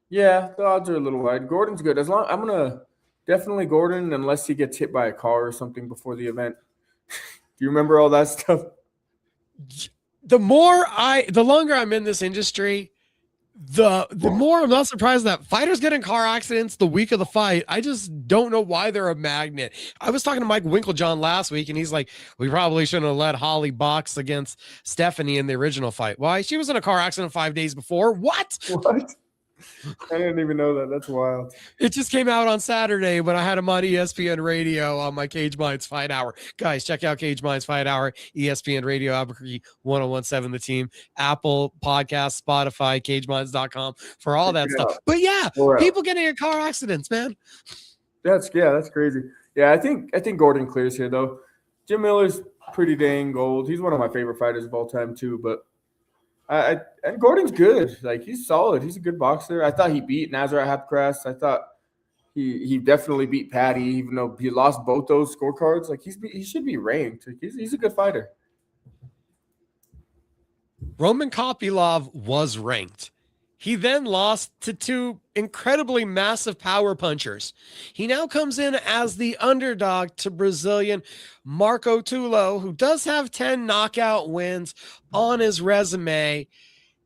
Yeah, the odds are a little wide. Gordon's good. I'm gonna definitely Gordon unless he gets hit by a car or something before the event. Do you remember all that stuff? The longer I'm in this industry, the more I'm not surprised that fighters get in car accidents the week of the fight. I just don't know why they're a magnet. I was talking to Mike Winklejohn last week, and he's like, we probably shouldn't have let Holly box against Stephanie in the original fight. Why? She was in a car accident 5 days before. What? I didn't even know that. That's wild. It just came out on Saturday when I had him on ESPN Radio on my Cage Minds Fight Hour. Guys, check out Cage Minds Fight Hour, ESPN Radio, Albuquerque 1017 The Team, Apple Podcasts, Spotify, cageminds.com for all that stuff. But yeah, people getting in car accidents, man. That's crazy. Yeah, I think Gordon clears here though. Jim Miller's pretty dang gold. He's one of my favorite fighters of all time too, but and Gordon's good. Like, he's solid. He's a good boxer. I thought he beat Nazareth Hapcras. I thought he definitely beat Patty, even though he lost both those scorecards. Like, he should be ranked. Like, he's a good fighter. Roman Kopylov was ranked. He then lost to 2 incredibly massive power punchers. He now comes in as the underdog to Brazilian Marco Tulo, who does have 10 knockout wins on his resume.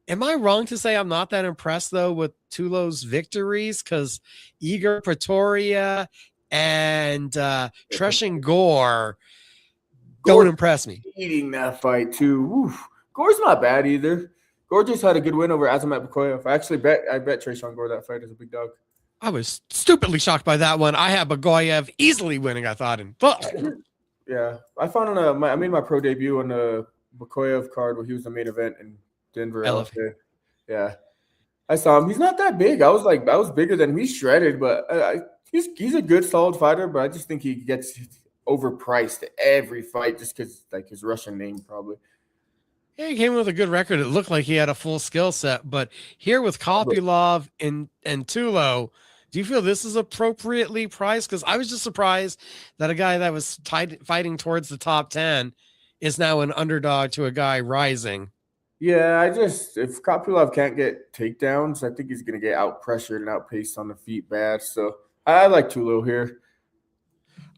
Am I wrong to say I'm not that impressed, though, with Tulo's victories? Because Igor Pretoria and Treshin Gore don't impress me. Eating that fight, too. Oof. Gore's not bad either. Gore just had a good win over Azamat Bakoyev. I bet Treshin Gore that fight is a big dog. I was stupidly shocked by that one. I had Bagoyev easily winning, I thought. Yeah. I made my pro debut on the Bakoyev card where he was the main event in Denver. Yeah. I saw him. He's not that big. I was bigger than him. He's shredded, but he's a good, solid fighter, but I just think he gets overpriced every fight just because, like, his Russian name probably. Yeah, he came with a good record. It looked like he had a full skill set. But here with Kopylov and Tulo, do you feel this is appropriately priced? Because I was just surprised that a guy that was fighting towards the top 10 is now an underdog to a guy rising. Yeah, if Kopylov can't get takedowns, I think he's going to get out-pressured and outpaced on the feet bad. So I like Tulo here.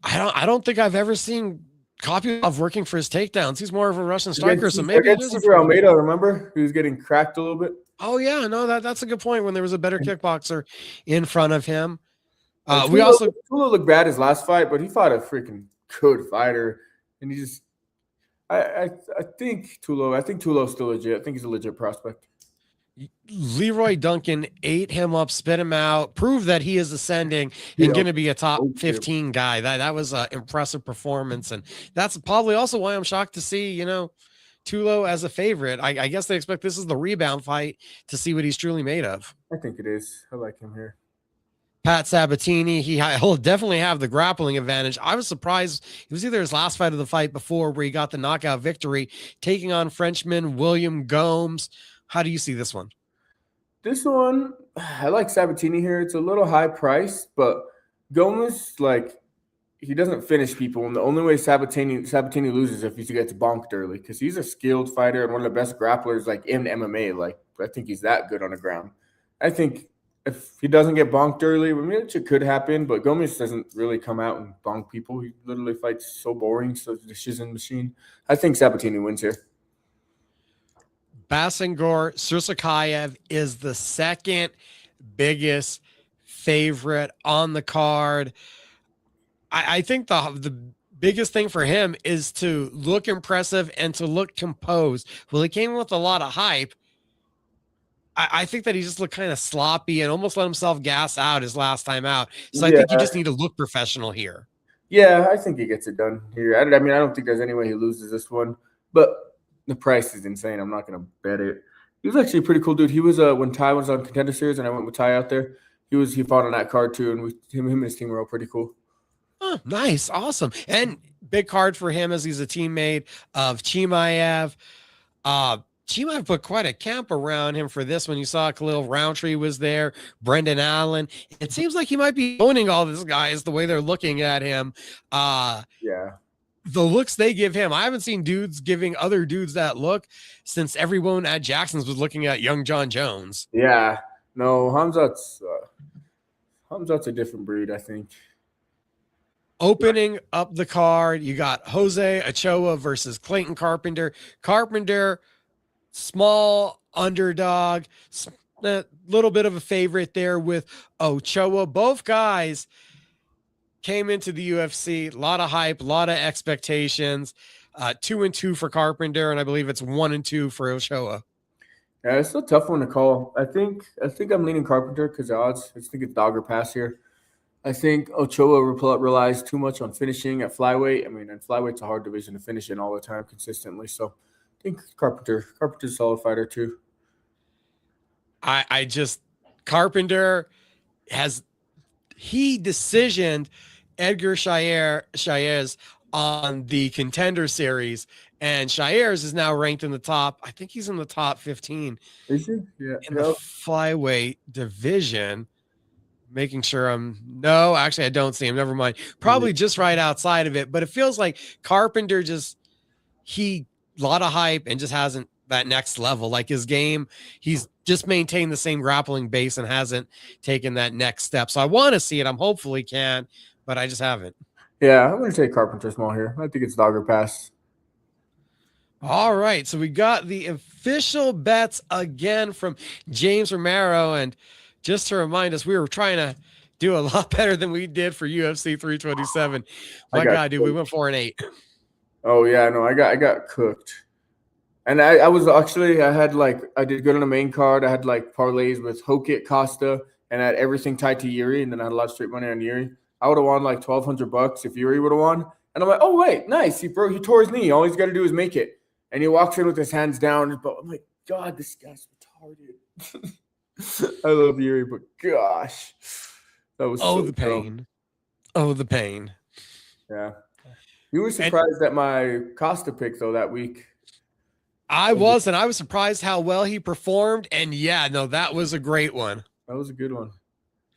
I don't think I've ever seen Kopylov working for his takedowns. He's more of a Russian striker, so maybe it is Almeida. Remember, he was getting cracked a little bit. Oh yeah, no, that's a good point. When there was a better kickboxer in front of him, Tulo looked bad his last fight, but he fought a freaking good fighter, and he just. I think Tulo's still legit. I think he's a legit prospect. Leroy Duncan ate him up, spit him out, proved that he is ascending and going to be a top 15 guy. That was an impressive performance. And that's probably also why I'm shocked to see, Tulo as a favorite. I guess they expect this is the rebound fight to see what he's truly made of. I think it is. I like him here. Pat Sabatini, he'll definitely have the grappling advantage. I was surprised. It was either his last fight of the fight before where he got the knockout victory, taking on Frenchman William Gomes. How do you see this one? This one, I like Sabatini here. It's a little high price, but Gomes, he doesn't finish people, and the only way Sabatini loses is if he gets bonked early, because he's a skilled fighter and one of the best grapplers like in MMA. Like I think he's that good on the ground. I think if he doesn't get bonked early, I mean, it could happen, but Gomez doesn't really come out and bonk people. He literally fights so boring, so the shizzing machine. I think Sabatini wins here. Basingor Sursakayev is the second biggest favorite on the card. I think the biggest thing for him is to look impressive and to look composed. Well, he came with a lot of hype. I think that he just looked kind of sloppy and almost let himself gas out his last time out. So I think you just need to look professional here. Yeah, I think he gets it done here. I mean, I don't think there's any way he loses this one, but the price is insane. I'm not going to bet it. He was actually a pretty cool dude. He was when Ty was on Contender Series and I went with Ty out there. He fought on that card too, and him and his team were all pretty cool. Oh, nice, awesome, and big card for him as he's a teammate of Chimaev. Chimaev put quite a camp around him for this one. You saw Khalil Roundtree was there, Brendan Allen. It seems like he might be owning all these guys the way they're looking at him. Yeah. The looks they give him, I haven't seen dudes giving other dudes that look since everyone at Jackson's was looking at young John Jones. Yeah, no, Hamzat's a different breed, I think. Opening up the card, you got Jose Ochoa versus Clayton Carpenter. Carpenter, small underdog, a little bit of a favorite there with Ochoa. Both guys came into the UFC, a lot of hype, a lot of expectations. 2-2 for Carpenter, and I believe it's 1-2 for Ochoa. Yeah, it's a tough one to call. I think I'm leaning Carpenter because the odds. I just think it's dog or pass here. I think Ochoa relies too much on finishing at flyweight. I mean, and flyweight's a hard division to finish in all the time consistently. So I think Carpenter's a solid fighter too. Carpenter decisioned Edgar Shaires on the Contender Series, and Shaires is now ranked in the top. I think he's in the top 15. Is he? Yeah. In the flyweight division. Making sure actually I don't see him. Never mind. Probably just right outside of it, but it feels like Carpenter a lot of hype and just hasn't that next level. Like his game, he's just maintained the same grappling base and hasn't taken that next step. So I want to see it. I'm hopefully can, but I just haven't. Yeah, I'm going to take Carpenter small here. I think it's dog or pass. All right. So we got the official bets again from James Romero. And just to remind us, we were trying to do a lot better than we did for UFC 327. My God, dude, we went 4-8. Oh yeah, no, I got cooked. And I did good on the main card. I had like parlays with Hokit, Costa, and I had everything tied to Yuri, and then I had a lot of straight money on Yuri. I would have won like $1,200 if Yuri would have won. And I'm like, oh wait, nice. He tore his knee. All he's got to do is make it. And he walks in with his hands down. But I'm like, God, this guy's retarded. I love Yuri, but gosh, that was the pain. Oh, the pain. Yeah, you were surprised at my Costa pick though that week. I was surprised how well he performed, and yeah, no, that was a great one. That was a good one.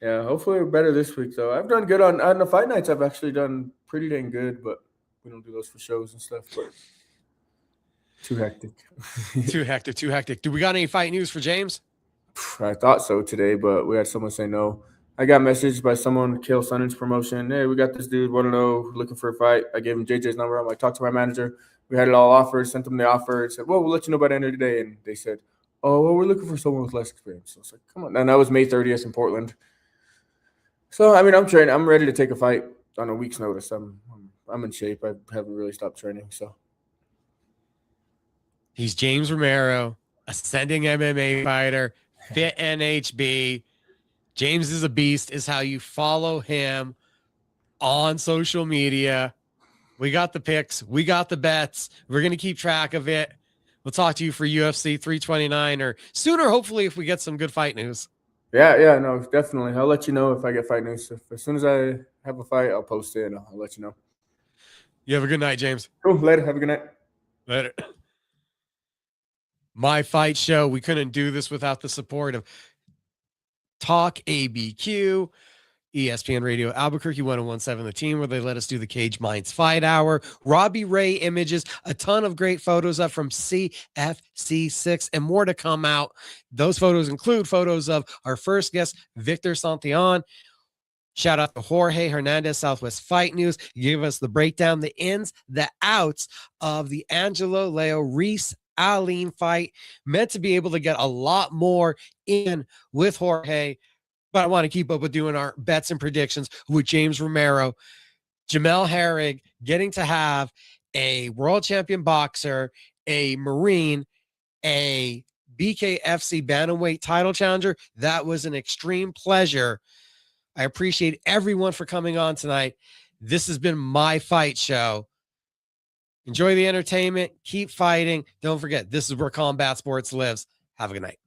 Yeah, hopefully we're better this week though. I've done good on the fight nights. I've actually done pretty dang good, but we don't do those for shows and stuff. But too hectic. Too hectic. Do we got any fight news for James? I thought so today, but we had someone say no. I got messaged by someone, Kale Sonnen's promotion. Hey, we got this dude, want to know, looking for a fight. I gave him JJ's number. I'm like, talk to my manager. We had it all offered, sent them the offer, said, well, we'll let you know by the end of the day. And they said, oh, well, we're looking for someone with less experience. So I was like, come on. And that was May 30th in Portland. So, I mean, I'm training. I'm ready to take a fight on a week's notice. I'm in shape. I haven't really stopped training. So he's James Romero, ascending MMA fighter. Fit NHB. James is a beast is how you follow him on social media. We got the picks. We got the bets. We're going to keep track of it. We'll talk to you for UFC 329 or sooner, hopefully, if we get some good fight news. Yeah, no, definitely. I'll let you know if I get fight news. As soon as I have a fight, I'll post it and I'll let you know. You have a good night, James. Cool. Later. Have a good night. Later. My Fight Show. We couldn't do this without the support of Talk ABQ. ESPN Radio Albuquerque 1017 The Team, where they let us do the Cage Minds Fight Hour. Robbie Ray images, a ton of great photos up from CFC6 and more to come out. Those photos include photos of our first guest, Victor Santillan. Shout out to Jorge Hernandez, Southwest Fight News. Give us the breakdown, the ins, the outs of the Angelo Leo Reese Aleem fight. Meant to be able to get a lot more in with Jorge, but I want to keep up with doing our bets and predictions with James Romero. Jamel Herring getting to have a world champion boxer, a Marine, a BKFC bantamweight title challenger. That was an extreme pleasure. I appreciate everyone for coming on tonight. This has been my fight show. Enjoy the entertainment. Keep fighting. Don't forget, this is where combat sports lives. Have a good night.